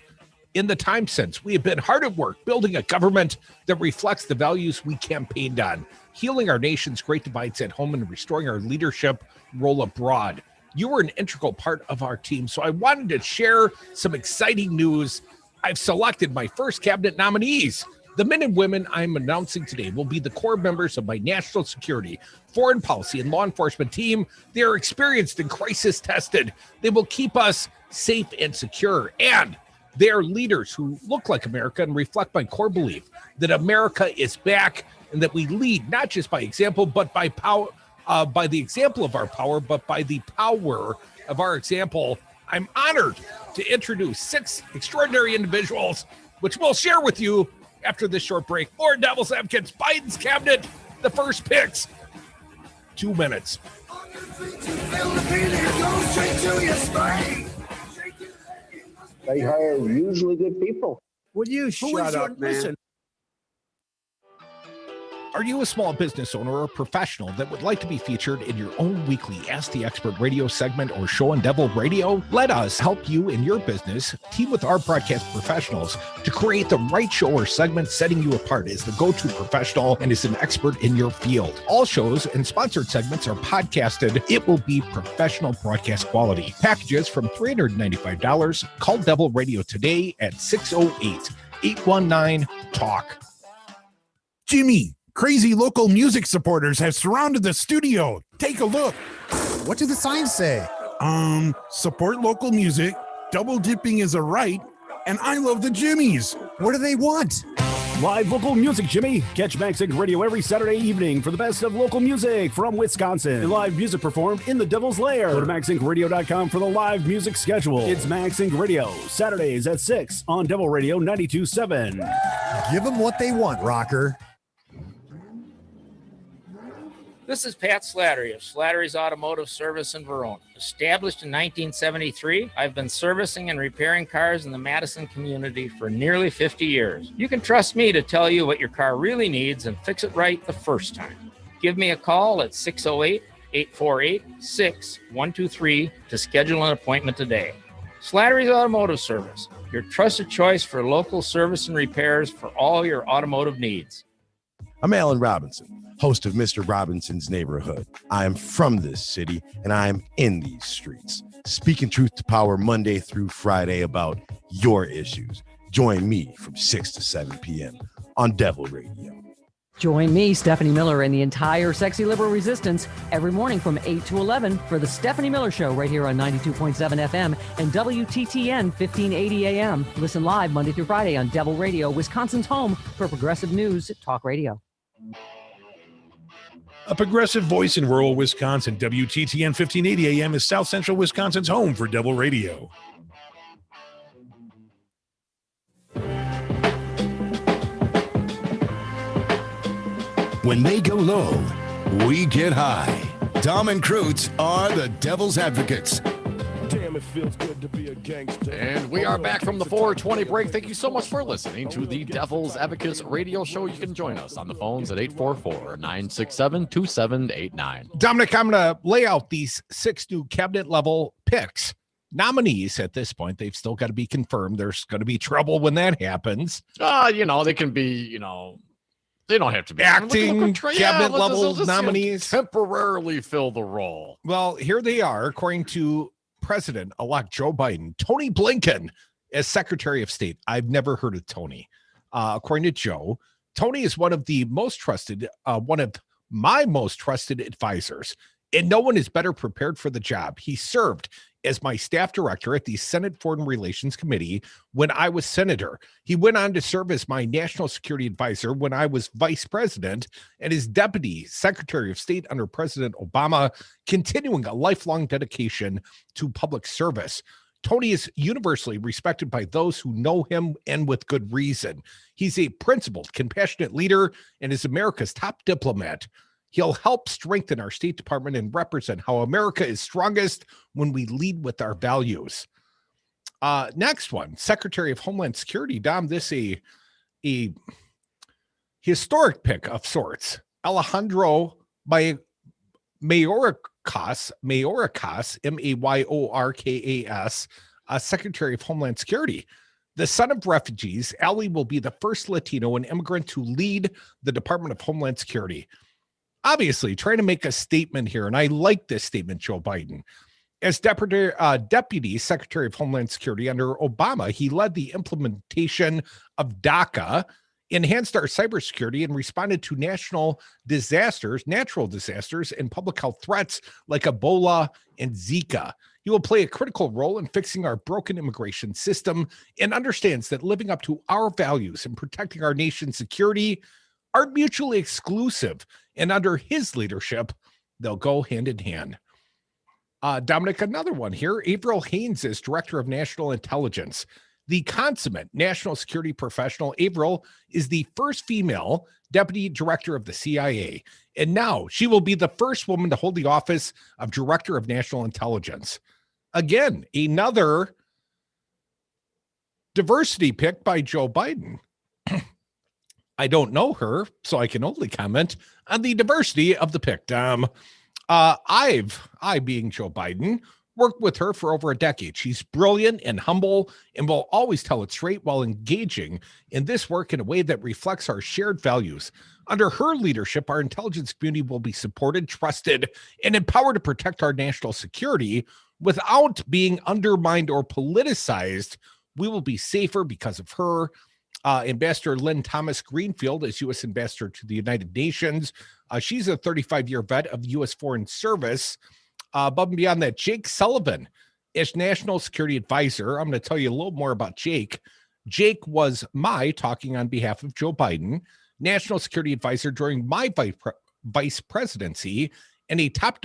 In the time since, we have been hard at work building a government that reflects the values we campaigned on, healing our nation's great divides at home and restoring our leadership role abroad. You were an integral part of our team, so I wanted to share some exciting news. I've selected my first cabinet nominees. The men and women I'm announcing today will be the core members of my national security, foreign policy, and law enforcement team. They are experienced and crisis tested. They will keep us safe and secure, and they are leaders who look like America and reflect my core belief that America is back and that we lead not just by example, but by power, by the example of our power, but by the power of our example. I'm honored to introduce 6 extraordinary individuals, which we'll share with you after this short break. More Devil's Advocates, Biden's cabinet, the first picks. 2 minutes. They hire usually good people. Will you shut up, man? Are you a small business owner or professional that would like to be featured in your own weekly Ask the Expert radio segment or show on Devil Radio? Let us help you in your business team with our broadcast professionals to create the right show or segment, setting you apart as the go-to professional and as an expert in your field. All shows and sponsored segments are podcasted. It will be professional broadcast quality. Packages from $395. Call Devil Radio today at 608-819-TALK. Jimmy, crazy local music supporters have surrounded the studio. Take a look. What do the signs say? Support local music, double dipping is a right, and I love the Jimmies. What do they want? Live local music, Jimmy. Catch MagSync Radio every Saturday evening for the best of local music from Wisconsin. And live music performed in the Devil's Lair. Go to MagSyncRadio.com for the live music schedule. It's MagSync Radio, Saturdays at 6 on Devil Radio 92.7. Give them what they want, rocker. This is Pat Slattery of Slattery's Automotive Service in Verona. Established in 1973, I've been servicing and repairing cars in the Madison community for nearly 50 years. You can trust me to tell you what your car really needs and fix it right the first time. Give me a call at 608-848-6123 to schedule an appointment today. Slattery's Automotive Service, your trusted choice for local service and repairs for all your automotive needs. I'm Alan Robinson, host of Mr. Robinson's Neighborhood. I am from this city, and I am in these streets, speaking truth to power Monday through Friday about your issues. Join me from 6 to 7 p.m. on Devil Radio. Join me, Stephanie Miller, and the entire Sexy Liberal Resistance every morning from 8 to 11 for the Stephanie Miller Show right here on 92.7 FM and WTTN 1580 AM. Listen live Monday through Friday on Devil Radio, Wisconsin's home for progressive news talk radio. A progressive voice in rural Wisconsin, WTTN 1580 AM is South Central Wisconsin's home for Devil Radio. When they go low, we get high. Dom and Krutz are the Devil's Advocates. Damn, it feels good to be a gangster. And we are back from the 420 break. Thank you so much for listening to the Devil's Advocates radio show. You can join us on the phones at 844-967-2789. Dominic, I'm going to lay out these 6 new cabinet level picks. Nominees at this point, they've still got to be confirmed. There's going to be trouble when that happens. They can be, they don't have to be acting cabinet level nominees. Temporarily fill the role. Well, here they are, according to President-elect Joe Biden, Tony Blinken as Secretary of State. I've never heard of Tony. According to Joe, Tony is one of my most trusted advisors, and no one is better prepared for the job. He served as my staff director at the Senate Foreign Relations Committee when I was senator. He went on to serve as my national security advisor when I was vice president and as deputy secretary of state under President Obama, continuing a lifelong dedication to public service. Tony is universally respected by those who know him, and with good reason. He's a principled, compassionate leader and is America's top diplomat. He'll help strengthen our State Department and represent how America is strongest when we lead with our values. Next one, Secretary of Homeland Security. Dom, this a historic pick of sorts. Alejandro Mayorkas, Mayorkas, Secretary of Homeland Security. The son of refugees, Ali will be the first Latino and immigrant to lead the Department of Homeland Security. Obviously, trying to make a statement here, and I like this statement, Joe Biden. As Deputy Secretary of Homeland Security under Obama, he led the implementation of DACA, enhanced our cybersecurity, and responded to natural disasters, and public health threats like Ebola and Zika. He will play a critical role in fixing our broken immigration system and understands that living up to our values and protecting our nation's security are mutually exclusive, and under his leadership, they'll go hand in hand. Dominic, another one here. Avril Haines is Director of National Intelligence. The consummate national security professional, Avril is the first female deputy director of the CIA. And now she will be the first woman to hold the office of Director of National Intelligence. Again, another diversity pick by Joe Biden. I don't know her, so I can only comment on the diversity of the pick, Dom. I being Joe Biden, worked with her for over a decade. She's brilliant and humble and will always tell it straight while engaging in this work in a way that reflects our shared values. Under her leadership, our intelligence community will be supported, trusted, and empowered to protect our national security without being undermined or politicized. We will be safer because of her. Ambassador Lynn Thomas Greenfield is U.S. Ambassador to the United Nations. She's a 35-year vet of the U.S. Foreign Service. Above and beyond that, Jake Sullivan is National Security Advisor. I'm going to tell you a little more about Jake. Jake was talking on behalf of Joe Biden, National Security Advisor during my vice presidency, and a top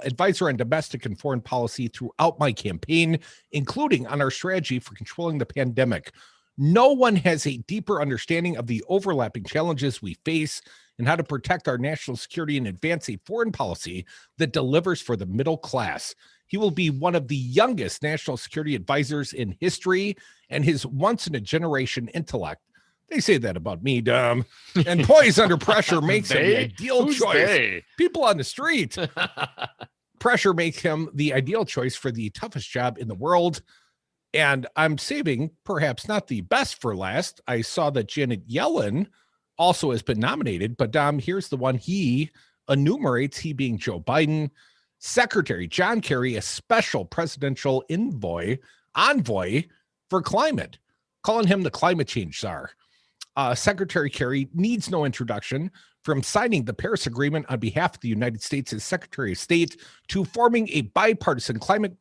advisor on domestic and foreign policy throughout my campaign, including on our strategy for controlling the pandemic. No one has a deeper understanding of the overlapping challenges we face and how to protect our national security and advance a foreign policy that delivers for the middle class. He will be one of the youngest national security advisors in history, and his once-in-a-generation intellect. They say that about me, Dom. And poise under pressure makes him the ideal choice. People on the street. Pressure makes him the ideal choice for the toughest job in the world. And I'm saving perhaps not the best for last. I saw that Janet Yellen also has been nominated, but Dom, here's the one he enumerates, he being Joe Biden. Secretary John Kerry, a special presidential envoy for climate, calling him the climate change czar. Secretary Kerry needs no introduction, from signing the Paris Agreement on behalf of the United States as Secretary of State to forming a bipartisan climate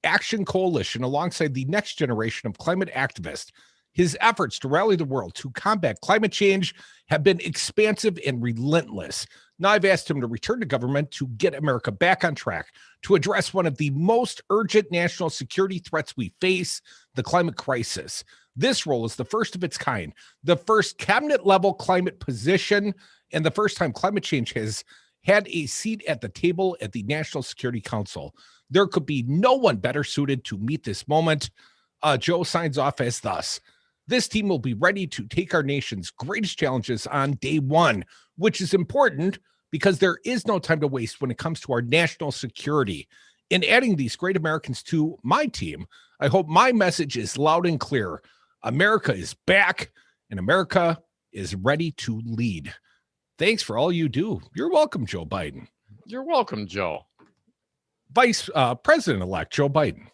action coalition alongside the next generation of climate activists. His efforts to rally the world to combat climate change have been expansive and relentless. Now I've asked him to return to government to get America back on track, to address one of the most urgent national security threats we face, the climate crisis. This role is the first of its kind, the first cabinet-level climate position, and the first time climate change has had a seat at the table at the National Security Council. There could be no one better suited to meet this moment. Joe signs off as thus. This team will be ready to take our nation's greatest challenges on day one, which is important because there is no time to waste when it comes to our national security. In adding these great Americans to my team, I hope my message is loud and clear. America is back, and America is ready to lead. Thanks for all you do. You're welcome, Joe Biden. You're welcome, Joe. Vice President-elect Joe Biden.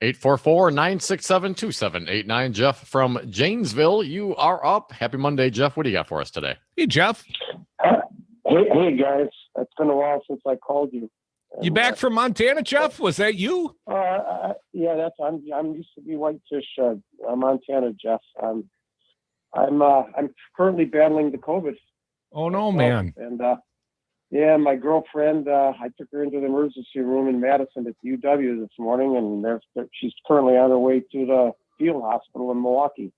844-967-2789. Jeff from Janesville, you are up. Happy Monday, Jeff. What do you got for us today? Hey, Jeff. Hey guys. It's been a while since I called you. You back from Montana, Jeff? Was that you? Yeah, I'm used to be Whitefish, Montana, Jeff. I'm currently battling the COVID. Oh no, man. And yeah, my girlfriend, I took her into the emergency room in Madison at the UW this morning, and she's currently on her way to the field hospital in Milwaukee.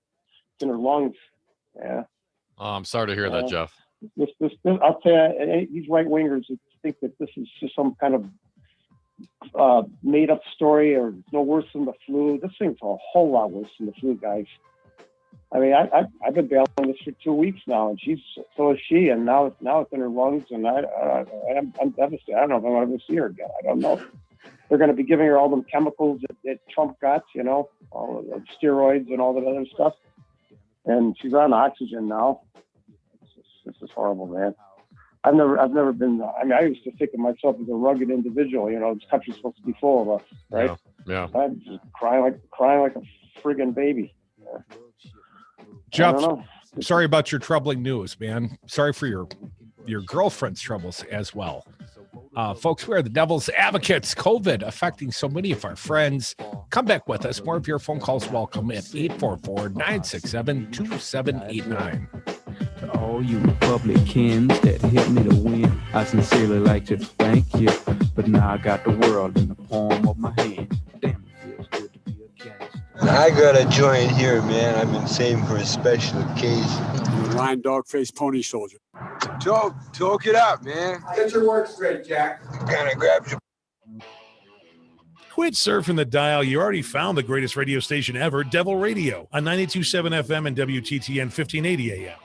It's in her lungs. Yeah. Oh, I'm sorry to hear that, Jeff. This, I'll tell you, these right wingers think that this is just some kind of made up story, or it's no worse than the flu. This thing's a whole lot worse than the flu, guys. I mean, I've been battling this for 2 weeks now, and so is she, and now it's in her lungs, and I'm devastated. I don't know if I'm going to ever see her again. I don't know. They're going to be giving her all them chemicals that Trump got, all the steroids and all that other stuff, and she's on oxygen now. This is horrible, man. I've never been. I mean, I used to think of myself as a rugged individual. This country's supposed to be full of us, right? Yeah. I'm just crying like a friggin' baby. Jeff, sorry about your troubling news, man. Sorry for your girlfriend's troubles as well. Folks, we are the Devil's Advocates. COVID affecting so many of our friends. Come back with us. More of your phone calls welcome at 844-967-2789. all you Republicans that helped me to win, I sincerely like to thank you. But now I got the world in the palm of my hand. Damn, it feels good to be a gangster. I got a joint here, man. I've been saving for a special occasion. Lion, dog, face, pony soldier. Talk it up, man. Get your work straight, Jack. Gonna grab your... Quit surfing the dial. You already found the greatest radio station ever, Devil Radio, on 92.7 FM and WTTN 1580 AM.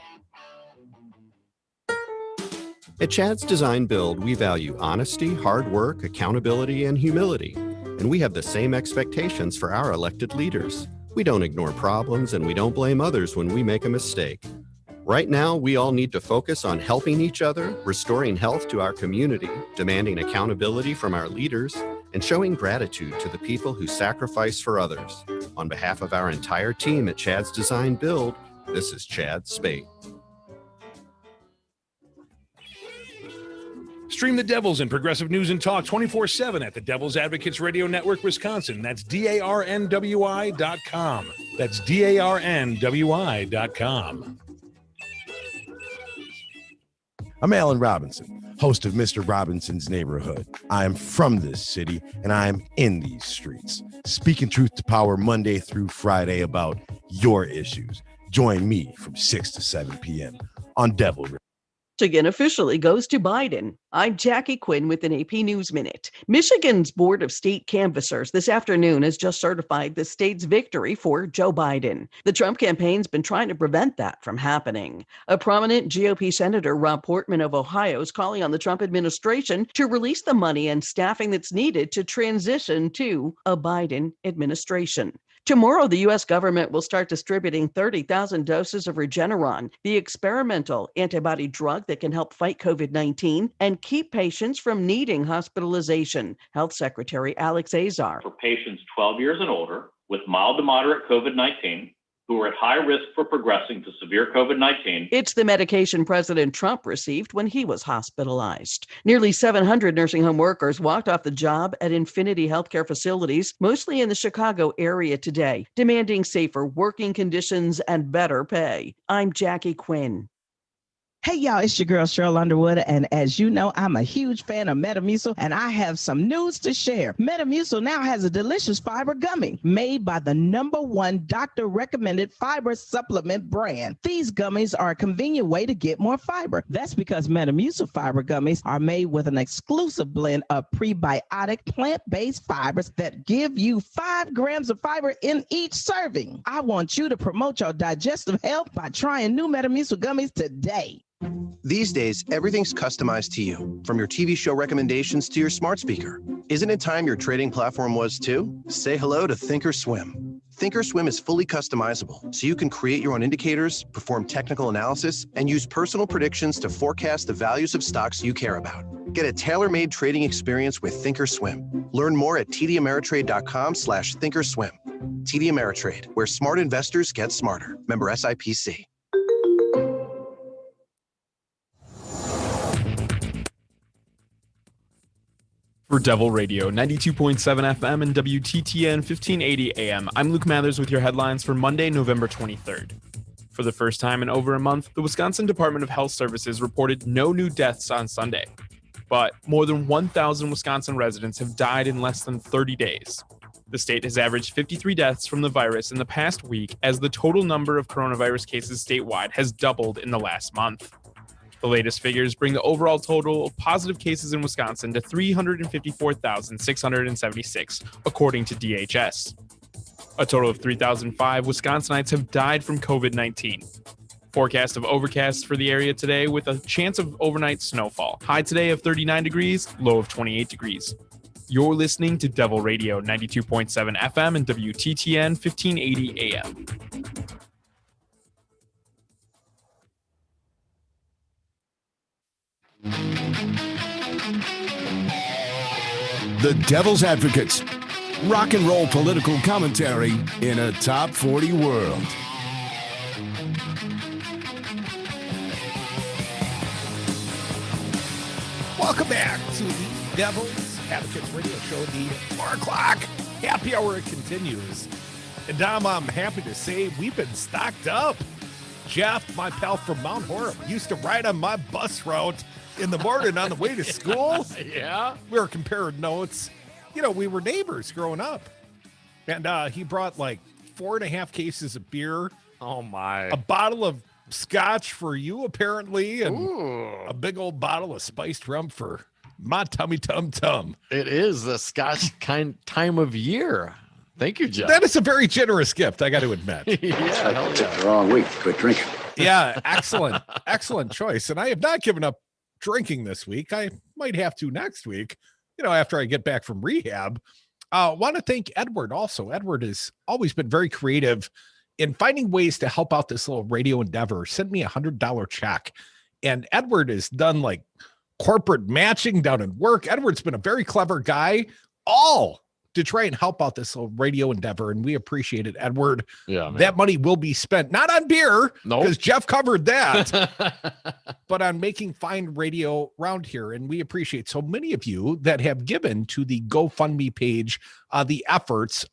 At Chad's Design Build, we value honesty, hard work, accountability, and humility. And we have the same expectations for our elected leaders. We don't ignore problems and we don't blame others when we make a mistake. Right now, we all need to focus on helping each other, restoring health to our community, demanding accountability from our leaders, and showing gratitude to the people who sacrifice for others. On behalf of our entire team at Chad's Design Build, this is Chad Spate. Stream the Devils and progressive news and talk 24/7 at the Devil's Advocates Radio Network, Wisconsin. That's DARNWI.com. That's DARNWI.com. I'm Alan Robinson, host of Mr. Robinson's Neighborhood. I am from this city, and I am in these streets, speaking truth to power Monday through Friday about your issues. Join me from 6 to 7 p.m. on Devil Radio. Michigan officially goes to Biden. I'm Jackie Quinn with an AP News Minute. Michigan's Board of State Canvassers this afternoon has just certified the state's victory for Joe Biden. The Trump campaign's been trying to prevent that from happening. A prominent GOP Senator, Rob Portman of Ohio, is calling on the Trump administration to release the money and staffing that's needed to transition to a Biden administration. Tomorrow, the U.S. government will start distributing 30,000 doses of Regeneron, the experimental antibody drug that can help fight COVID-19 and keep patients from needing hospitalization. Health Secretary Alex Azar. For patients 12 years and older with mild to moderate COVID-19 who are at high risk for progressing to severe COVID-19. It's the medication President Trump received when he was hospitalized. Nearly 700 nursing home workers walked off the job at Infinity Healthcare facilities, mostly in the Chicago area today, demanding safer working conditions and better pay. I'm Jackie Quinn. Hey, y'all, it's your girl, Cheryl Underwood. And as you know, I'm a huge fan of Metamucil, and I have some news to share. Metamucil now has a delicious fiber gummy made by the #1 doctor-recommended fiber supplement brand. These gummies are a convenient way to get more fiber. That's because Metamucil fiber gummies are made with an exclusive blend of prebiotic plant-based fibers that give you 5 grams of fiber in each serving. I want you to promote your digestive health by trying new Metamucil gummies today. These days, everything's customized to you, from your TV show recommendations to your smart speaker. Isn't it time your trading platform was too? Say hello to Thinkorswim. Thinkorswim is fully customizable, so you can create your own indicators, perform technical analysis, and use personal predictions to forecast the values of stocks you care about. Get a tailor-made trading experience with Thinkorswim. Learn more at tdameritrade.com/Thinkorswim. TD Ameritrade, where smart investors get smarter. Member SIPC. For Devil Radio, 92.7 FM and WTTN 1580 AM, I'm Luke Mathers with your headlines for Monday, November 23rd. For the first time in over a month, the Wisconsin Department of Health Services reported no new deaths on Sunday. But more than 1,000 Wisconsin residents have died in less than 30 days. The state has averaged 53 deaths from the virus in the past week, as the total number of coronavirus cases statewide has doubled in the last month. The latest figures bring the overall total of positive cases in Wisconsin to 354,676, according to DHS. A total of 3,005 Wisconsinites have died from COVID-19. Forecast of overcast for the area today with a chance of overnight snowfall. High today of 39 degrees, low of 28 degrees. You're listening to Devil Radio, 92.7 FM and WTTN 1580 AM. The Devil's Advocates. Rock and roll political commentary in a top 40 world. Welcome back to the Devil's Advocates Radio Show, the 4 o'clock happy hour continues. And Dom, I'm happy to say we've been stocked up. Jeff, my pal from Mount Horeb, used to ride on my bus route in the morning on the way to school. Yeah. We were comparing notes. You know, we were neighbors growing up. And he brought like 4.5 cases of beer. Oh, my. A bottle of scotch for you, apparently, and Ooh. a big old bottle of spiced rum for my tummy tum-tum. It is the Scotch time of year. Thank you, Jeff. That is a very generous gift, I got to admit. Yeah, the wrong week. Quit drinking. Yeah, excellent choice. And I have not given up drinking this week. I might have to next week, after I get back from rehab. Want to thank Edward also. Edward has always been very creative in finding ways to help out this little radio endeavor. Sent me $100 check. And Edward has done like corporate matching down at work. Edward's been a very clever guy, all to try and help out this little radio endeavor. And we appreciate it, Edward. Yeah, man. That money will be spent not on beer, Nope. because Jeff covered that, but on making fine radio around here. And we appreciate so many of you that have given to the GoFundMe page, the efforts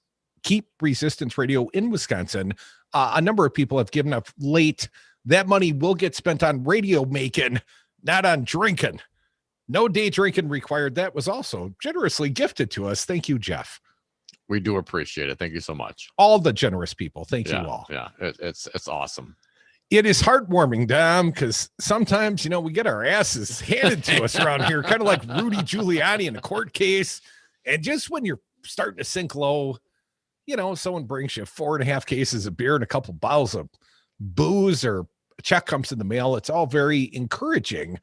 Keep Resistance Radio in Wisconsin. A number of people have given up late. That money will get spent on radio making, not on drinking. No day drinking required. That was also generously gifted to us. Thank you, Jeff. We do appreciate it. Thank you so much. All the generous people. Thank you all. Yeah, it's awesome. It is heartwarming, Dom, because sometimes, we get our asses handed to us around here, kind of like Rudy Giuliani in a court case. And just when you're starting to sink low, someone brings you 4.5 cases of beer and a couple bottles of booze, or a check comes in the mail. It's all very encouraging.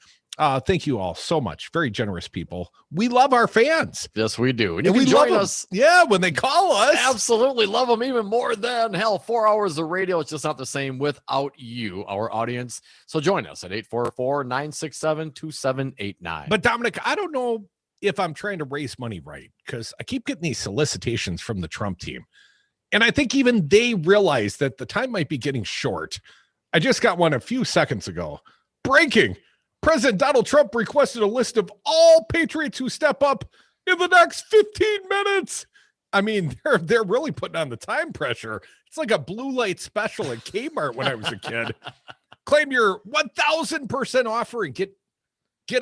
Thank you all so much. Very generous people. We love our fans. Yes, we do. And And you we can love join them. us. Yeah, when they call us. Absolutely love them even more than hell. 4 hours of radio. It's just not the same without you, our audience. So join us at 844-967-2789. But Dominic, I don't know if I'm trying to raise money right, because I keep getting these solicitations from the Trump team. And I think even they realize that the time might be getting short. I just got one a few seconds ago. Breaking. President Donald Trump requested a list of all patriots who step up in the next 15 minutes. I mean, they're really putting on the time pressure. It's like a blue light special at Kmart when I was a kid. Claim your 1,000% offer and get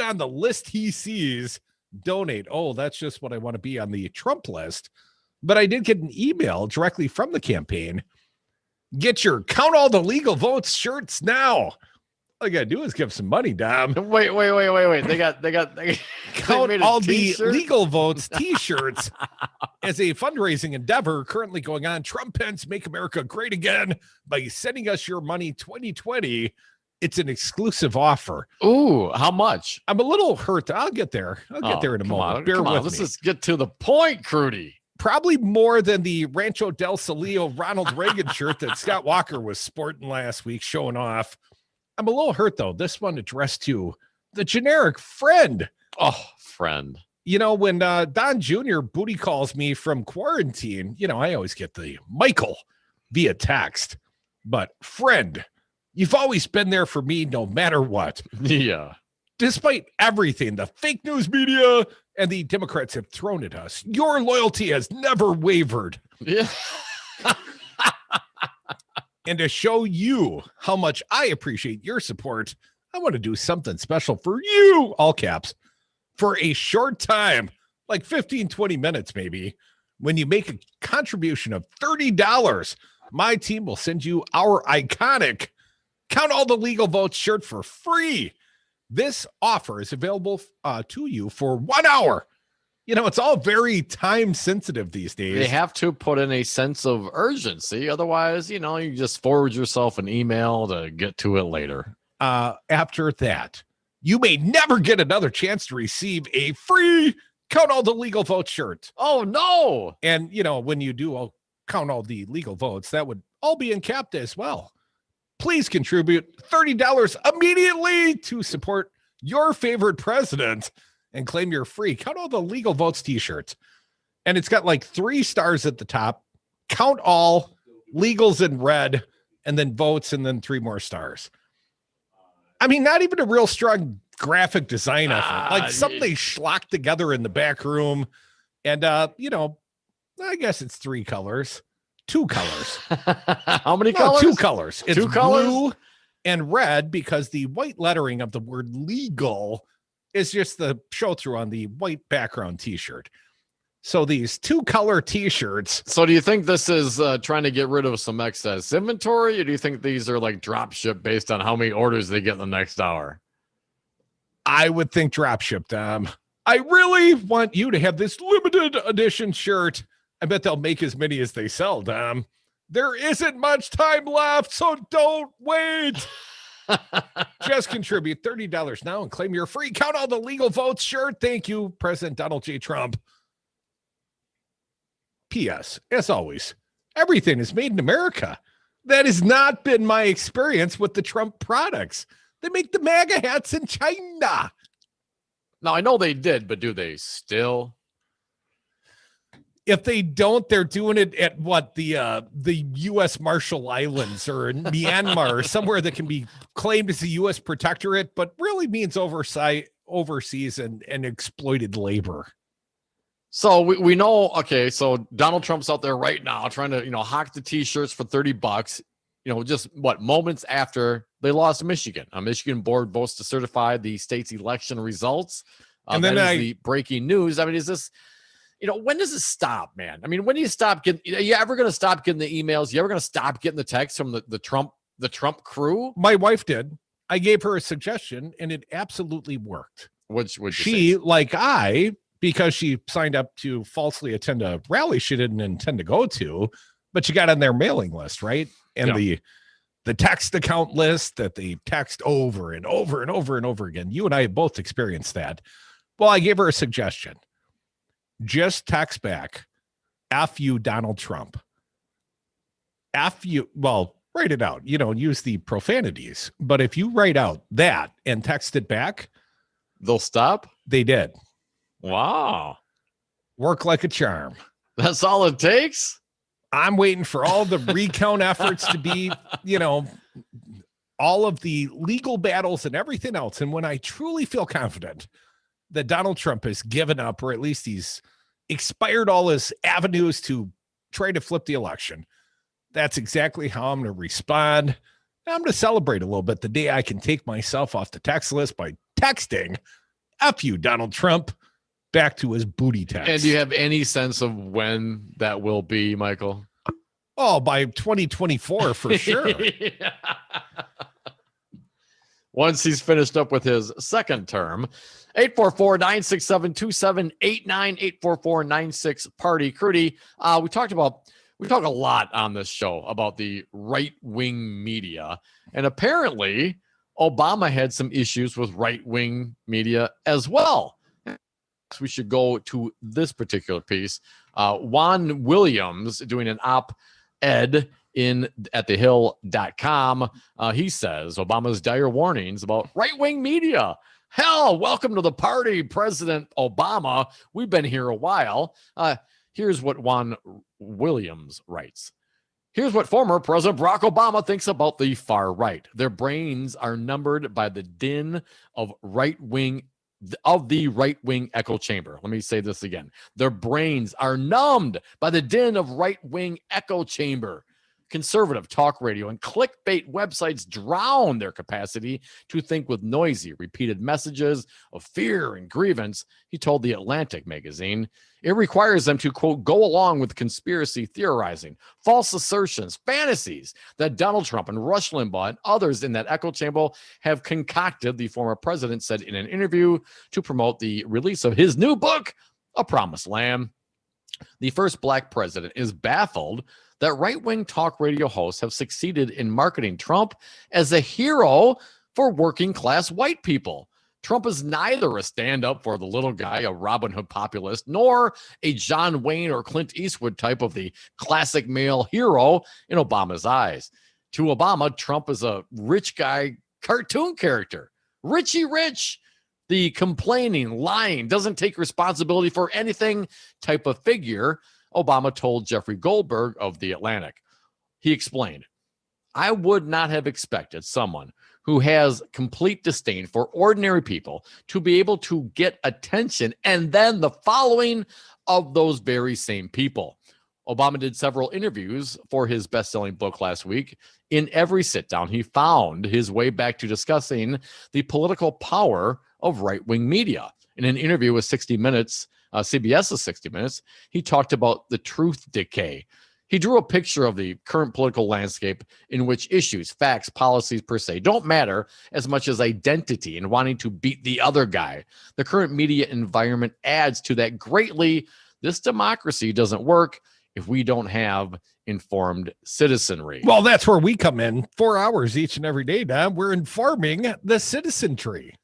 on the list he sees. Donate. Oh, that's just what I want to be on the Trump list. But I did get an email directly from the campaign. Get your Count All the Legal Votes shirts now. All you gotta do is give some money, Dom. Wait. They got Count made a All t-shirt? the Legal Votes t-shirts as a fundraising endeavor currently going on. Trump Pence Make America Great Again by sending us your money 2020. It's an exclusive offer. Ooh, how much? I'm a little hurt. I'll get there. I'll get there in a moment. Bear with Let's me. just get to the point, Crudy. Probably more than the Rancho del Solio Ronald Reagan shirt that Scott Walker was sporting last week, showing off. I'm a little hurt, though. This one addressed to the generic friend. Oh, friend. When Don Jr. booty calls me from quarantine, I always get the Michael via text. But friend, you've always been there for me no matter what. Yeah. Despite everything the fake news media and the Democrats have thrown at us, your loyalty has never wavered. Yeah. And to show you how much I appreciate your support, I want to do something special for you, all caps, for a short time, like 15, 20 minutes maybe. When you make a contribution of $30, my team will send you our iconic Count All the Legal Votes shirt for free. This offer is available to you for 1 hour. It's all very time sensitive these days. They have to put in a sense of urgency. Otherwise, you just forward yourself an email to get to it later. After that, you may never get another chance to receive a free Count All the Legal Votes shirt. Oh, no. And, when you do count all the legal votes, that would all be uncapped as well. Please contribute $30 immediately to support your favorite president and claim your free Count All the Legal Votes t-shirt. And it's got like 3 stars at the top. Count all, legals in red, and then votes, and then 3 more stars. I mean, not even a real strong graphic design effort. Like something they schlocked together in the back room. And, I guess it's 3 colors. 2 colors. How many colors? 2 colors. It's 2 colors? blue, and red because the white lettering of the word legal is just the show through on the white background t-shirt. So these 2-color t-shirts. So do you think this is trying to get rid of some excess inventory, or do you think these are like drop ship based on how many orders they get in the next hour? I would think drop ship, Dom. I really want you to have this limited edition shirt. I bet they'll make as many as they sell, Dom. There isn't much time left, so don't wait. Just contribute $30 now and claim your free Count All the Legal Votes shirt. Thank you, President Donald J. Trump. P.S. As always, everything is made in America. That has not been my experience with the Trump products. They make the MAGA hats in China. Now, I know they did, but do they still? If they don't, they're doing it at what, the U.S. Marshall Islands or in Myanmar or somewhere that can be claimed as a U.S. protectorate, but really means overseas and exploited labor. So we know, okay, so Donald Trump's out there right now trying to, hawk the t-shirts for $30, just moments after they lost to Michigan. A Michigan board votes to certify the state's election results. And then the breaking news. I mean, is this, when does it stop, man? I mean, when do you stop getting, are you ever going to stop getting the emails? You ever going to stop getting the texts from the Trump crew? My wife did. I gave her a suggestion and it absolutely worked. Which she, like because she signed up to falsely attend a rally she didn't intend to go to, but she got on their mailing list, right? And the text account list that they text over and over and over and over again. You and I have both experienced that. Well, I gave her a suggestion. Just text back, F you, Donald Trump. F you, write it out. Use the profanities. But if you write out that and text it back, they'll stop? They did. Wow. Work like a charm. That's all it takes? I'm waiting for all the recount efforts to be, all of the legal battles and everything else. And when I truly feel confident that Donald Trump has given up, or at least he's expired all his avenues to try to flip the election, that's exactly how I'm going to respond. I'm going to celebrate a little bit the day I can take myself off the text list by texting, F you, Donald Trump, back to his booty text. And do you have any sense of when that will be, Michael? Oh, by 2024 for sure. Once he's finished up with his second term. 844-967-2789, 844-96-PARTY. Crudy, we talk a lot on this show about the right-wing media, and apparently Obama had some issues with right-wing media as well. We should go to this particular piece. Juan Williams doing an op-ed at thehill.com. He says Obama's dire warnings about right-wing media. Hell, welcome to the party, President Obama. We've been here a while. Here's what Juan Williams writes. Here's what former President Barack Obama thinks about the far right. Their brains are numbered by the din of the right-wing echo chamber. Let me say this again. Their brains are numbed by the din of right-wing echo chamber. Conservative talk radio and clickbait websites drown their capacity to think with noisy, repeated messages of fear and grievance, he told The Atlantic magazine. It requires them to, quote, go along with conspiracy theorizing, false assertions, fantasies that Donald Trump and Rush Limbaugh and others in that echo chamber have concocted, the former president said in an interview, to promote the release of his new book, A Promised Land. The first black president is baffled that right-wing talk radio hosts have succeeded in marketing Trump as a hero for working-class white people. Trump is neither a stand-up for the little guy, a Robin Hood populist, nor a John Wayne or Clint Eastwood type of the classic male hero in Obama's eyes. To Obama, Trump is a rich guy cartoon character. Richie Rich, the complaining, lying, doesn't take responsibility for anything type of figure, Obama told Jeffrey Goldberg of The Atlantic. He explained, I would not have expected someone who has complete disdain for ordinary people to be able to get attention and then the following of those very same people. Obama did several interviews for his best-selling book last week. In every sit-down, he found his way back to discussing the political power of right-wing media. In an interview with 60 Minutes, CBS's 60 Minutes, he talked about the truth decay. He drew a picture of the current political landscape in which issues, facts, policies per se don't matter as much as identity and wanting to beat the other guy. The current media environment adds to that greatly. This democracy doesn't work if we don't have informed citizenry. Well, that's where we come in 4 hours each and every day, Don. We're informing the citizenry.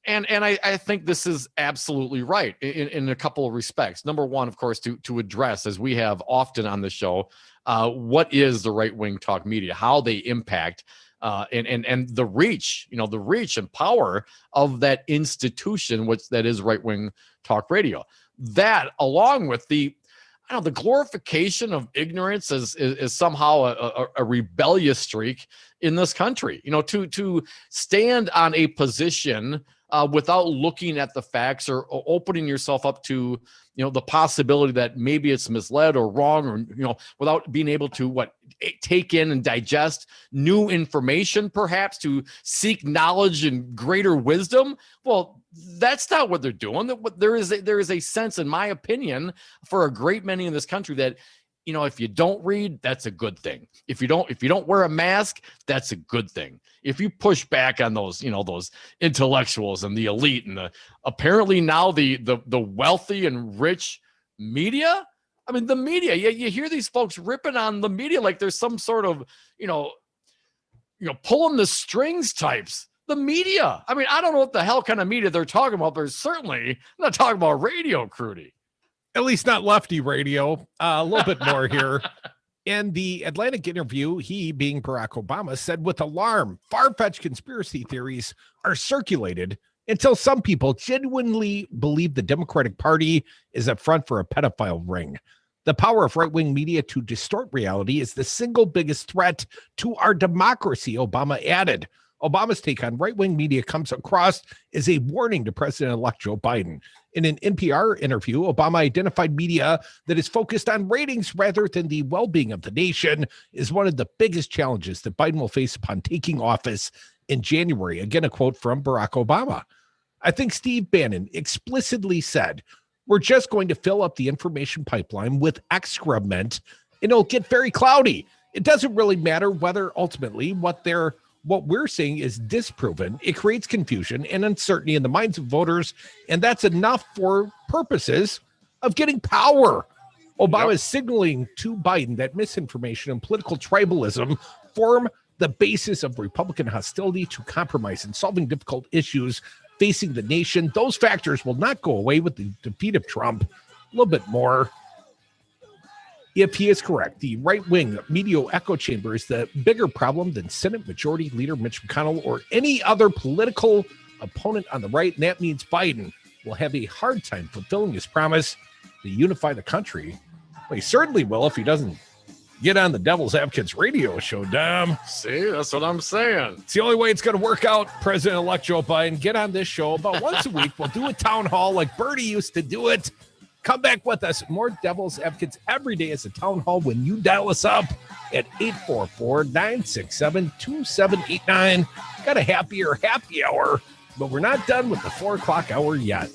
And I think this is absolutely right in a couple of respects. Number one, of course, to address, as we have often on the show, what is the right-wing talk media, how they impact and the reach, the reach and power of that institution, which that is right-wing talk radio. That, along with the glorification of ignorance is somehow a rebellious streak in this country. To stand on a position without looking at the facts or opening yourself up to, the possibility that maybe it's misled or wrong, or, without being able to take in and digest new information, perhaps to seek knowledge and greater wisdom. Well, that's not what they're doing. There is a sense, in my opinion, for a great many in this country that, if you don't read, that's a good thing. If you don't wear a mask, that's a good thing. If you push back on those, those intellectuals and the elite and apparently now the wealthy and rich media. I mean, the media, you hear these folks ripping on the media like there's some sort of, pulling the strings types. The media. I mean, I don't know what the hell kind of media they're talking about. They're certainly not talking about radio, Crudy. At least not lefty radio. A little bit more here. In the Atlantic interview, he, being Barack Obama, said with alarm, far-fetched conspiracy theories are circulated until some people genuinely believe the Democratic Party is up front for a pedophile ring. The power of right-wing media to distort reality is the single biggest threat to our democracy, Obama added. Obama's take on right-wing media comes across as a warning to President-elect Joe Biden. In an NPR interview, Obama identified media that is focused on ratings rather than the well-being of the nation is one of the biggest challenges that Biden will face upon taking office in January. Again, a quote from Barack Obama. I think Steve Bannon explicitly said, we're just going to fill up the information pipeline with excrement and it'll get very cloudy. It doesn't really matter whether ultimately what we're seeing is disproven. It creates confusion and uncertainty in the minds of voters, and that's enough for purposes of getting power. Obama is signaling to Biden that misinformation and political tribalism form the basis of Republican hostility to compromise in solving difficult issues facing the nation. Those factors will not go away with the defeat of Trump. A little bit more. If he is correct, the right-wing media echo chamber is the bigger problem than Senate Majority Leader Mitch McConnell or any other political opponent on the right. And that means Biden will have a hard time fulfilling his promise to unify the country. Well, he certainly will if he doesn't get on the Devil's Advocates radio show, Dom. See, that's what I'm saying. It's the only way it's going to work out. President-elect Joe Biden, get on this show about once a week. We'll do a town hall like Bertie used to do it. Come back with us. More Devil's Advocates every day as a town hall when you dial us up at 844-967-2789. Got a happy hour, but we're not done with the 4 o'clock hour yet.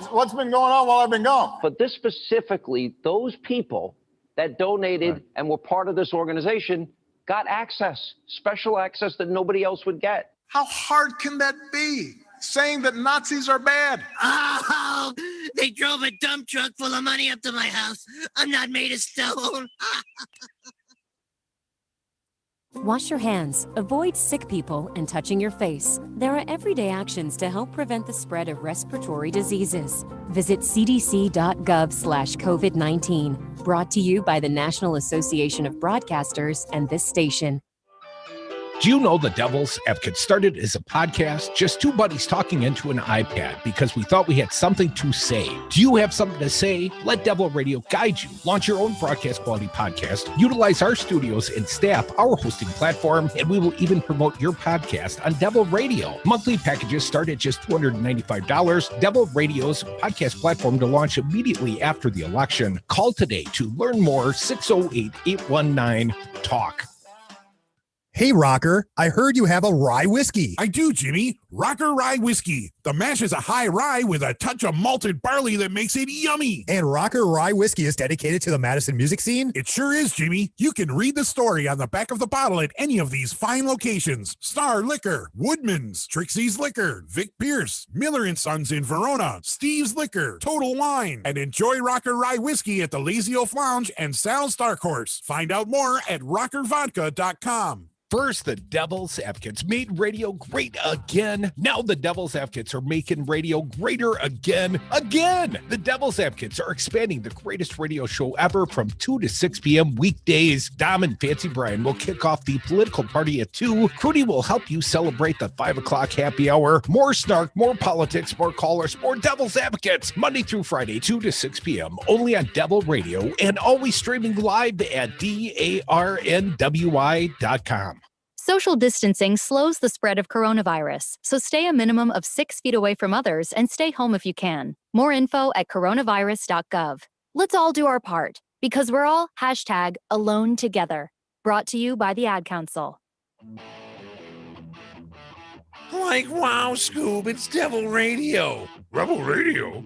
What's been going on while I've been gone? But this specifically, those people that donated and were part of this organization got access, special access that nobody else would get. How hard can that be? Saying that Nazis are bad. Oh, they drove a dump truck full of money up to my house. I'm not made of stone. Wash your hands, avoid sick people, and touching your face. There are everyday actions to help prevent the spread of respiratory diseases. Visit cdc.gov/COVID-19. Brought to you by the National Association of Broadcasters and this station. Do you know the Devil's Advocate started as a podcast, just two buddies talking into an iPad because we thought we had something to say? Do you have something to say? Let Devil Radio guide you. Launch your own broadcast quality podcast. Utilize our studios and staff, our hosting platform, and we will even promote your podcast on Devil Radio. Monthly packages start at just $295. Devil Radio's podcast platform to launch immediately after the election. Call today to learn more. 608-819-TALK. Hey, Rocker, I heard you have a rye whiskey. I do, Jimmy. Rocker Rye Whiskey. The mash is a high rye with a touch of malted barley that makes it yummy. And Rocker Rye Whiskey is dedicated to the Madison music scene? It sure is, Jimmy. You can read the story on the back of the bottle at any of these fine locations. Star Liquor, Woodman's, Trixie's Liquor, Vic Pierce, Miller & Sons in Verona, Steve's Liquor, Total Wine, and enjoy Rocker Rye Whiskey at the Lazy Oaf Lounge and Sal's Dark Horse. Find out more at rockervodka.com. First, the Devil's Advocates made radio great again. Now the Devil's Advocates are making radio greater again. The Devil's Advocates are expanding the greatest radio show ever from 2 to 6 p.m. weekdays. Dom and Fancy Brian will kick off the political party at 2. Crudy will help you celebrate the 5 o'clock happy hour. More snark, more politics, more callers, more Devil's Advocates. Monday through Friday, 2 to 6 p.m. only on Devil Radio and always streaming live at DARNWI.com. Social distancing slows the spread of coronavirus, so stay a minimum of 6 feet away from others and stay home if you can. More info at coronavirus.gov. Let's all do our part, because we're all #alone together. Brought to you by the Ad Council. Like, wow, Scoob, it's Devil Radio. Rebel Radio?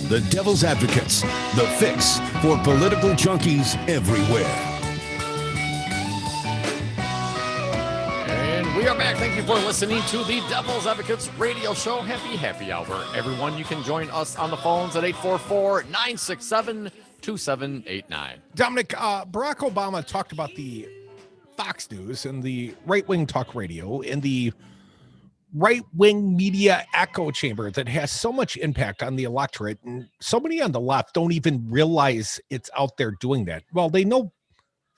The Devil's Advocates, the fix for political junkies everywhere. And we are back. Thank you for listening to the Devil's Advocates radio show. Happy hour. Everyone, you can join us on the phones at 844-967-2789. Dominic, Barack Obama talked about the Fox News and the right-wing talk radio and the right-wing media echo chamber that has so much impact on the electorate, and so many on the left don't even realize it's out there doing that. Well, they know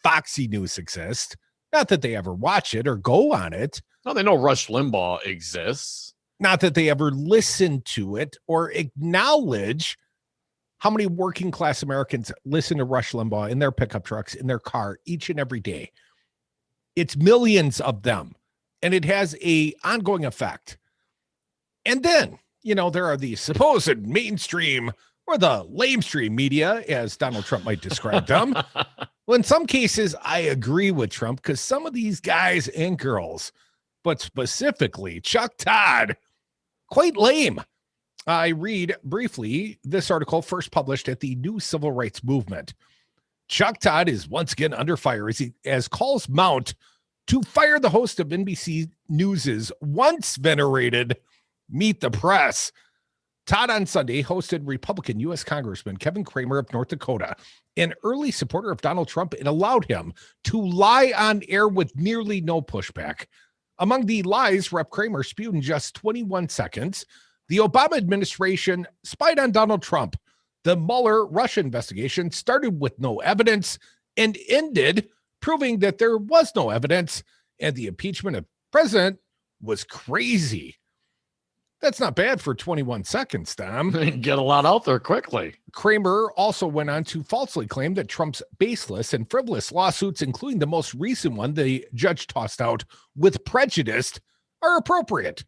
Foxy News exists, not that they ever watch it or go on it. No, they know Rush Limbaugh exists. Not that they ever listen to it or acknowledge how many working class Americans listen to Rush Limbaugh in their pickup trucks, in their car, each and every day. It's millions of them. And it has a ongoing effect. And then, there are the supposed mainstream or the lamestream media, as Donald Trump might describe them. Well, in some cases, I agree with Trump because some of these guys and girls, but specifically Chuck Todd, quite lame. I read briefly this article first published at the New Civil Rights Movement. Chuck Todd is once again under fire as calls mount to fire the host of NBC News's once venerated Meet the Press. Todd on Sunday hosted Republican U.S. Congressman Kevin Cramer of North Dakota, an early supporter of Donald Trump, and allowed him to lie on air with nearly no pushback. Among the lies Rep. Cramer spewed in just 21 seconds, the Obama administration spied on Donald Trump. The Mueller Russia investigation started with no evidence and ended proving that there was no evidence, and the impeachment of president was crazy. That's not bad for 21 seconds, Dom. Get a lot out there quickly. Kramer also went on to falsely claim that Trump's baseless and frivolous lawsuits, including the most recent one the judge tossed out with prejudice, are appropriate.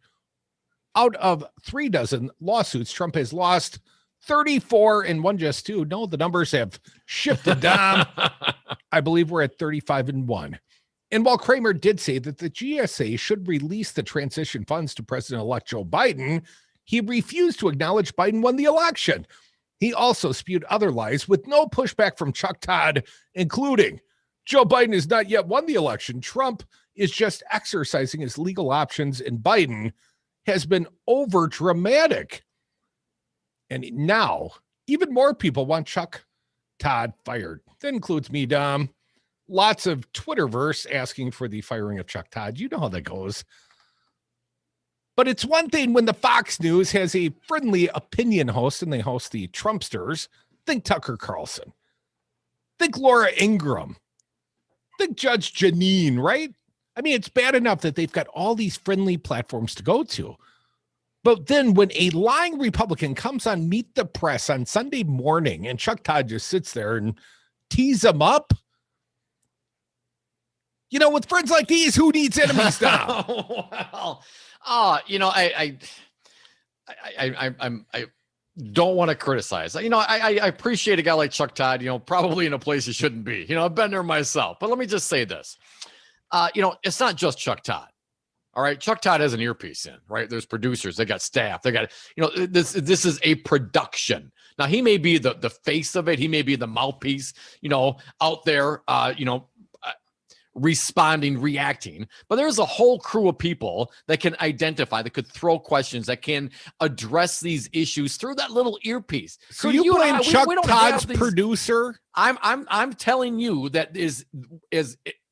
Out of 36 lawsuits, Trump has lost 34 and won just 2. No, the numbers have shifted down. I believe we're at 35-1. And while Kramer did say that the GSA should release the transition funds to President-elect Joe Biden, he refused to acknowledge Biden won the election. He also spewed other lies with no pushback from Chuck Todd, including Joe Biden has not yet won the election. Trump is just exercising his legal options, and Biden has been over dramatic. And now, even more people want Chuck Todd fired. That includes me, Dom. Lots of Twitterverse asking for the firing of Chuck Todd. You know how that goes. But it's one thing when the Fox News has a friendly opinion host and they host the Trumpsters. Think Tucker Carlson. Think Laura Ingram. Think Judge Janine, right? I mean, it's bad enough that they've got all these friendly platforms to go to. But then when a lying Republican comes on Meet the Press on Sunday morning and Chuck Todd just sits there and tees them up, you know, with friends like these, who needs enemies now? Well, I don't want to criticize. You know, I appreciate a guy like Chuck Todd, you know, probably in a place he shouldn't be. You know, I've been there myself. But let me just say this. You know, it's not just Chuck Todd. All right. Chuck Todd has an earpiece in, right? There's producers, they got staff, they got, you know, this is a production. Now he may be the face of it. He may be the mouthpiece, you know, out there, responding, reacting, but there's a whole crew of people that can identify, that could throw questions, that can address these issues through that little earpiece. So you blame Chuck Todd's producer? I'm telling you that is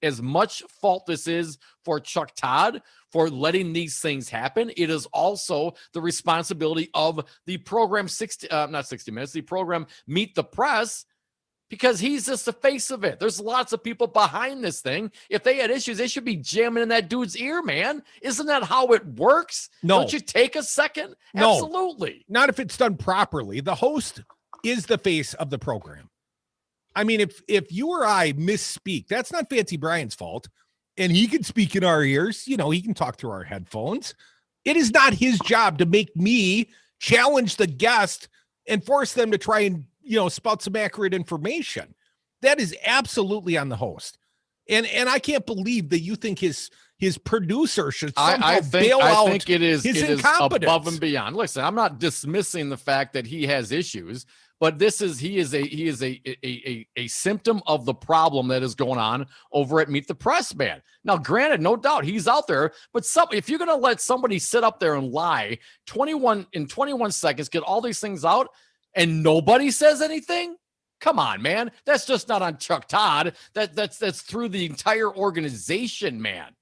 as much fault this is for Chuck Todd for letting these things happen. It is also the responsibility of the program not 60 Minutes, the program Meet the Press, because he's just the face of it. There's lots of people behind this thing. If they had issues, they should be jamming in that dude's ear, man. Isn't that how it works? No. Don't you take a second? No. Absolutely. Not if it's done properly. The host is the face of the program. I mean, if you or I misspeak, that's not Fancy Brian's fault. And he can speak in our ears. You know, he can talk through our headphones. It is not his job to make me challenge the guest and force them to try and, you know, spout some accurate information. That is absolutely on the host. And I can't believe that you think his producer should somehow bail out. I think it is incompetence. Above and beyond. Listen, I'm not dismissing the fact that he has issues, but he is a symptom of the problem that is going on over at Meet the Press, man. Now, granted, no doubt he's out there, but if you're going to let somebody sit up there and lie 21 seconds, get all these things out, and nobody says anything, come on, man. That's just not on Chuck Todd. That's through the entire organization, man.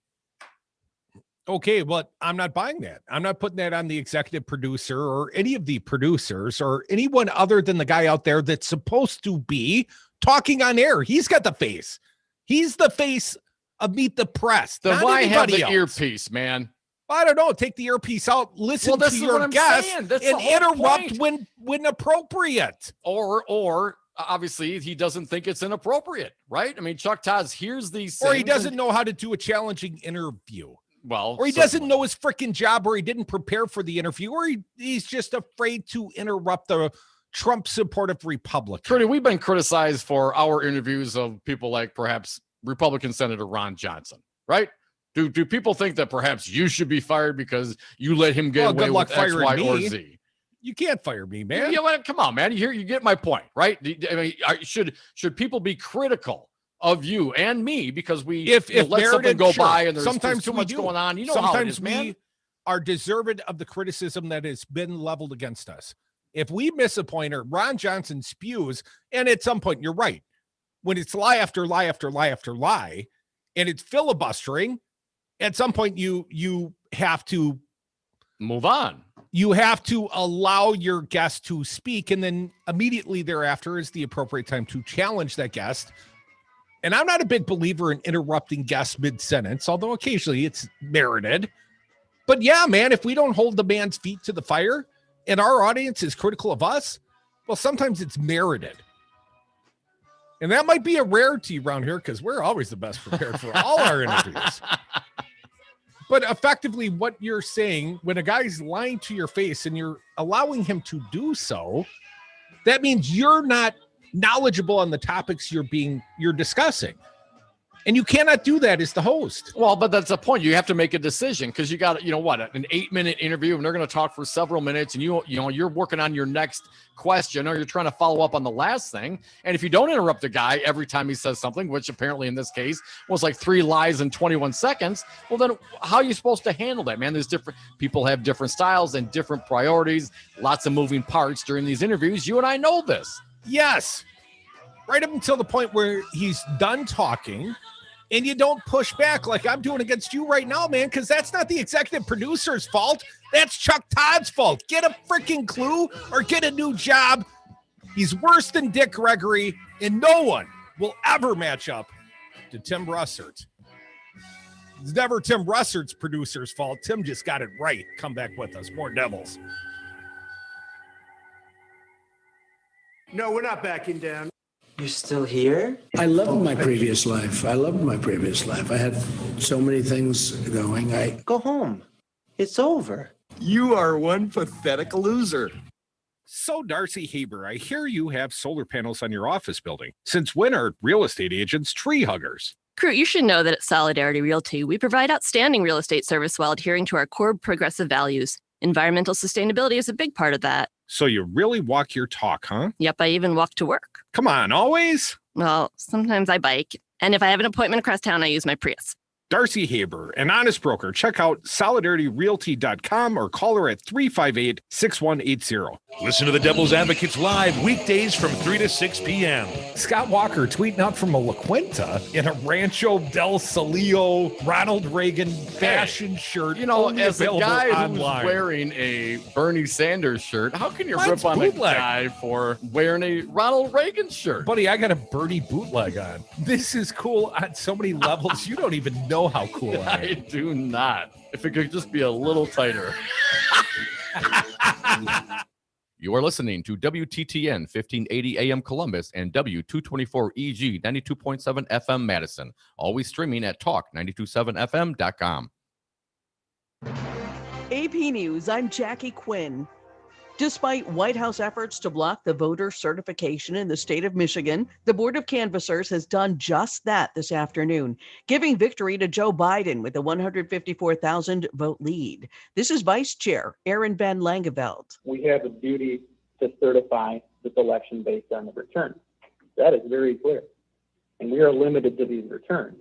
Okay, but I'm not buying that. I'm not putting that on the executive producer or any of the producers or anyone other than the guy out there that's supposed to be talking on air. He's got the face. He's the face of Meet the Press. Then why have the else. Earpiece, man? I don't know. Take the earpiece out, listen to your guest, and interrupt when appropriate. Or obviously he doesn't think it's inappropriate, right? I mean, Chuck Todd hears these things. Or he doesn't know how to do a challenging interview. Well, or he doesn't know his freaking job, or he didn't prepare for the interview, or he's just afraid to interrupt the Trump supportive Republican. Trudy, we've been criticized for our interviews of people like perhaps Republican Senator Ron Johnson, right? Do people think that perhaps you should be fired because you let him get away with X, Y, or Z? You can't fire me, man. Yeah, come on, man. You get my point, right? I mean, should people be critical of you and me because we if let something go by and there's sometimes too much going on? You know sometimes how it is, man. We are deserved of the criticism that has been leveled against us. If we miss a point or Ron Johnson spews, and at some point, you're right, when it's lie after lie after lie after lie, and it's filibustering, at some point you have to move on. You have to allow your guest to speak, and then immediately thereafter is the appropriate time to challenge that guest. And I'm not a big believer in interrupting guests mid-sentence, although occasionally it's merited. But yeah, man, if we don't hold the man's feet to the fire and our audience is critical of us, well, sometimes it's merited. And that might be a rarity around here because we're always the best prepared for all our interviews. But effectively, what you're saying, when a guy's lying to your face and you're allowing him to do so, that means you're not knowledgeable on the topics you're discussing. And you cannot do that as the host. Well, but that's the point. You have to make a decision because you got, an 8-minute interview and they're going to talk for several minutes and you're working on your next question or you're trying to follow up on the last thing. And if you don't interrupt the guy every time he says something, which apparently in this case was like 3 lies in 21 seconds, well, then how are you supposed to handle that, man? There's different people have different styles and different priorities, lots of moving parts during these interviews. You and I know this. Yes. Right up until the point where he's done talking and you don't push back like I'm doing against you right now, man, because that's not the executive producer's fault. That's Chuck Todd's fault. Get a freaking clue or get a new job. He's worse than Dick Gregory, and no one will ever match up to Tim Russert. It's never Tim Russert's producer's fault. Tim just got it right. Come back with us. More Devils. No, we're not backing down. You're still here? I loved my previous life. I had so many things going. Go home. It's over. You are one pathetic loser. So, Darcy Haber, I hear you have solar panels on your office building. Since when are real estate agents tree huggers? Crew, you should know that at Solidarity Realty, we provide outstanding real estate service while adhering to our core progressive values. Environmental sustainability is a big part of that. So you really walk your talk, huh? Yep, I even walk to work. Come on, always? Well, sometimes I bike. And if I have an appointment across town, I use my Prius. Darcy Haber, an honest broker. Check out solidarityrealty.com or call her at 358-6180. Listen to the Devil's Advocates live weekdays from 3 to 6 p.m. Scott Walker tweeting out from a La Quinta in a Rancho del Solio Ronald Reagan fashion shirt. You know, only as a available guy online. who's wearing a Bernie Sanders shirt, how can you Mine's rip on bootleg. a guy for wearing a Ronald Reagan shirt? Buddy, I got a Bernie bootleg on. This is cool on so many levels. You don't even know how cool I I am. do not. If it could just be a little tighter. You are listening to WTTN 1580 AM Columbus and W224EG 92.7 FM Madison. Always streaming at talk927fm.com. AP News, I'm Jackie Quinn. Despite White House efforts to block the voter certification in the state of Michigan, the Board of Canvassers has done just that this afternoon, giving victory to Joe Biden with a 154,000 vote lead. This is Vice Chair Aaron Van Langeveld. We have a duty to certify this election based on the return. That is very clear. And we are limited to these returns.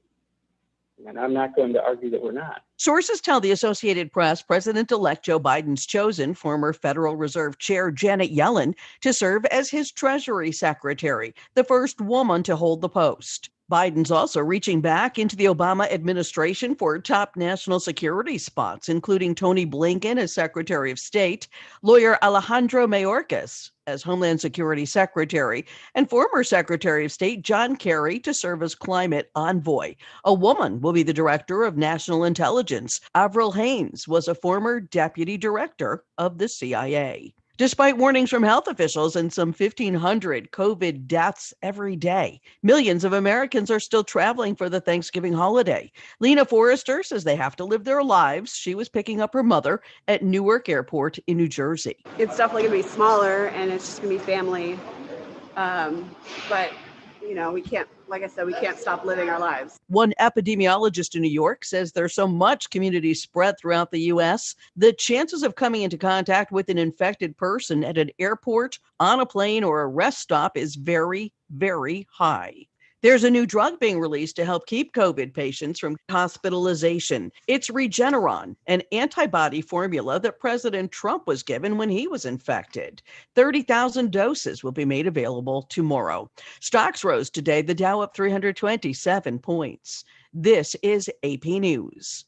And I'm not going to argue that we're not. Sources tell the Associated Press President-elect Joe Biden's chosen former Federal Reserve Chair Janet Yellen to serve as his Treasury Secretary, the first woman to hold the post. Biden's also reaching back into the Obama administration for top national security spots, including Tony Blinken as Secretary of State, lawyer Alejandro Mayorkas as Homeland Security Secretary, and former Secretary of State John Kerry to serve as climate envoy. A woman will be the Director of National Intelligence. Avril Haines was a former Deputy Director of the CIA. Despite warnings from health officials and some 1,500 COVID deaths every day, millions of Americans are still traveling for the Thanksgiving holiday. Lena Forrester says they have to live their lives. She was picking up her mother at Newark Airport in New Jersey. It's definitely going to be smaller and it's just going to be family. But, you know, we can't, like I said, we can't stop living our lives. One epidemiologist in New York says there's so much community spread throughout the U.S., the chances of coming into contact with an infected person at an airport, on a plane, or a rest stop is very, very high. There's a new drug being released to help keep COVID patients from hospitalization. It's Regeneron, an antibody formula that President Trump was given when he was infected. 30,000 doses will be made available tomorrow. Stocks rose today, the Dow up 327 points. This is AP News.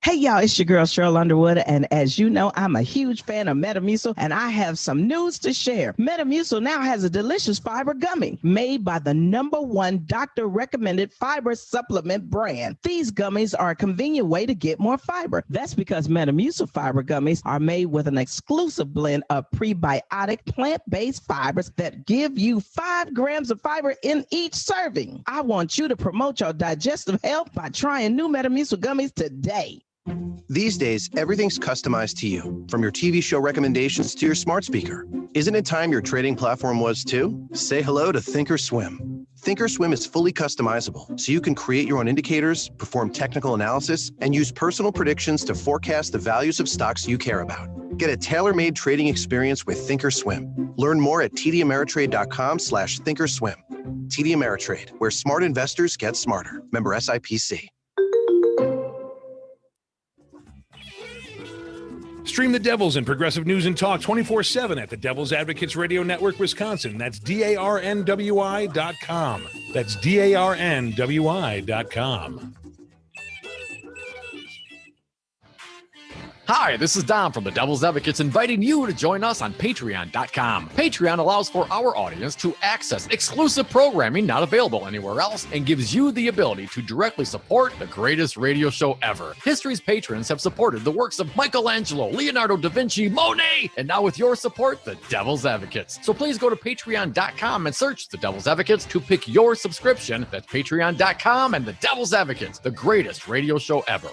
Hey y'all, it's your girl Cheryl Underwood, and as you know, I'm a huge fan of Metamucil, and I have some news to share. Metamucil now has a delicious fiber gummy made by the #1 doctor-recommended fiber supplement brand. These gummies are a convenient way to get more fiber. That's because Metamucil fiber gummies are made with an exclusive blend of prebiotic plant-based fibers that give you 5 grams of fiber in each serving. I want you to promote your digestive health by trying new Metamucil gummies today. These days, everything's customized to you, from your TV show recommendations to your smart speaker. Isn't it time your trading platform was too? Say hello to Thinkorswim. Thinkorswim is fully customizable, so you can create your own indicators, perform technical analysis, and use personal predictions to forecast the values of stocks you care about. Get a tailor-made trading experience with Thinkorswim. Learn more at tdameritrade.com/Thinkorswim. TD Ameritrade, where smart investors get smarter. Member SIPC. Stream the Devils and Progressive News and Talk 24/7 at the Devil's Advocates Radio Network, Wisconsin. That's DARNWI.com. That's DARNWI.com. Hi, this is Dom from the Devil's Advocates inviting you to join us on Patreon.com. Patreon allows for our audience to access exclusive programming not available anywhere else and gives you the ability to directly support the greatest radio show ever. History's patrons have supported the works of Michelangelo, Leonardo da Vinci, Monet, and now with your support, the Devil's Advocates. So please go to Patreon.com and search the Devil's Advocates to pick your subscription. That's Patreon.com and the Devil's Advocates, the greatest radio show ever.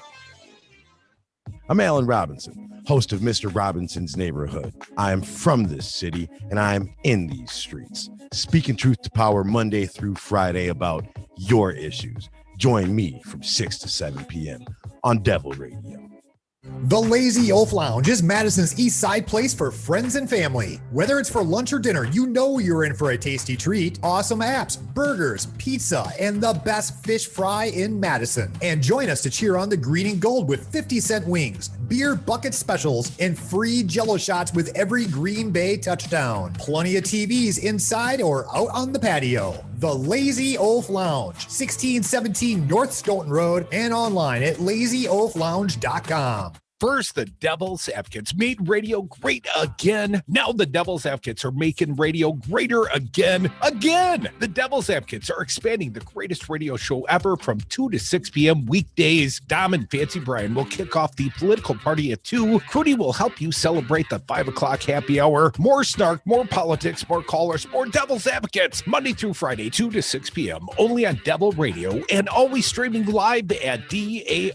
I'm Alan Robinson, host of Mr. Robinson's Neighborhood. I am from this city, and I am in these streets, speaking truth to power Monday through Friday about your issues. Join me from 6 to 7 p.m. on Devil Radio. The Lazy Oaf Lounge is Madison's East Side place for friends and family. Whether it's for lunch or dinner, you know you're in for a tasty treat. Awesome apps, burgers, pizza, and the best fish fry in Madison. And join us to cheer on the green and gold with 50-cent wings, beer bucket specials, and free Jell-O shots with every Green Bay touchdown. Plenty of TVs inside or out on the patio. The Lazy Oaf Lounge, 1617 North Stoughton Road, and online at lazyoaflounge.com. First, the Devil's Advocates made radio great again. Now the Devil's Advocates are making radio greater again. The Devil's Advocates are expanding the greatest radio show ever from 2 to 6 p.m. weekdays. Dom and Fancy Brian will kick off the political party at 2. Crudy will help you celebrate the 5 o'clock happy hour. More snark, more politics, more callers, more Devil's Advocates. Monday through Friday, 2 to 6 p.m. only on Devil Radio and always streaming live at DARNWI.com.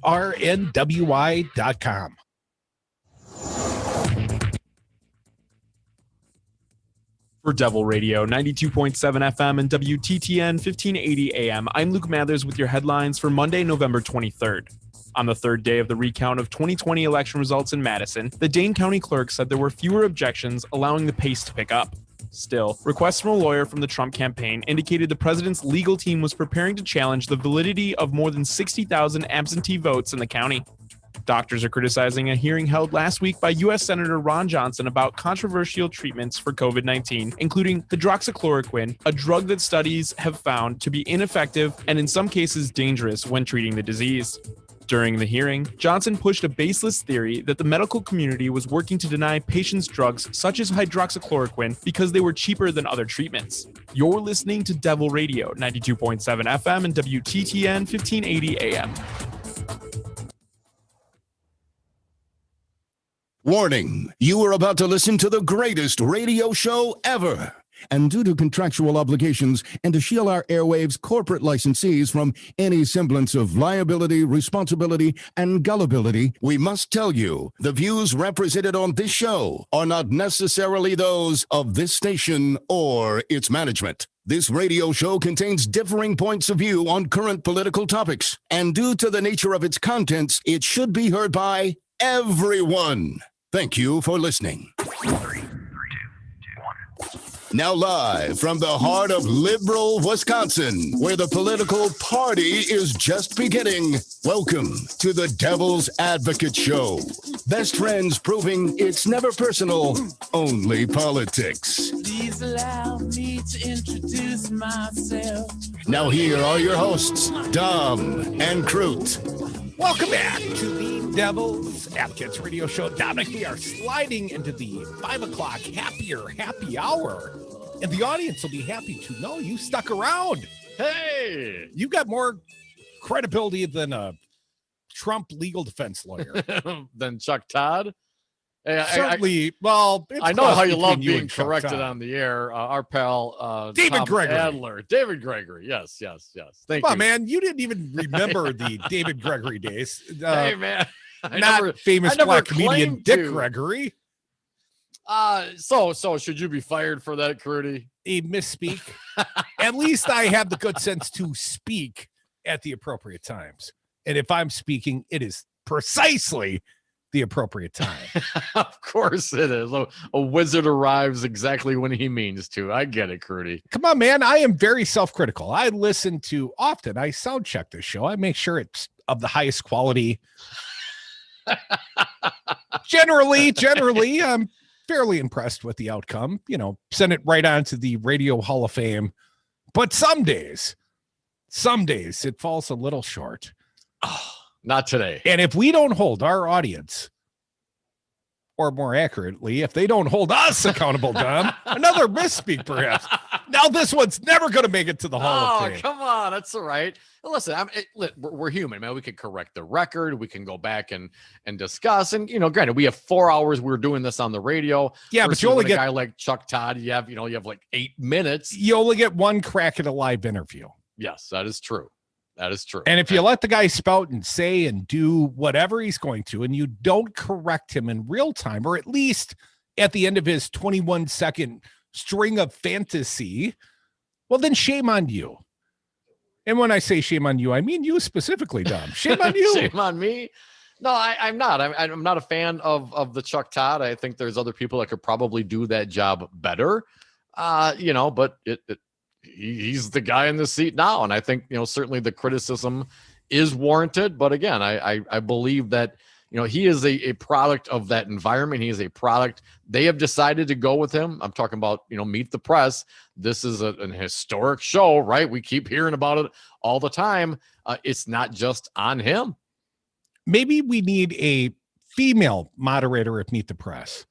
For Devil Radio, 92.7 FM and WTTN 1580 AM, I'm Luke Mathers with your headlines for Monday, November 23rd. On the third day of the recount of 2020 election results in Madison, the Dane County clerk said there were fewer objections, allowing the pace to pick up. Still, requests from a lawyer from the Trump campaign indicated the president's legal team was preparing to challenge the validity of more than 60,000 absentee votes in the county. Doctors are criticizing a hearing held last week by U.S. Senator Ron Johnson about controversial treatments for COVID-19, including hydroxychloroquine, a drug that studies have found to be ineffective and in some cases dangerous when treating the disease. During the hearing, Johnson pushed a baseless theory that the medical community was working to deny patients drugs such as hydroxychloroquine because they were cheaper than other treatments. You're listening to Devil Radio, 92.7 FM and WTTN 1580 AM. Warning, you are about to listen to the greatest radio show ever. And due to contractual obligations and to shield our airwaves corporate licensees from any semblance of liability, responsibility, and gullibility, we must tell you the views represented on this show are not necessarily those of this station or its management. This radio show contains differing points of view on current political topics, and due to the nature of its contents, it should be heard by everyone. Thank you for listening. 3, 2, 1. Now live from the heart of liberal Wisconsin, where the political party is just beginning, welcome to the Devil's Advocate Show. Best friends proving it's never personal, only politics. Please allow me to introduce myself. Now here are your hosts, Dom and Crute. Welcome back to the Devil's Advocates radio show. Dominic, we are sliding into the 5 o'clock happy hour. And the audience will be happy to know you stuck around. Hey! You got more credibility than a Trump legal defense lawyer. Than Chuck Todd? Hey, Certainly, I know how you love you being corrected on the air. Our pal, David Tom Gregory. Adler. David Gregory. Yes. Thank Come you. on, man. You didn't even remember the David Gregory days. Hey, man. Famous black comedian claimed Dick to. Gregory. So should you be fired for that, Crudy? A misspeak. At least I have the good sense to speak at the appropriate times. And if I'm speaking, it is precisely the appropriate time. Of course it is. A wizard arrives exactly when he means to. I get it, Crudy. Come on, man. I am very self-critical. I listen to often. I sound check this show. I make sure it's of the highest quality. Generally, I'm fairly impressed with the outcome. Send it right on to the Radio Hall of Fame. But some days it falls a little short. Oh, not today. And if we don't hold our audience, or more accurately, if they don't hold us accountable, Dom, another misspeak perhaps. Now this one's never going to make it to the Hall of Fame. Come on. That's all right. Listen, we're human, man. We can correct the record. We can go back and discuss. And, granted, we have 4 hours. We're doing this on the radio. Yeah, but you only get a guy like Chuck Todd. You have like 8 minutes. You only get one crack at a live interview. Yes, that is true. That is true. And if you let the guy spout and say and do whatever he's going to, and you don't correct him in real time, or at least at the end of his 21-second string of fantasy, well, then shame on you. And when I say shame on you, I mean you specifically, Dom. Shame on you. Shame on me. No, I'm not. I'm not a fan of the Chuck Todd. I think there's other people that could probably do that job better. But he's the guy in the seat now. And I think, certainly the criticism is warranted. But again, I believe that, he is a product of that environment. He is a product. They have decided to go with him. I'm talking about, Meet the Press. This is an historic show, right? We keep hearing about it all the time. It's not just on him. Maybe we need a female moderator at Meet the Press.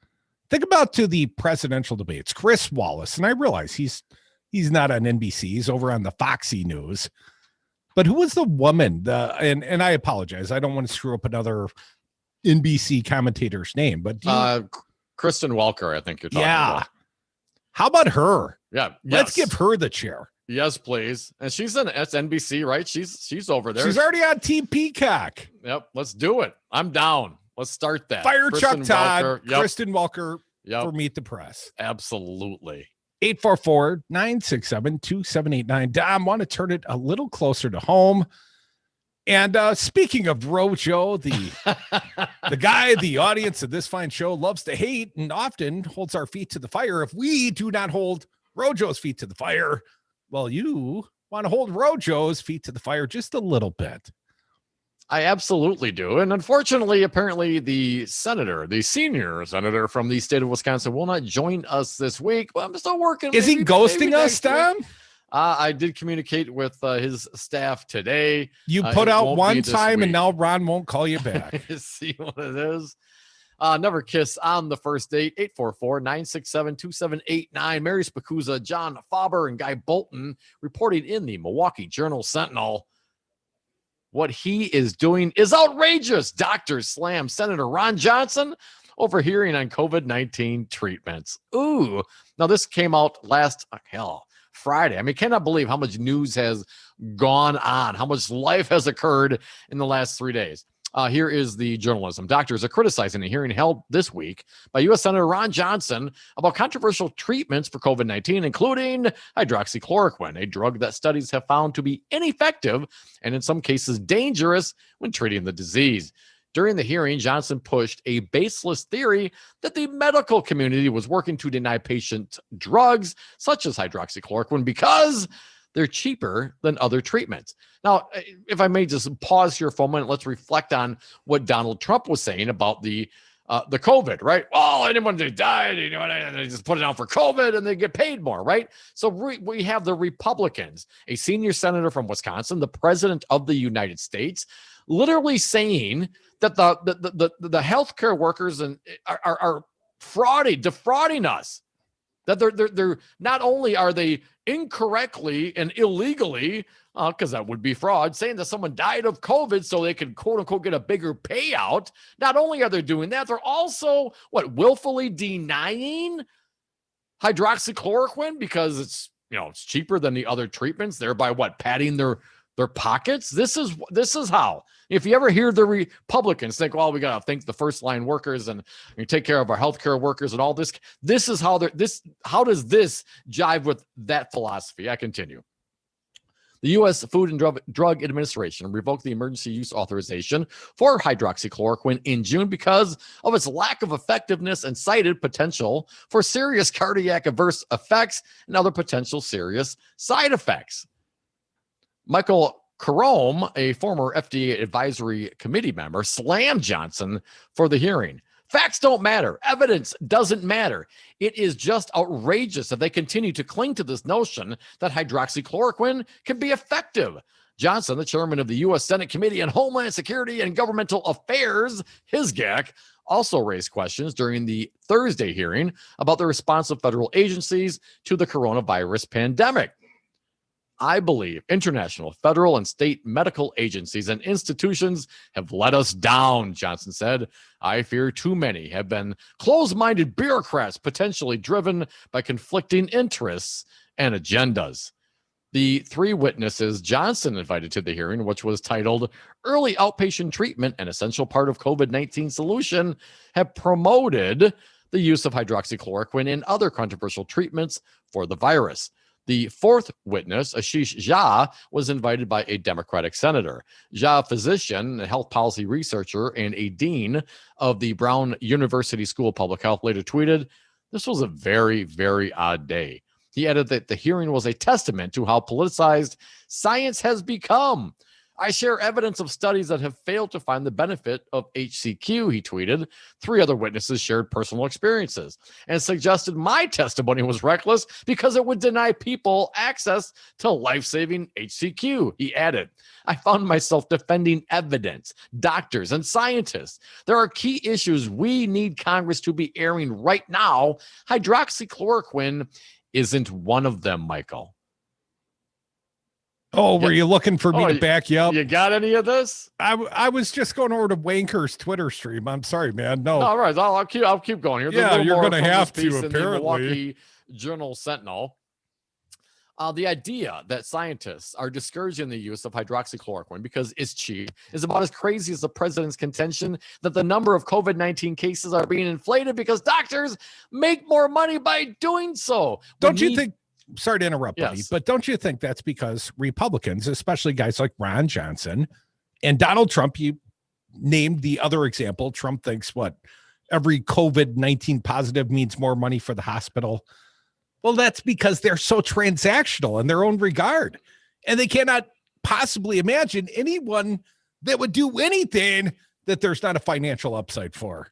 Think about to the presidential debates, Chris Wallace. And I realize he's not on NBC. He's over on the Foxy News. But who was the woman? And I apologize. I don't want to screw up another NBC commentator's name. But Kristen Welker, I think you're talking about. How about her? Yeah. Let's give her the chair. Yes, please. And she's that's NBC, right? She's over there. She's already on Team Peacock. Yep. Let's do it. I'm down. Let's start that. Fire Kristen Chuck Todd, Welker. Yep. Kristen Welker for Meet the Press. Absolutely. 844-967-2789. Dom, want to turn it a little closer to home. And speaking of Rojo, the guy the audience of this fine show loves to hate and often holds our feet to the fire. If we do not hold Rojo's feet to the fire, well, you want to hold Rojo's feet to the fire just a little bit. I absolutely do. And unfortunately, apparently the senior senator from the state of Wisconsin will not join us this week, but I'm still working. Is he ghosting us, Tom? I did communicate with his staff today. You put out one time and now Ron won't call you back. See what it is. Never kiss on the first date. 844-967-2789. Mary Spacuzza, John Faber, and Guy Bolton reporting in the Milwaukee Journal-Sentinel. What he is doing is outrageous. Doctors slam Senator Ron Johnson over hearing on COVID-19 treatments. Ooh. Now, this came out last Friday. I mean, cannot believe how much news has gone on, how much life has occurred in the last 3 days. Here is the journalism. Doctors are criticizing a hearing held this week by U.S. Senator Ron Johnson about controversial treatments for COVID-19, including hydroxychloroquine, a drug that studies have found to be ineffective and in some cases dangerous when treating the disease. During the hearing, Johnson pushed a baseless theory that the medical community was working to deny patient drugs such as hydroxychloroquine because they're cheaper than other treatments. Now, if I may just pause here for a moment, let's reflect on what Donald Trump was saying about the COVID, right? Well, anyone that died, they just put it out for COVID and they get paid more, right? So we have the Republicans, a senior senator from Wisconsin, the president of the United States, literally saying that the healthcare workers are defrauding us. That they're not only are they incorrectly and illegally, because that would be fraud, saying that someone died of COVID so they can quote unquote get a bigger payout. Not only are they doing that, they're also willfully denying hydroxychloroquine because it's cheaper than the other treatments, thereby padding their pockets. This is how. If you ever hear the Republicans think, well, we got to thank the first line workers and take care of our healthcare workers and all this. This is how how does this jive with that philosophy? I continue. The U.S. Food and Drug Administration revoked the emergency use authorization for hydroxychloroquine in June because of its lack of effectiveness and cited potential for serious cardiac adverse effects and other potential serious side effects. Michael Carome, a former FDA advisory committee member, slammed Johnson for the hearing. Facts don't matter. Evidence doesn't matter. It is just outrageous that they continue to cling to this notion that hydroxychloroquine can be effective. Johnson, the chairman of the U.S. Senate Committee on Homeland Security and Governmental Affairs, HISGAC, also raised questions during the Thursday hearing about the response of federal agencies to the coronavirus pandemic. I believe international, federal, and state medical agencies and institutions have let us down, Johnson said. I fear too many have been closed-minded bureaucrats potentially driven by conflicting interests and agendas. The three witnesses Johnson invited to the hearing, which was titled Early Outpatient Treatment, an Essential Part of COVID-19 Solution, have promoted the use of hydroxychloroquine and other controversial treatments for the virus. The fourth witness, Ashish Jha, was invited by a Democratic senator. Jha, a physician, a health policy researcher, and a dean of the Brown University School of Public Health, later tweeted, "This was a very, very odd day." He added that the hearing was a testament to how politicized science has become. I share evidence of studies that have failed to find the benefit of HCQ, he tweeted. Three other witnesses shared personal experiences and suggested my testimony was reckless because it would deny people access to life-saving HCQ, he added. I found myself defending evidence, doctors, and scientists. There are key issues we need Congress to be airing right now. Hydroxychloroquine isn't one of them, Michael. Oh, were you looking for me to back you up? You got any of this? I was just going over to Wanker's Twitter stream. I'm sorry, man. No. All right. I'll keep going here. Yeah, you're going to have to, apparently. apparently. The Milwaukee Journal Sentinel. The idea that scientists are discouraging the use of hydroxychloroquine because it's cheap is about as crazy as the president's contention that the number of COVID-19 cases are being inflated because doctors make more money by doing so. Don't you think? Sorry to interrupt, buddy, Yes. but don't you think that's because Republicans, especially guys like Ron Johnson and Donald Trump, you named the other example. Trump thinks every COVID-19 positive means more money for the hospital. Well, that's because they're so transactional in their own regard. And they cannot possibly imagine anyone that would do anything that there's not a financial upside for.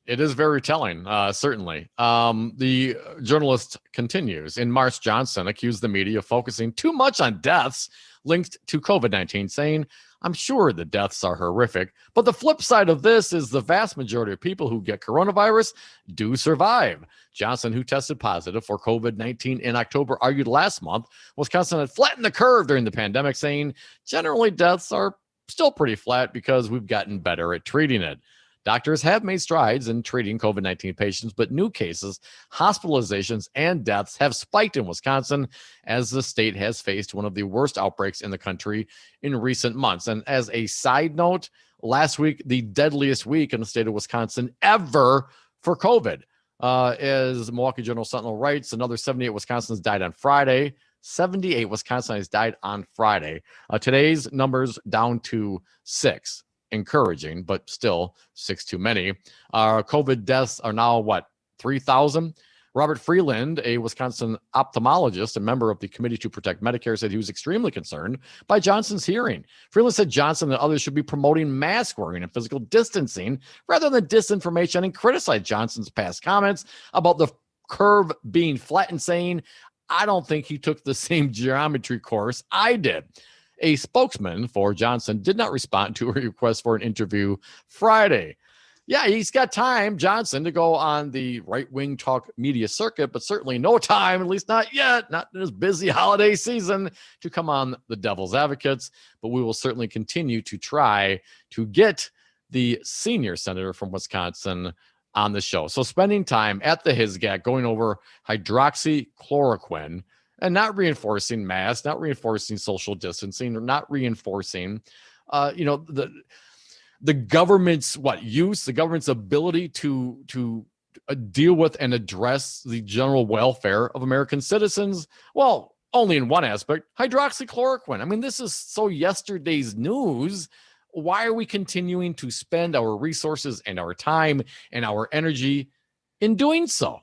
It is very telling, certainly. The journalist continues. In March, Johnson accused the media of focusing too much on deaths linked to COVID-19, saying, I'm sure the deaths are horrific, but the flip side of this is the vast majority of people who get coronavirus do survive. Johnson, who tested positive for COVID-19 in October, argued last month Wisconsin had flattened the curve during the pandemic, saying generally deaths are still pretty flat because we've gotten better at treating it. Doctors have made strides in treating COVID-19 patients, but new cases, hospitalizations, and deaths have spiked in Wisconsin as the state has faced one of the worst outbreaks in the country in recent months. And as a side note, last week, the deadliest week in the state of Wisconsin ever for COVID. As Milwaukee Journal Sentinel writes, another 78 Wisconsinites died on Friday. 78 Wisconsinites died on Friday. Today's numbers down to 6. Encouraging, but still 6 too many. COVID deaths are now 3,000? Robert Freeland, a Wisconsin ophthalmologist and member of the Committee to Protect Medicare, said he was extremely concerned by Johnson's hearing. Freeland said Johnson and others should be promoting mask wearing and physical distancing rather than disinformation, and criticized Johnson's past comments about the curve being flattened, saying, I don't think he took the same geometry course I did. A spokesman for Johnson did not respond to a request for an interview Friday. Yeah, he's got time, Johnson, to go on the right-wing talk media circuit, but certainly no time, at least not yet, not in this busy holiday season, to come on the Devil's Advocates. But we will certainly continue to try to get the senior senator from Wisconsin on the show. So spending time at the HISGAC going over hydroxychloroquine, and not reinforcing masks, not reinforcing social distancing, or not reinforcing, the government's use, the government's ability to deal with and address the general welfare of American citizens. Well, only in one aspect, hydroxychloroquine. I mean, this is so yesterday's news. Why are we continuing to spend our resources and our time and our energy in doing so?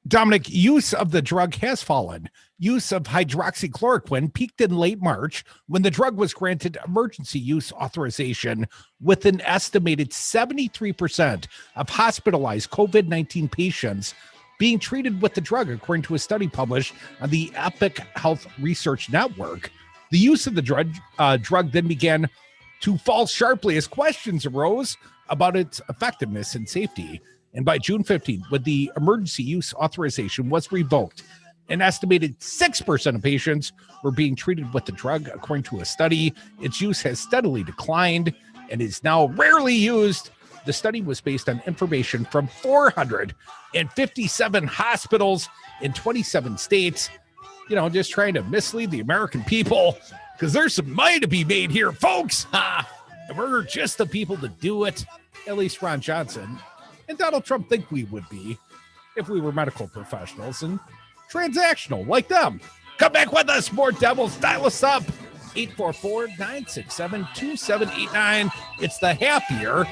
Dominic, use of the drug has fallen. Use of hydroxychloroquine peaked in late March when the drug was granted emergency use authorization, with an estimated 73% of hospitalized COVID-19 patients being treated with the drug, according to a study published on the Epic Health Research Network. The use of the drug then began to fall sharply as questions arose about its effectiveness and safety. And by June 15th, when the emergency use authorization was revoked, an estimated 6% of patients were being treated with the drug. According to a study, its use has steadily declined and is now rarely used. The study was based on information from 457 hospitals in 27 states. You know, just trying to mislead the American people, because there's some money to be made here, folks. And we're just the people to do it. At least Ron Johnson and Donald Trump think we would be if we were medical professionals and transactional like them. Come back with us. More Devils. Dial us up. 844-967-2789. It's the happy hour.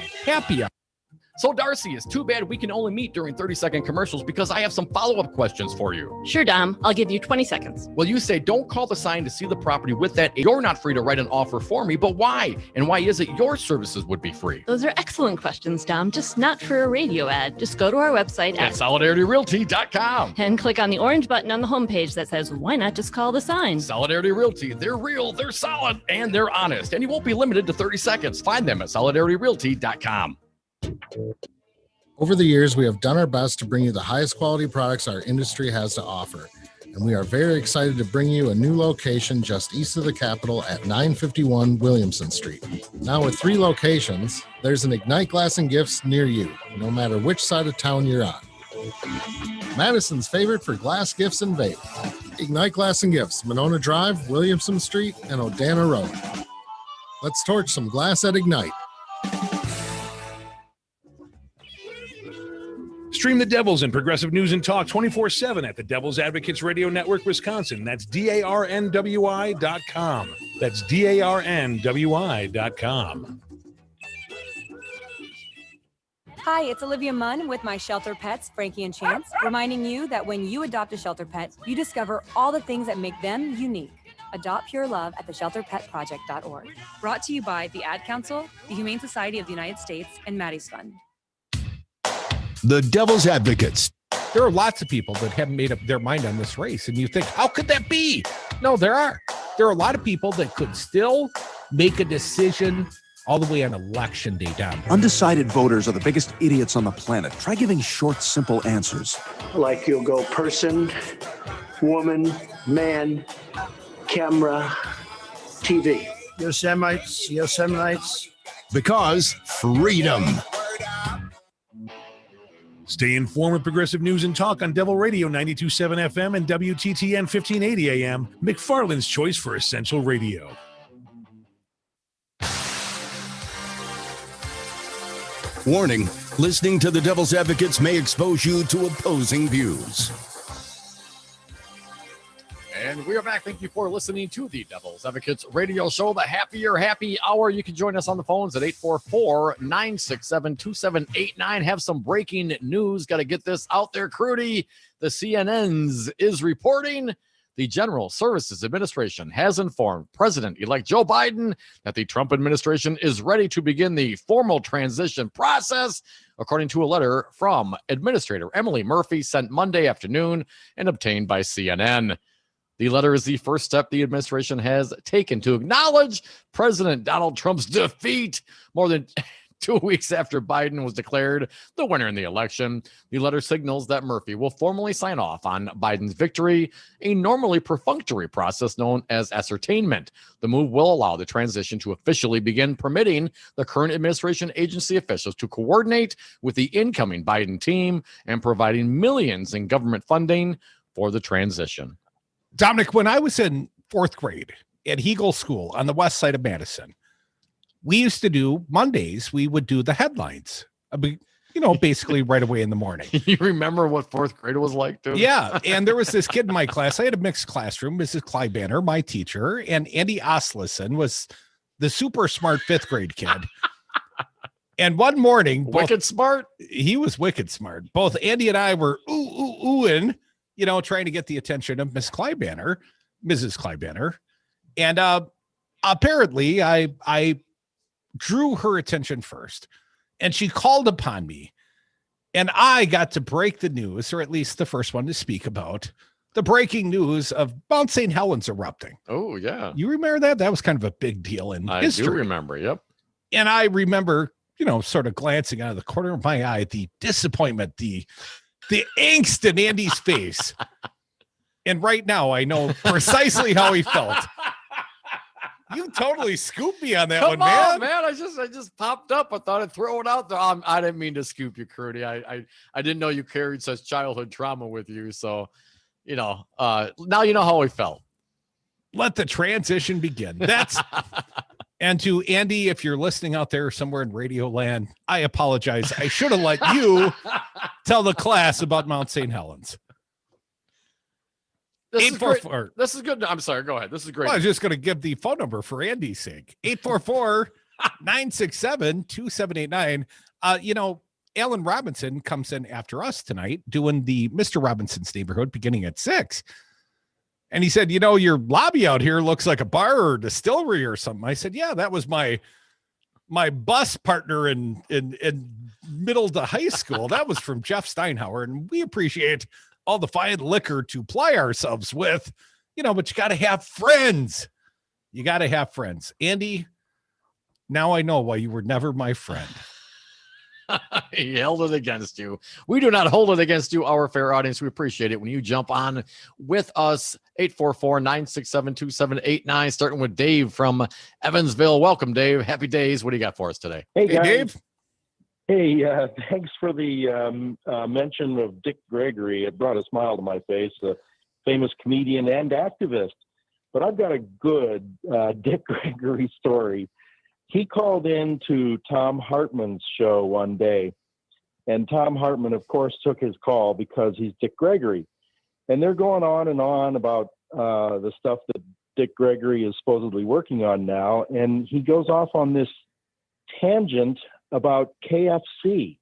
So, Darcy, it's too bad we can only meet during 30-second commercials because I have some follow-up questions for you. Sure, Dom. I'll give you 20 seconds. Well, you say don't call the sign to see the property with that. You're not free to write an offer for me, but why? And why is it your services would be free? Those are excellent questions, Dom. Just not for a radio ad. Just go to our website at solidarityrealty.com and click on the orange button on the homepage that says, why not just call the sign? Solidarity Realty. They're real, they're solid, and they're honest. And you won't be limited to 30 seconds. Find them at solidarityrealty.com. Over the years, we have done our best to bring you the highest quality products our industry has to offer, and we are very excited to bring you a new location just east of the Capitol at 951 Williamson Street. Now with 3 locations, there's an Ignite Glass and Gifts near you, no matter which side of town you're on. Madison's favorite for glass gifts and vape. Ignite Glass and Gifts, Monona Drive, Williamson Street, and Odana Road. Let's torch some glass at Ignite. Stream the Devils and Progressive News and Talk 24/7 at the Devil's Advocates Radio Network, Wisconsin. That's DARNWI.com. That's DARNWI.com. Hi, it's Olivia Munn with my shelter pets, Frankie and Chance, reminding you that when you adopt a shelter pet, you discover all the things that make them unique. Adopt Pure Love at theshelterpetproject.org. Brought to you by the Ad Council, the Humane Society of the United States, and Maddie's Fund. The Devil's Advocates. There are lots of people that haven't made up their mind on this race, and you think, how could that be? No, there are. There are a lot of people that could still make a decision all the way on election day down. Undecided voters are the biggest idiots on the planet. Try giving short, simple answers. Like you'll go person, woman, man, camera, TV. Yosemites. Because freedom. Stay informed with Progressive News and Talk on Devil Radio 92.7 FM and WTTN 1580 AM, McFarland's choice for essential radio. Warning, listening to the Devil's Advocates may expose you to opposing views. And we are back. Thank you for listening to the Devil's Advocates radio show, the Happier Happy Hour. You can join us on the phones at 844-967-2789. Have some breaking news. Got to get this out there, Crudy. The CNN's is reporting the General Services Administration has informed President-elect Joe Biden that the Trump administration is ready to begin the formal transition process, according to a letter from Administrator Emily Murphy sent Monday afternoon and obtained by CNN. The letter is the first step the administration has taken to acknowledge President Donald Trump's defeat more than 2 weeks after Biden was declared the winner in the election. The letter signals that Murphy will formally sign off on Biden's victory, a normally perfunctory process known as ascertainment. The move will allow the transition to officially begin, permitting the current administration agency officials to coordinate with the incoming Biden team and providing millions in government funding for the transition. Dominic, when I was in 4th grade at Hegel School on the west side of Madison, we used to do Mondays. We would do the headlines, basically right away in the morning. You remember what 4th grade was like, too? Yeah. And there was this kid in my class. I had a mixed classroom. Mrs. Clybanner, my teacher, and Andy Oslison was the super smart 5th grade kid. And one morning, wicked smart. He was wicked smart. Both Andy and I were oohing, trying to get the attention of Mrs. Kleibanner. And apparently I drew her attention first, and she called upon me, and I got to break the news, or at least the first one to speak about the breaking news of Mount St. Helens erupting. Oh, yeah. You remember that? That was kind of a big deal in history. I do remember, yep. And I remember, sort of glancing out of the corner of my eye, the disappointment, the angst in Andy's face. And right now I know precisely how he felt. You totally scooped me on that one, man. Come on, man. I just popped up. I thought I'd throw it out there. I didn't mean to scoop you, Crudy. I didn't know you carried such childhood trauma with you. So, now you know how we felt. Let the transition begin. And to Andy, if you're listening out there somewhere in Radio Land, I apologize. I should have let you tell the class about Mount St. Helens. This is good. I'm sorry. Go ahead. This is great. Well, I was just going to give the phone number for Andy's sake. 844-967-2789. Alan Robinson comes in after us tonight doing the Mr. Robinson's Neighborhood beginning at 6. And he said, your lobby out here looks like a bar or distillery or something. I said, yeah, that was my bus partner in middle to high school. That was from Jeff Steinhauer. And we appreciate all the fine liquor to ply ourselves with, but you got to have friends. You got to have friends. Andy, now I know why you were never my friend. He held it against you. We do not hold it against you, our fair audience. We appreciate it when you jump on with us. 844-967-2789, starting with Dave from Evansville. Welcome, Dave. Happy days. What do you got for us today? Hey, guys. Dave. Hey, thanks for the mention of Dick Gregory. It brought a smile to my face, a famous comedian and activist. But I've got a good Dick Gregory story. He called in to Tom Hartman's show one day, and Tom Hartman, of course, took his call because he's Dick Gregory. And they're going on and on about the stuff that Dick Gregory is supposedly working on now. And he goes off on this tangent about KFC.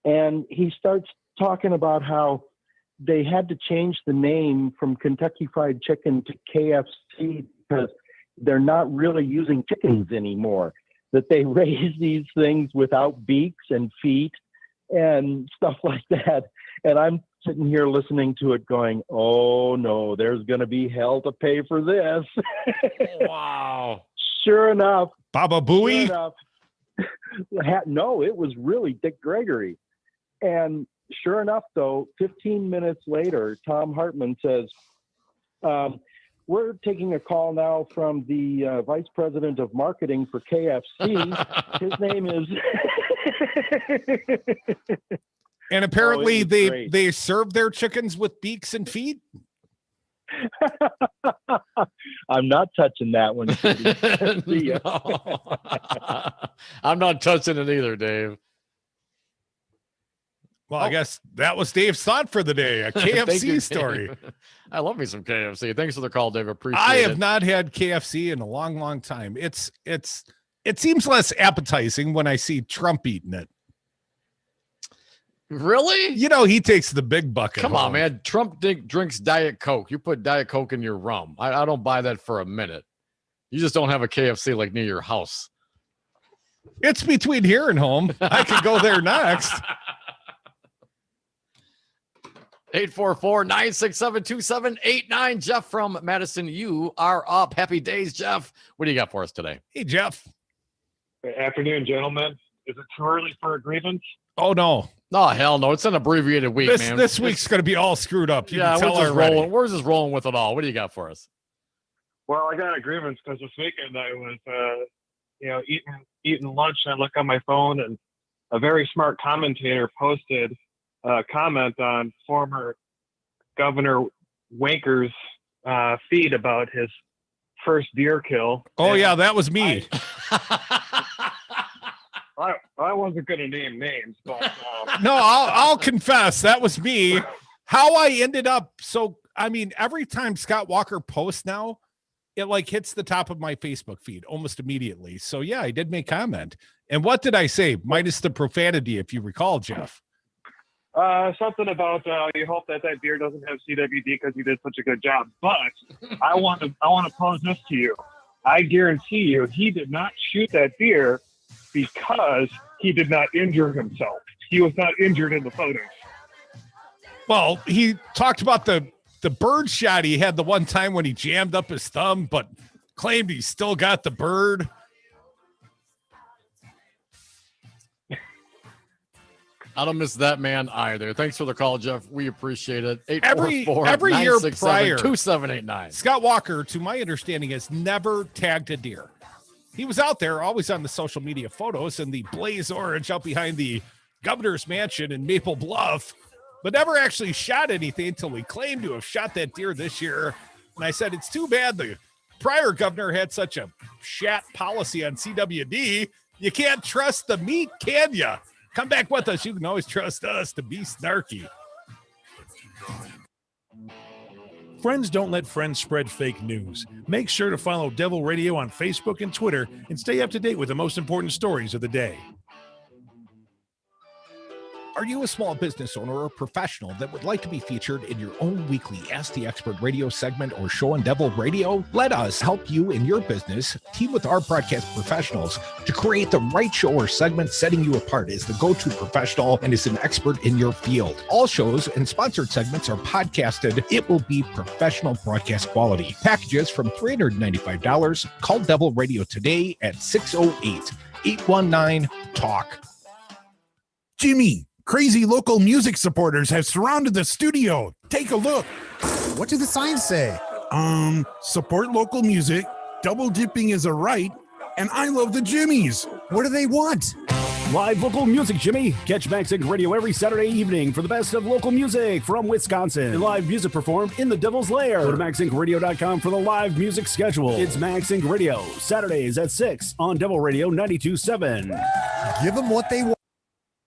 And he starts talking about how they had to change the name from Kentucky Fried Chicken to KFC because they're not really using chickens anymore, that they raise these things without beaks and feet and stuff like that. And I'm sitting here listening to it going, oh no, there's going to be hell to pay for this. Wow. Sure enough. Baba Booey? Sure enough, no, it was really Dick Gregory. And sure enough, though, 15 minutes later, Tom Hartman says, we're taking a call now from the vice president of marketing for KFC. His name is... And apparently they serve their chickens with beaks and feet? I'm not touching that one. I'm not touching it either, Dave. Well, I guess that was Dave's thought for the day, a KFC story. I love me some KFC. Thanks for the call, Dave. Appreciate it. I have not had KFC in a long, long time. It seems less appetizing when I see Trump eating it. Really? He takes the big bucket. Come on, man. Trump drinks Diet Coke. You put Diet Coke in your rum. I don't buy that for a minute. You just don't have a KFC like near your house. It's between here and home. I could go there next. 844-967-2789. Jeff from Madison, you are up. Happy days, Jeff. What do you got for us today? Hey, Jeff. Good afternoon, gentlemen. Is it too early for a grievance? Oh, no. Oh, hell no. It's an abbreviated week, man. This week's going to be all screwed up. We're just rolling with it all. What do you got for us? Well, I got a grievance because this weekend I was, eating lunch, and I look on my phone, and a very smart commentator posted a comment on former Governor Wanker's feed about his first deer kill. Oh, yeah, that was me. I wasn't going to name names, but no, I'll confess that was me. How I ended up. So, I mean, every time Scott Walker posts now, it hits the top of my Facebook feed almost immediately. So yeah, I did make comment, And what did I say? Minus the profanity, if you recall, Jeff. Something about you hope that beer doesn't have CWD because you did such a good job. But I want to pose this to you. I guarantee you, he did not shoot that beer because he did not injure himself. He was not injured in the photos. Well, he talked about the bird shot he had the one time when he jammed up his thumb, but claimed he still got the bird. I don't miss that man either. Thanks for the call, Jeff. We appreciate it. Every year prior, 2789. Scott Walker, to my understanding, has never tagged a deer. He was out there always on the social media photos in the blaze orange out behind the governor's mansion in Maple Bluff, but never actually shot anything until he claimed to have shot that deer this year. And I said, it's too bad the prior governor had such a shat policy on CWD. You can't trust the meat, can you? Come back with us. You can always trust us to be snarky. Friends don't let friends spread fake news. Make sure to follow Devil Radio on Facebook and Twitter and stay up to date with the most important stories of the day. Are you a small business owner or professional that would like to be featured in your own weekly Ask the Expert radio segment or show on Devil Radio? Let us help you in your business. Team with our broadcast professionals to create the right show or segment, setting you apart as the go-to professional and as an expert in your field. All shows and sponsored segments are podcasted. It will be professional broadcast quality. Packages from $395. Call Devil Radio today at 608-819-TALK. Jimmy, crazy local music supporters have surrounded the studio. Take a look. What do the signs say? Support local music, double dipping is a right, and I love the Jimmies. What do they want? Live local music, Jimmy. Catch MagSync Radio every Saturday evening for the best of local music from Wisconsin. And live music performed in the Devil's Lair. Go to magsyncradio.com for the live music schedule. It's MagSync Radio, Saturdays at 6 on Devil Radio 92.7. Give them what they want.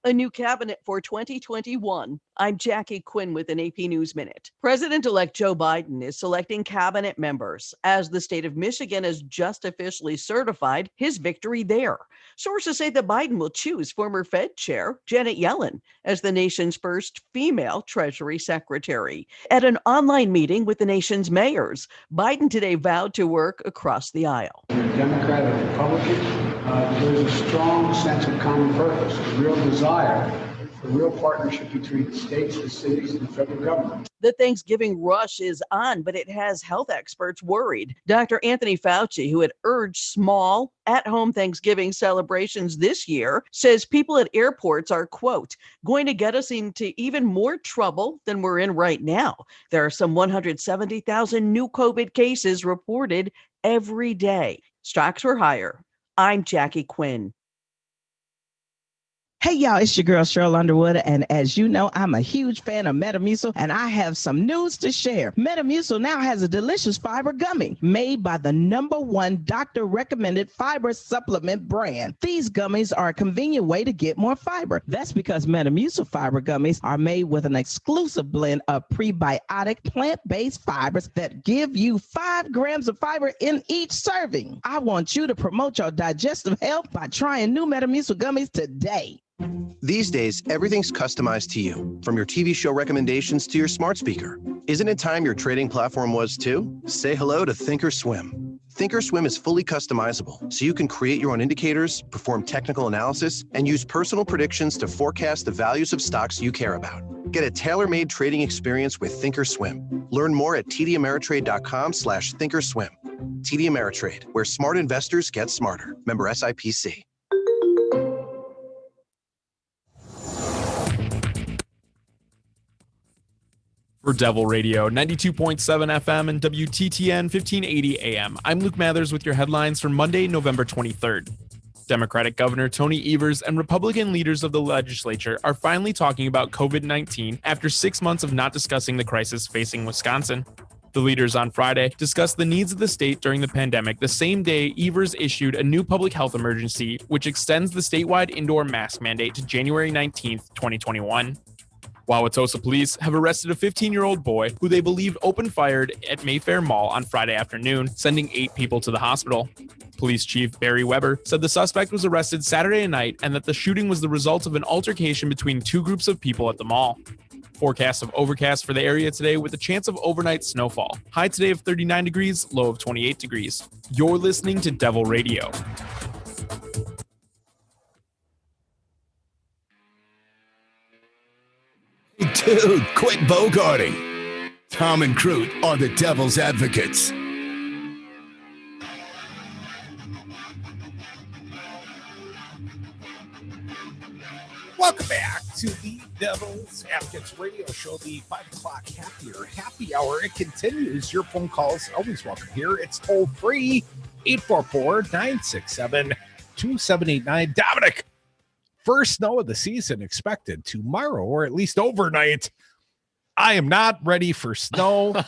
A new cabinet for 2021. I'm Jackie Quinn with an AP News Minute. President-elect Joe Biden is selecting cabinet members as the state of Michigan has just officially certified his victory there. Sources say that Biden will choose former Fed Chair Janet Yellen as the nation's first female Treasury Secretary. At an online meeting with the nation's mayors, Biden today vowed to work across the aisle. Democrat or Republican, there's a strong sense of common purpose, a real desire for real partnership between the states, the cities, and the federal government. The Thanksgiving rush is on, but it has health experts worried. Dr. Anthony Fauci, who had urged small, at-home Thanksgiving celebrations this year, says people at airports are, quote, going to get us into even more trouble than we're in right now. There are some 170,000 new COVID cases reported every day. Stocks were higher. I'm Jackie Quinn. Hey, y'all, it's your girl, Cheryl Underwood. And as you know, I'm a huge fan of Metamucil, and I have some news to share. Metamucil now has a delicious fiber gummy made by the #1 doctor-recommended fiber supplement brand. These gummies are a convenient way to get more fiber. That's because Metamucil fiber gummies are made with an exclusive blend of prebiotic plant-based fibers that give you 5 grams of fiber in each serving. I want you to promote your digestive health by trying new Metamucil gummies today. These days, everything's customized to you, from your TV show recommendations to your smart speaker. Isn't it time your trading platform was too? Say hello to Thinkorswim. Thinkorswim is fully customizable, so you can create your own indicators, perform technical analysis, and use personal predictions to forecast the values of stocks you care about. Get a tailor-made trading experience with Thinkorswim. Learn more at tdameritrade.com/Thinkorswim. TD Ameritrade, where smart investors get smarter. Member SIPC. For Devil Radio, 92.7 FM and WTTN 1580 AM, I'm Luke Mathers with your headlines for Monday, November 23rd. Democratic Governor Tony Evers and Republican leaders of the legislature are finally talking about COVID-19 after 6 months of not discussing the crisis facing Wisconsin. The leaders on Friday discussed the needs of the state during the pandemic the same day Evers issued a new public health emergency, which extends the statewide indoor mask mandate to January 19th, 2021. Wauwatosa police have arrested a 15-year-old boy who they believe opened fire at Mayfair Mall on Friday afternoon, sending 8 people to the hospital. Police Chief Barry Weber said the suspect was arrested Saturday night and that the shooting was the result of an altercation between two groups of people at the mall. Forecast of overcast for the area today with a chance of overnight snowfall. High today of 39 degrees, low of 28 degrees. You're listening to Devil Radio. Dude, quit bogarting. Tom and Crute are the devil's advocates. Welcome back to the Devil's Advocates radio show, the 5 o'clock happy hour. It continues. Your phone calls always welcome here. It's toll free, 844-967-2789. Dominic, first snow of the season expected tomorrow, or at least overnight. I am not ready for snow.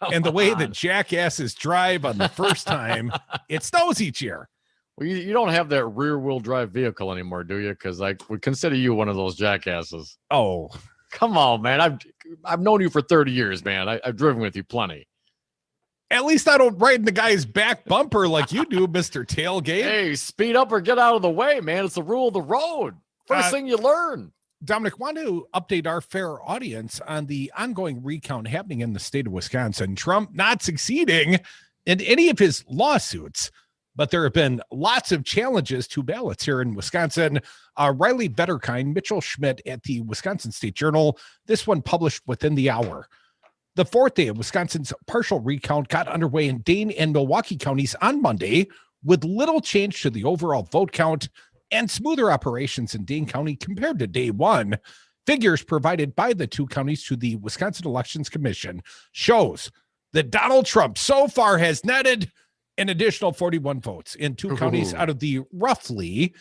And the way that jackasses drive on the first time, it snows each year. Well, you don't have that rear-wheel drive vehicle anymore, do you? Because I would consider you one of those jackasses. Oh, come on, man! I've known you for 30 years, man. I've driven with you plenty. At least I don't ride in the guy's back bumper like you do, Mr. Tailgate. Hey, speed up or get out of the way, man. It's the rule of the road. First thing you learn. Dominic, want to update our fair audience on the ongoing recount happening in the state of Wisconsin. Trump not succeeding in any of his lawsuits, but there have been lots of challenges to ballots here in Wisconsin. Riley Vetterkind, Mitchell Schmidt at the Wisconsin State Journal, this one published within the hour. The fourth day of Wisconsin's partial recount got underway in Dane and Milwaukee counties on Monday, with little change to the overall vote count and smoother operations in Dane County compared to day one. Figures provided by the two counties to the Wisconsin Elections Commission shows that Donald Trump so far has netted an additional 41 votes in two counties out of the roughly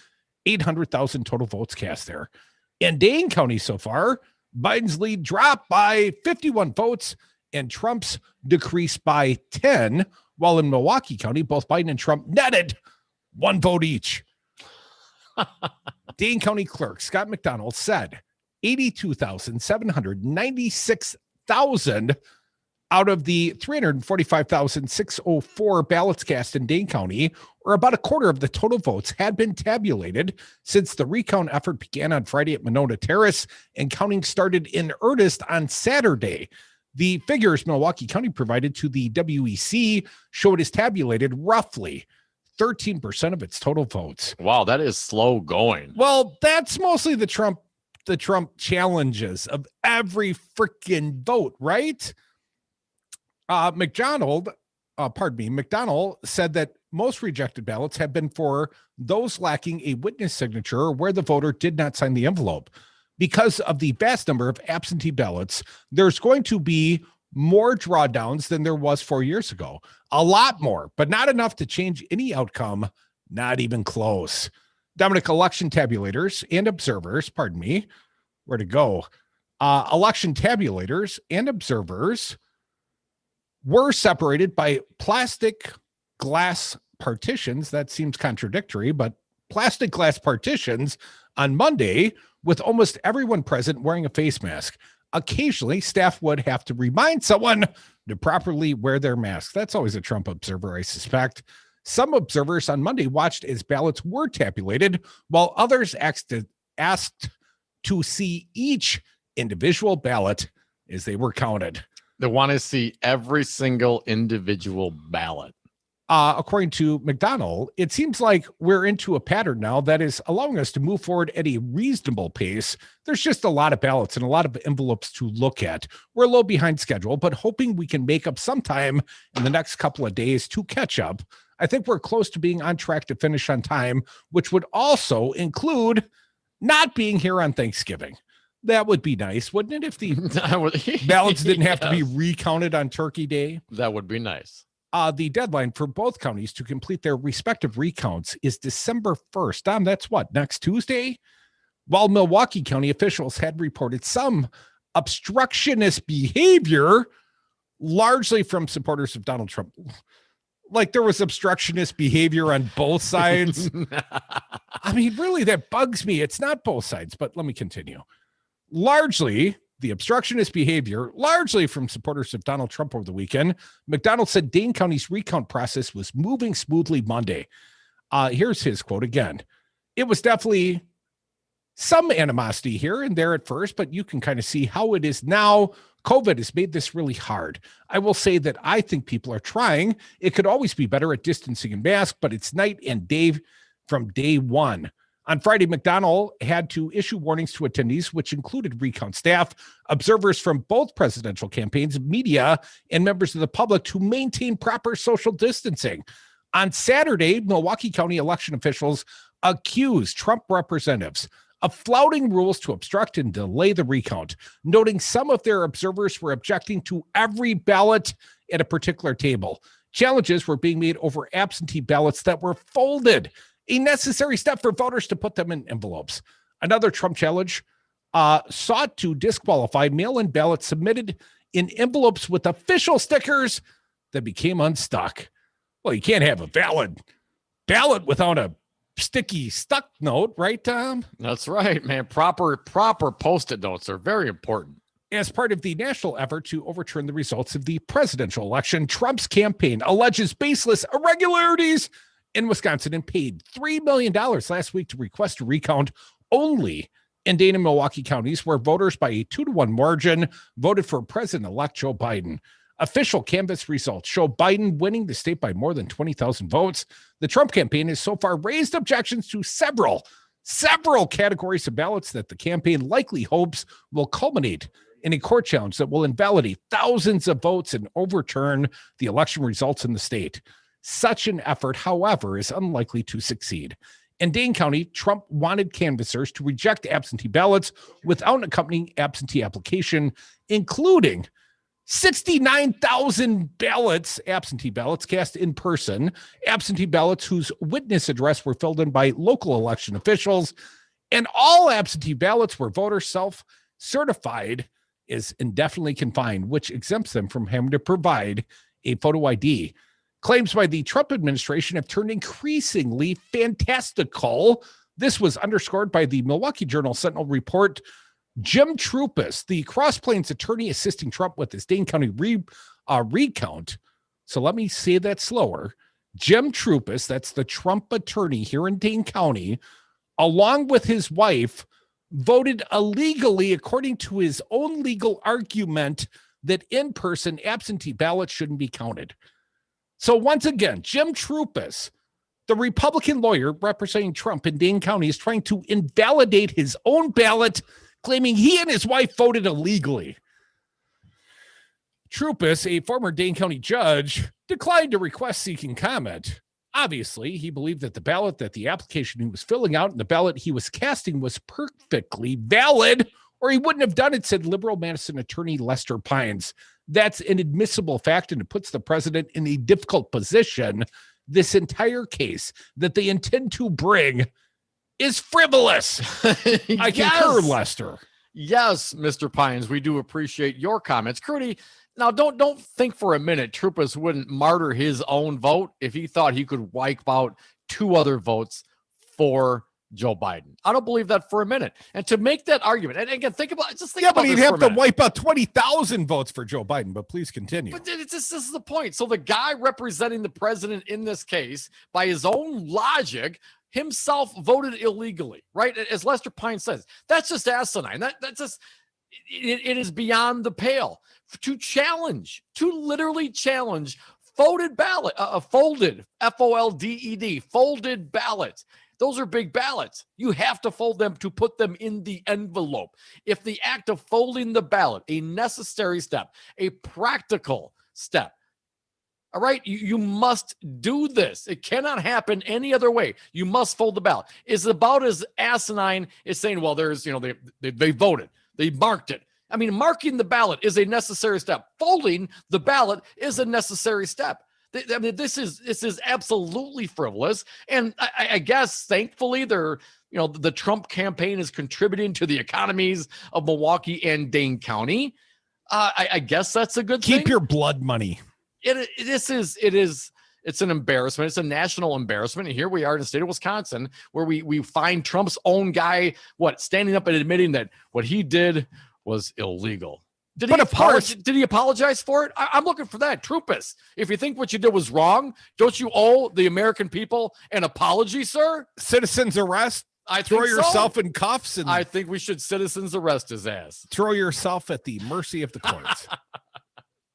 800,000 total votes cast there. In Dane County so far, Biden's lead dropped by 51 votes and Trump's decreased by 10, while in Milwaukee County, both Biden and Trump netted 1 vote each. Dane County Clerk Scott McDonald said 82,796,000 out of the 345,604 ballots cast in Dane County, or about a quarter of the total votes, had been tabulated since the recount effort began on Friday at Monona Terrace, and counting started in earnest on Saturday. The figures Milwaukee County provided to the WEC show it is tabulated roughly 13% of its total votes. Wow, that is slow going. Well, that's mostly the Trump challenges of every freaking vote, right? McDonald said that most rejected ballots have been for those lacking a witness signature or where the voter did not sign the envelope. Because of the vast number of absentee ballots, there's going to be more drawdowns than there was 4 years ago. A lot more, but not enough to change any outcome, not even close. Dominic, election tabulators and observers, where to go? Election tabulators and observers were separated by plastic glass partitions. That seems contradictory, but plastic glass partitions on Monday, with almost everyone present wearing a face mask. Occasionally, staff would have to remind someone to properly wear their mask. That's always a Trump observer, I suspect. Some observers on Monday watched as ballots were tabulated, while others asked to see each individual ballot as they were counted. They want to see every single individual ballot. According to McDonald, it seems like we're into a pattern now that is allowing us to move forward at a reasonable pace. There's just a lot of ballots and a lot of envelopes to look at. We're a little behind schedule, but hoping we can make up some time in the next couple of days to catch up. I think we're close to being on track to finish on time, which would also include not being here on Thanksgiving. That would be nice, wouldn't it? If the ballots didn't have to be recounted on Turkey Day. That would be nice. The deadline for both counties to complete their respective recounts is December 1st. Dom, that's what, next Tuesday? While Milwaukee County officials had reported some obstructionist behavior, largely from supporters of Donald Trump. Like there was obstructionist behavior on both sides. I mean, really, that bugs me. It's not both sides, but let me continue. Largely, the obstructionist behavior, largely from supporters of Donald Trump over the weekend. McDonald said Dane County's recount process was moving smoothly Monday. Here's his quote again. It was definitely some animosity here and there at first, but you can kind of see how it is now. COVID has made this really hard. I will say that I think people are trying. It could always be better at distancing and mask, but it's night and day from day one. On Friday, McDonnell had to issue warnings to attendees, which included recount staff, observers from both presidential campaigns, media, and members of the public to maintain proper social distancing. On Saturday, Milwaukee County election officials accused Trump representatives of flouting rules to obstruct and delay the recount, noting some of their observers were objecting to every ballot at a particular table. Challenges were being made over absentee ballots that were folded, a necessary step for voters to put them in envelopes. Another Trump challenge sought to disqualify mail-in ballots submitted in envelopes with official stickers that became unstuck. Well, you can't have a valid ballot without a sticky stuck note, right, Tom? That's right, man. Proper Post-it notes are very important. As part of the national effort to overturn the results of the presidential election, Trump's campaign alleges baseless irregularities in Wisconsin and paid $3 million last week to request a recount only in Dane and Milwaukee counties, where voters by a 2-to-1 margin voted for President-elect Joe Biden. Official canvass results show Biden winning the state by more than 20,000 votes. The Trump campaign has so far raised objections to several categories of ballots that the campaign likely hopes will culminate in a court challenge that will invalidate thousands of votes and overturn the election results in the state. Such an effort, however, is unlikely to succeed. In Dane County, Trump wanted canvassers to reject absentee ballots without an accompanying absentee application, including 69,000 absentee ballots cast in person, absentee ballots whose witness address were filled in by local election officials, and all absentee ballots where voters self-certified is indefinitely confined, which exempts them from having to provide a photo ID. Claims by the Trump administration have turned increasingly fantastical. This was underscored by the Milwaukee Journal-Sentinel report. Jim Trupis, the Cross Plains attorney assisting Trump with his Dane County recount. So let me say that slower. Jim Trupis, that's the Trump attorney here in Dane County, along with his wife, voted illegally according to his own legal argument that in-person absentee ballots shouldn't be counted. So once again, Jim Trupis, the Republican lawyer representing Trump in Dane County, is trying to invalidate his own ballot, claiming he and his wife voted illegally. Trupis, a former Dane County judge, declined to request seeking comment. Obviously, he believed that the ballot that the application he was filling out and the ballot he was casting was perfectly valid, or he wouldn't have done it, said liberal Madison attorney Lester Pines. That's an admissible fact, and it puts the president in a difficult position. This entire case that they intend to bring is frivolous. I concur, Lester. Yes, Mr. Pines, we do appreciate your comments. Crudy, now don't think for a minute Trupis wouldn't martyr his own vote if he thought he could wipe out 2 other votes for Joe Biden. I don't believe that for a minute. And to make that argument, and again, think about about but he'd this have for a to minute. wipe out 20,000 votes for Joe Biden, but please continue. But this is the point. So the guy representing the president in this case, by his own logic, himself voted illegally, right? As Lester Pine says, that's just asinine. That's just, it is beyond the pale to literally challenge folded ballot, folded, F-O-L-D-E-D, folded ballots. Those are big ballots. You have to fold them to put them in the envelope. If the act of folding the ballot, a necessary step, a practical step, all right, you must do this. It cannot happen any other way. You must fold the ballot. It's about as asinine as saying, well, there's, they voted, they marked it. I mean, marking the ballot is a necessary step. Folding the ballot is a necessary step. I mean, this is absolutely frivolous. And I guess, thankfully, the Trump campaign is contributing to the economies of Milwaukee and Dane County. I guess that's a good thing. Keep your blood money. It's an embarrassment. It's a national embarrassment. And here we are in the state of Wisconsin, where we find Trump's own guy, standing up and admitting that what he did was illegal. Did he apologize for it? I'm looking for that. Troopus, if you think what you did was wrong, don't you owe the American people an apology, sir? Citizens arrest. Throw yourself in cuffs, and I think we should citizens arrest his ass. Throw yourself at the mercy of the courts.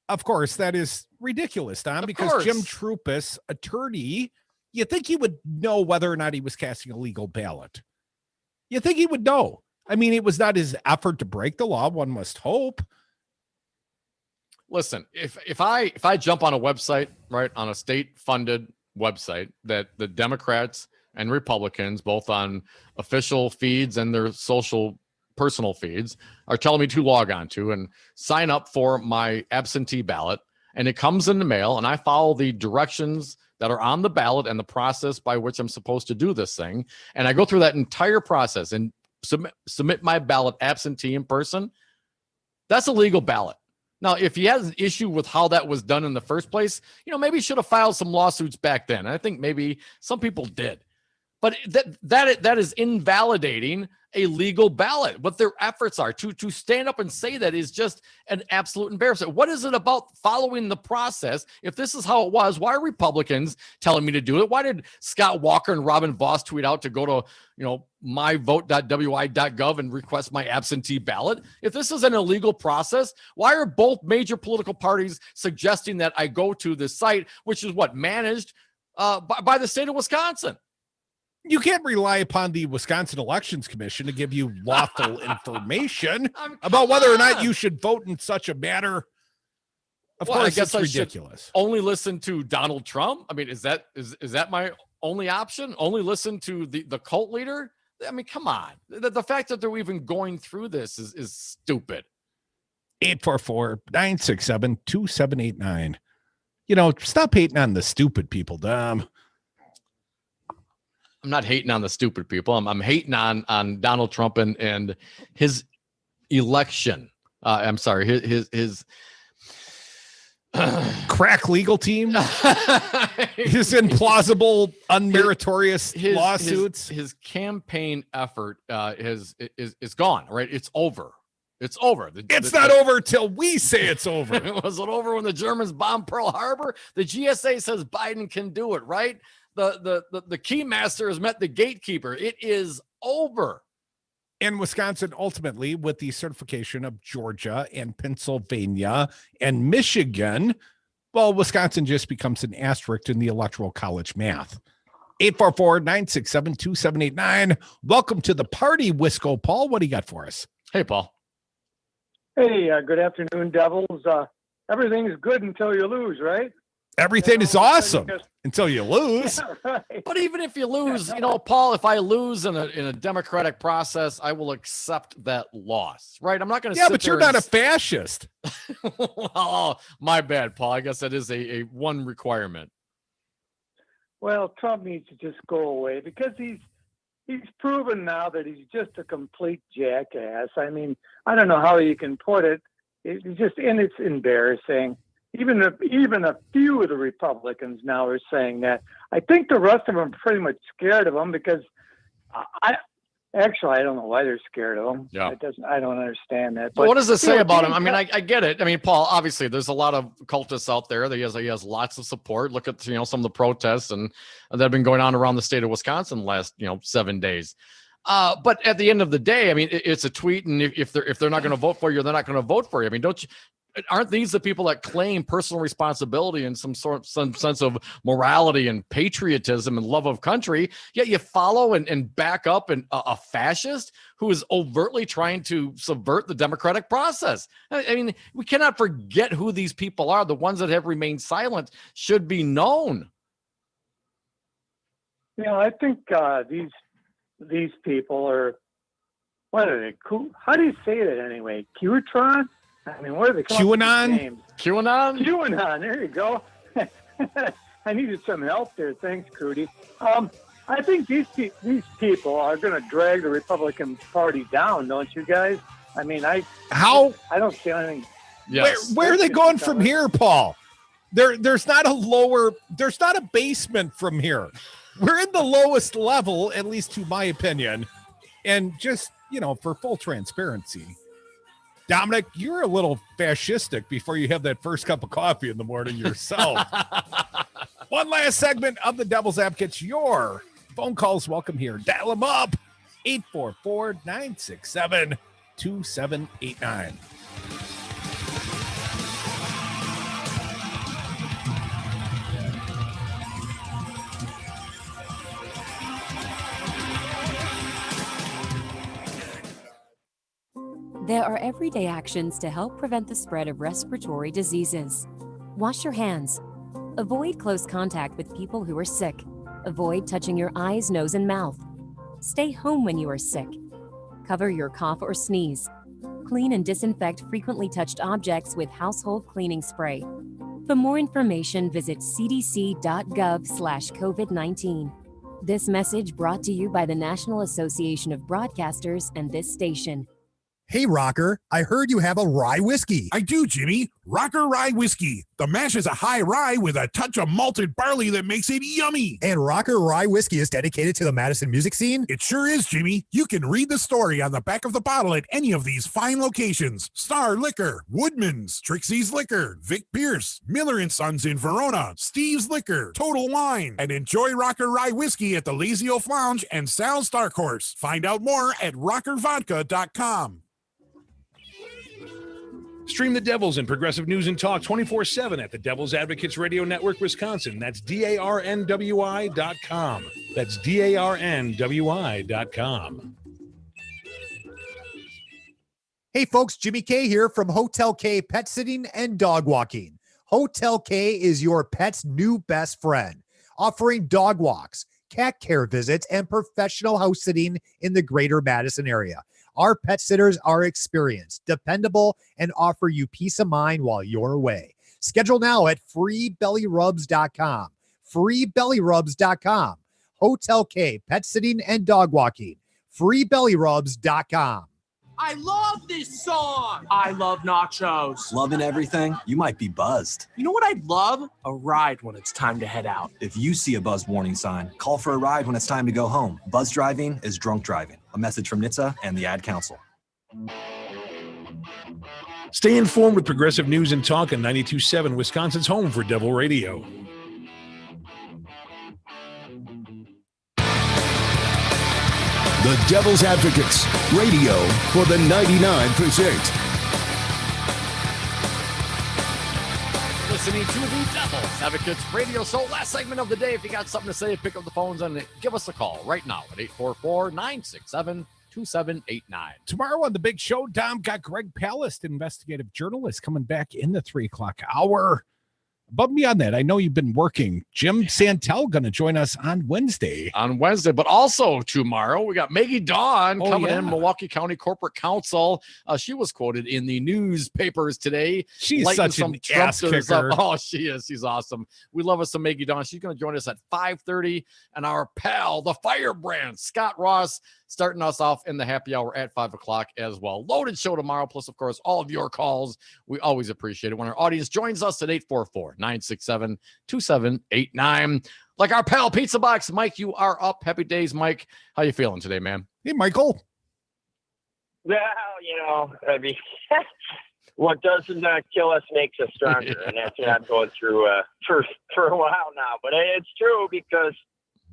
Of course, that is ridiculous, Don, because Jim Troopus, attorney, you think he would know whether or not he was casting a legal ballot. You think he would know. I mean, it was not his effort to break the law, one must hope. Listen, if I jump on a website, right, on a state-funded website that the Democrats and Republicans, both on official feeds and their social personal feeds, are telling me to log on to and sign up for my absentee ballot, and it comes in the mail, and I follow the directions that are on the ballot and the process by which I'm supposed to do this thing, and I go through that entire process and submit my ballot absentee in person, that's a legal ballot. Now, if he has an issue with how that was done in the first place, maybe he should have filed some lawsuits back then. And I think maybe some people did. But that is invalidating a legal ballot. What their efforts are to stand up and say that is just an absolute embarrassment. What is it about following the process? If this is how it was, why are Republicans telling me to do it? Why did Scott Walker and Robin Voss tweet out to go to myvote.wi.gov and request my absentee ballot? If this is an illegal process, why are both major political parties suggesting that I go to this site, which is managed by the state of Wisconsin? You can't rely upon the Wisconsin Elections Commission to give you lawful information about whether or not you should vote in such a manner. Of course, I guess it's ridiculous. Only listen to Donald Trump. I mean, is that my only option? Only listen to the cult leader? I mean, come on. The fact that they're even going through this is stupid. 844-967-2789. Stop hating on the stupid people, Dom. I'm not hating on the stupid people. I'm hating on Donald Trump and his election. I'm sorry, his crack legal team, his implausible, unmeritorious lawsuits. His campaign effort is gone. Right? It's over. It's over. It's not over till we say it's over. Was it over when the Germans bombed Pearl Harbor? The GSA says Biden can do it. Right? The keymaster has met the gatekeeper. It is over. And Wisconsin, ultimately, with the certification of Georgia and Pennsylvania and Michigan, well, Wisconsin just becomes an asterisk in the Electoral College math. 844-967-2789. Welcome to the party, Wisco. Paul, what do you got for us? Hey, Paul. Hey, good afternoon, Devils. Everything's good until you lose, right? Everything is awesome until you lose. Yeah, right. But even if you lose, Paul, if I lose in a democratic process, I will accept that loss, right? I'm not going to. Yeah, but you're not a fascist. Oh, my bad, Paul. I guess that is a one requirement. Well, Trump needs to just go away because he's proven now that he's just a complete jackass. I mean, I don't know how you can put it. It's embarrassing. Even a few of the Republicans now are saying that. I think the rest of them are pretty much scared of him because I don't know why they're scared of him. Yeah. I don't understand that. But what does it say about him? I mean, I get it. I mean, Paul, obviously there's a lot of cultists out there that he has lots of support. Look at, some of the protests and that have been going on around the state of Wisconsin the last, 7 days. But at the end of the day, I mean, it's a tweet, and if they're not going to vote for you, they're not going to vote for you. I mean, aren't these the people that claim personal responsibility and some sense of morality and patriotism and love of country? Yet you follow and back up a fascist who is overtly trying to subvert the democratic process. I mean, we cannot forget who these people are. The ones that have remained silent should be known. I think these people are, what are they? How do you say that anyway? QAnon? I mean, what are they called? QAnon? QAnon. There you go. I needed some help there. Thanks, Crudy. I think these people are going to drag the Republican Party down, don't you guys? I mean, I don't see anything. Yes. Where are they going from here, Paul? There's not a basement from here. We're in the lowest level, at least to my opinion. And just, for full transparency, Dominic, you're a little fascistic before you have that first cup of coffee in the morning yourself. One last segment of the Devil's Advocates. Your phone calls welcome here. Dial them up. 844-967-2789. There are everyday actions to help prevent the spread of respiratory diseases. Wash your hands. Avoid close contact with people who are sick. Avoid touching your eyes, nose, and mouth. Stay home when you are sick. Cover your cough or sneeze. Clean and disinfect frequently touched objects with household cleaning spray. For more information, visit cdc.gov/COVID-19. This message brought to you by the National Association of Broadcasters and this station. Hey, Rocker, I heard you have a rye whiskey. I do, Jimmy. Rocker Rye Whiskey. The mash is a high rye with a touch of malted barley that makes it yummy. And Rocker Rye Whiskey is dedicated to the Madison music scene? It sure is, Jimmy. You can read the story on the back of the bottle at any of these fine locations. Star Liquor, Woodman's, Trixie's Liquor, Vic Pierce, Miller & Sons in Verona, Steve's Liquor, Total Wine, and enjoy Rocker Rye Whiskey at the Lazy Oaf Lounge and Sal's Dark Horse. Find out more at rockervodka.com. Stream the Devils and Progressive News and Talk 24/7 at the Devil's Advocates Radio Network, Wisconsin. That's DARNWI.com. That's DARNWI.com. Hey folks, Jimmy K here from Hotel K Pet Sitting and Dog Walking. Hotel K is your pet's new best friend, offering dog walks, cat care visits, and professional house sitting in the greater Madison area. Our pet sitters are experienced, dependable, and offer you peace of mind while you're away. Schedule now at freebellyrubs.com. Freebellyrubs.com. Hotel K, pet sitting and dog walking. Freebellyrubs.com. I love this song. I love nachos. Loving everything? You might be buzzed. You know what I'd love? A ride when it's time to head out. If you see a buzz warning sign, call for a ride when it's time to go home. Buzz driving is drunk driving. A message from NHTSA and the Ad Council. Stay informed with Progressive News and Talk on 92.7, Wisconsin's home for Devil Radio. The Devil's Advocates, radio for the 99%. Listening to the Devil's Advocates radio show. Last segment of the day. If you got something to say, pick up the phones and give us a call right now at 844-967-2789. Tomorrow on the big show, Dom got Greg Palast, investigative journalist, coming back in the 3 o'clock hour. Above me on that, I know you've been working. Jim Santel going to join us on Wednesday. But also tomorrow, we got Maggie Dawn coming in, Milwaukee County Corporate Counsel. She was quoted in the newspapers today. She's lighting such an some ass Trumpsters up. kicker. Oh, she is. She's awesome. We love us some Maggie Dawn. She's going to join us at 5:30. And our pal, the firebrand, Scott Ross, starting us off in the happy hour at 5 o'clock as well. Loaded show tomorrow, plus, of course, all of your calls. We always appreciate it when our audience joins us at 844-967-2789. Like our pal Pizza Box, Mike, you are up. Happy days, Mike. How you feeling today, man? Hey, Michael. Well, I mean, what doesn't kill us makes us stronger, and that's what I'm going through for a while now. But it's true because,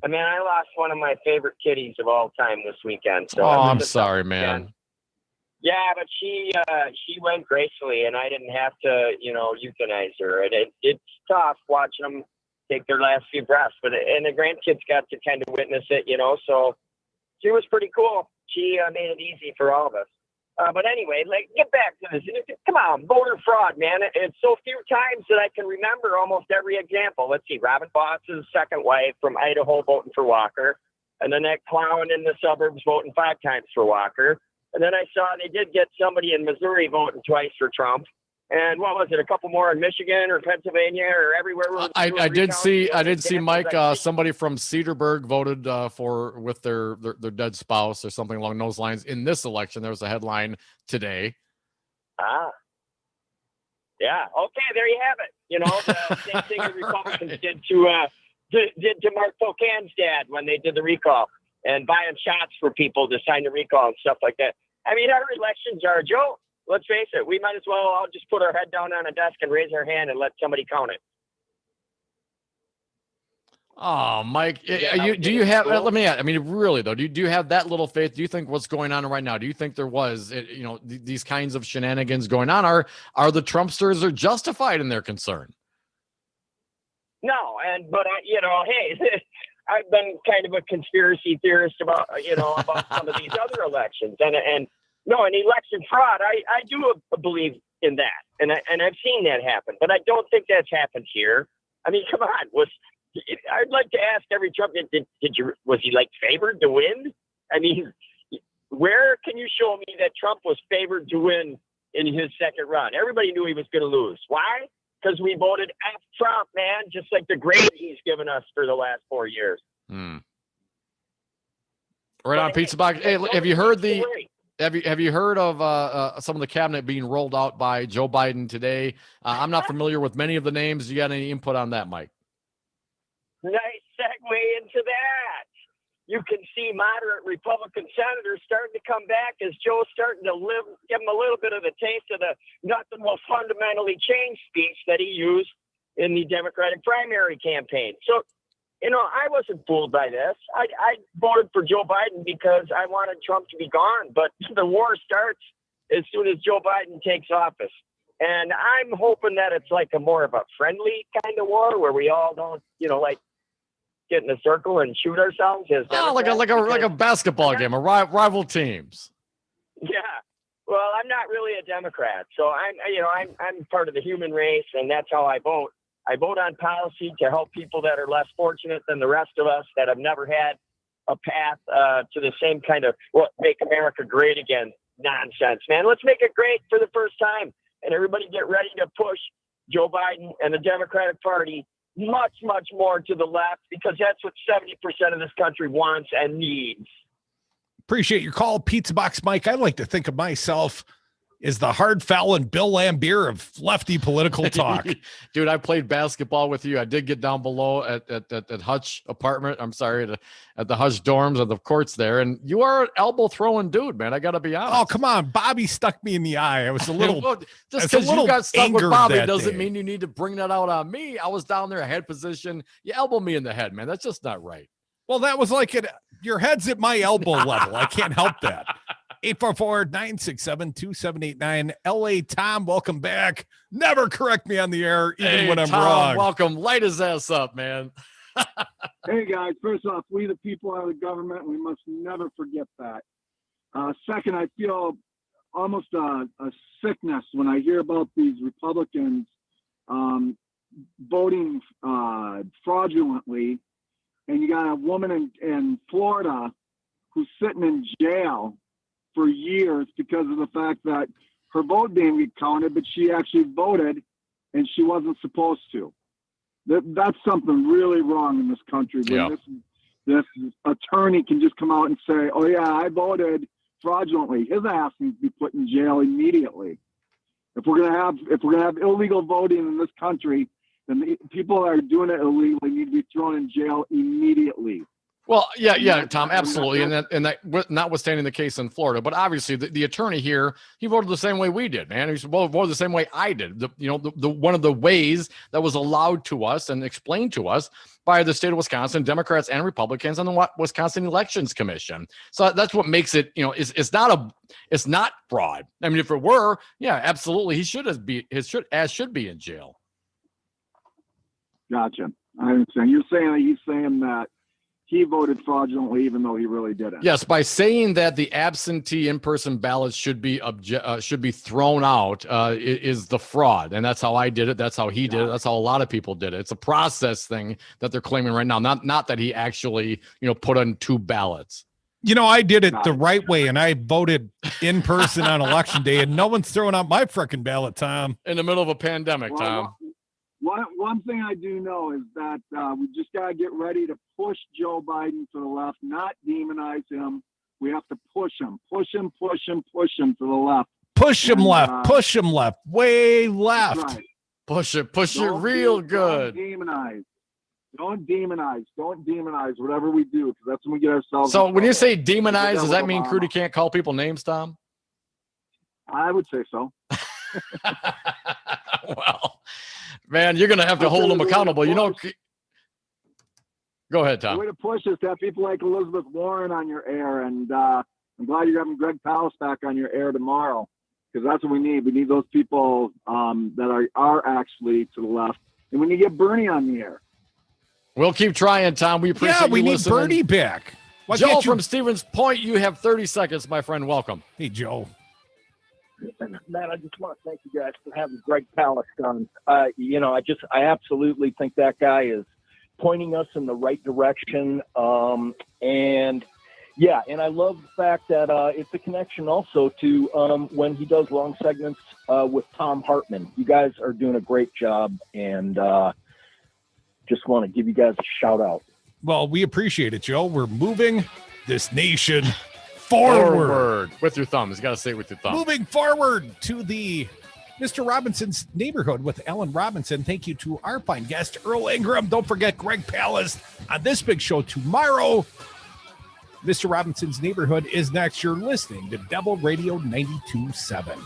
I mean, I lost one of my favorite kitties of all time this weekend. So I'm sorry, man. Yeah, but she went gracefully, and I didn't have to, euthanize her. And it's tough watching them take their last few breaths, and the grandkids got to kind of witness it, so she was pretty cool. She made it easy for all of us. But anyway, get back to this. Come on, voter fraud, man. It's so few times that I can remember almost every example. Let's see, Robin Boss's second wife from Idaho voting for Walker, and then that clown in the suburbs voting 5 times for Walker. And then I saw they did get somebody in Missouri voting twice for Trump. And what was it? A couple more in Michigan or Pennsylvania or everywhere. I did see Mike. Somebody from Cedarburg voted with their dead spouse or something along those lines in this election. There was a headline today. Yeah. Okay. There you have it. The same thing the Republicans did to Mark Pocan's dad when they did the recall and buying shots for people to sign the recall and stuff like that. I mean, our elections are a joke. let's face it, we might as well all just put our head down on a desk and raise our hand and let somebody count it. Oh, Mike, Yeah, do you have, let me ask, I mean, really though, do you have that little faith? Do you think what's going on right now? Do you think there was, these kinds of shenanigans going on? Are the Trumpsters are justified in their concern? No, but hey, I've been kind of a conspiracy theorist about some of these other elections, and no, an election fraud. I do believe in that, and I've seen that happen, but I don't think that's happened here. I mean, come on, I'd like to ask every Trump, was he like favored to win? I mean, where can you show me that Trump was favored to win in his second run? Everybody knew he was going to lose. Why? Because we voted F Trump, man, just like the grade he's given us for the last 4 years. Right on, Pizza Box. Hey, have you heard have you heard of some of the cabinet being rolled out by Joe Biden today? I'm not familiar with many of the names. You got any input on that, Mike? Nice segue into that. You can see moderate Republican senators starting to come back as Joe's starting to give them a little bit of a taste of the nothing will fundamentally change speech that he used in the Democratic primary campaign. So, I wasn't fooled by this. I voted for Joe Biden because I wanted Trump to be gone. But the war starts as soon as Joe Biden takes office. And I'm hoping that it's like more of a friendly kind of war where we all don't, like get in a circle and shoot ourselves as like a basketball game, rival teams. Yeah. Well, I'm not really a Democrat, so I'm part of the human race, and that's how I vote. I vote on policy to help people that are less fortunate than the rest of us that have never had a path to the same kind of make America great again nonsense, man. Let's make it great for the first time, and everybody get ready to push Joe Biden and the Democratic Party much, much more to the left, because that's what 70% of this country wants and needs. Appreciate your call, Pizza Box Mike. I like to think of myself as the hard foul and Bill Lambier of lefty political talk. Dude, I played basketball with you. I did get down below at Hutch apartment. I'm sorry, at the Hutch dorms of the courts there. And you are an elbow throwing dude, man. I got to be honest. Oh, come on. Bobby stuck me in the eye. I was a little, just because you got stuck with Bobby doesn't day. mean you need to bring that out on me. I was down there, head position. You elbow me in the head, man. That's just not right. Well, that was like your head's at my elbow level. I can't help that. 844-967-2789. LA Tom, welcome back. Never correct me on the air, even when I'm Tom, wrong. Welcome. Light his ass up, man. Hey, guys. First off, we the people are the government. We must never forget that. Second, I feel almost a sickness when I hear about these Republicans voting fraudulently. And you got a woman in Florida who's sitting in jail for years because of the fact that her vote didn't get counted, but she actually voted and she wasn't supposed to. That's something really wrong in this country. When this attorney can just come out and say, "Oh yeah, I voted fraudulently." His ass needs to be put in jail immediately. If we're gonna have illegal voting in this country, then the people that are doing it illegally need to be thrown in jail immediately. Well, yeah, Tom, absolutely. And that notwithstanding the case in Florida, but obviously the attorney here, he voted the same way we did, man. He voted the same way I did. The one of the ways that was allowed to us and explained to us by the state of Wisconsin, Democrats and Republicans, and the Wisconsin Elections Commission. So that's what makes it, it's not fraud. I mean, if it were, yeah, absolutely, he should be in jail. Gotcha. I understand. You're saying that he's saying that he voted fraudulently, even though he really didn't. Yes, by saying that the absentee in-person ballots should be thrown out is the fraud, and that's how I did it. That's how he did it. That's how a lot of people did it. It's a process thing that they're claiming right now, not that he actually put on 2 ballots. I did it the right way, and I voted in person on election day, and no one's throwing out my frickin' ballot, Tom. In the middle of a pandemic, Tom. One thing I do know is that we just got to get ready to push Joe Biden to the left, not demonize him. We have to push him to the left. Push him left, way left. Right. Push it real good. Don't demonize whatever we do, because that's when we get ourselves. So when you say demonize, does that mean Crudy can't call people names, Tom? I would say so. Well, man, you're going to have to hold them accountable. You know, go ahead, Tom. The way to push is to have people like Elizabeth Warren on your air, and I'm glad you're having Greg Palast back on your air tomorrow, because that's what we need. We need those people that are actually to the left, and we need to get Bernie on the air. We'll keep trying, Tom. We appreciate Yeah, we you need listening. Bernie back. Why Joe can't you- from Stevens Point, you have 30 seconds, my friend. Welcome. Hey, Joe. Man, I just want to thank you guys for having Greg Palast on. I absolutely think that guy is pointing us in the right direction. And I love the fact that it's a connection also to when he does long segments with Tom Hartman. You guys are doing a great job, and just want to give you guys a shout out. Well, we appreciate it, Joe. We're moving this nation forward. With your thumbs. You got to say it with your thumb. Moving forward to the Mr. Robinson's neighborhood with Ellen Robinson. Thank you to our fine guest, Earl Ingram. Don't forget Greg Palast on this big show tomorrow. Mr. Robinson's neighborhood is next. You're listening to Devil Radio 92.7.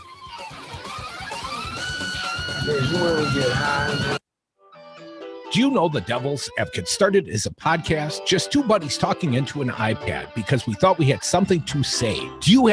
Do you know the Devil's Advocate started as a podcast? Just two buddies talking into an iPad because we thought we had something to say. Do you have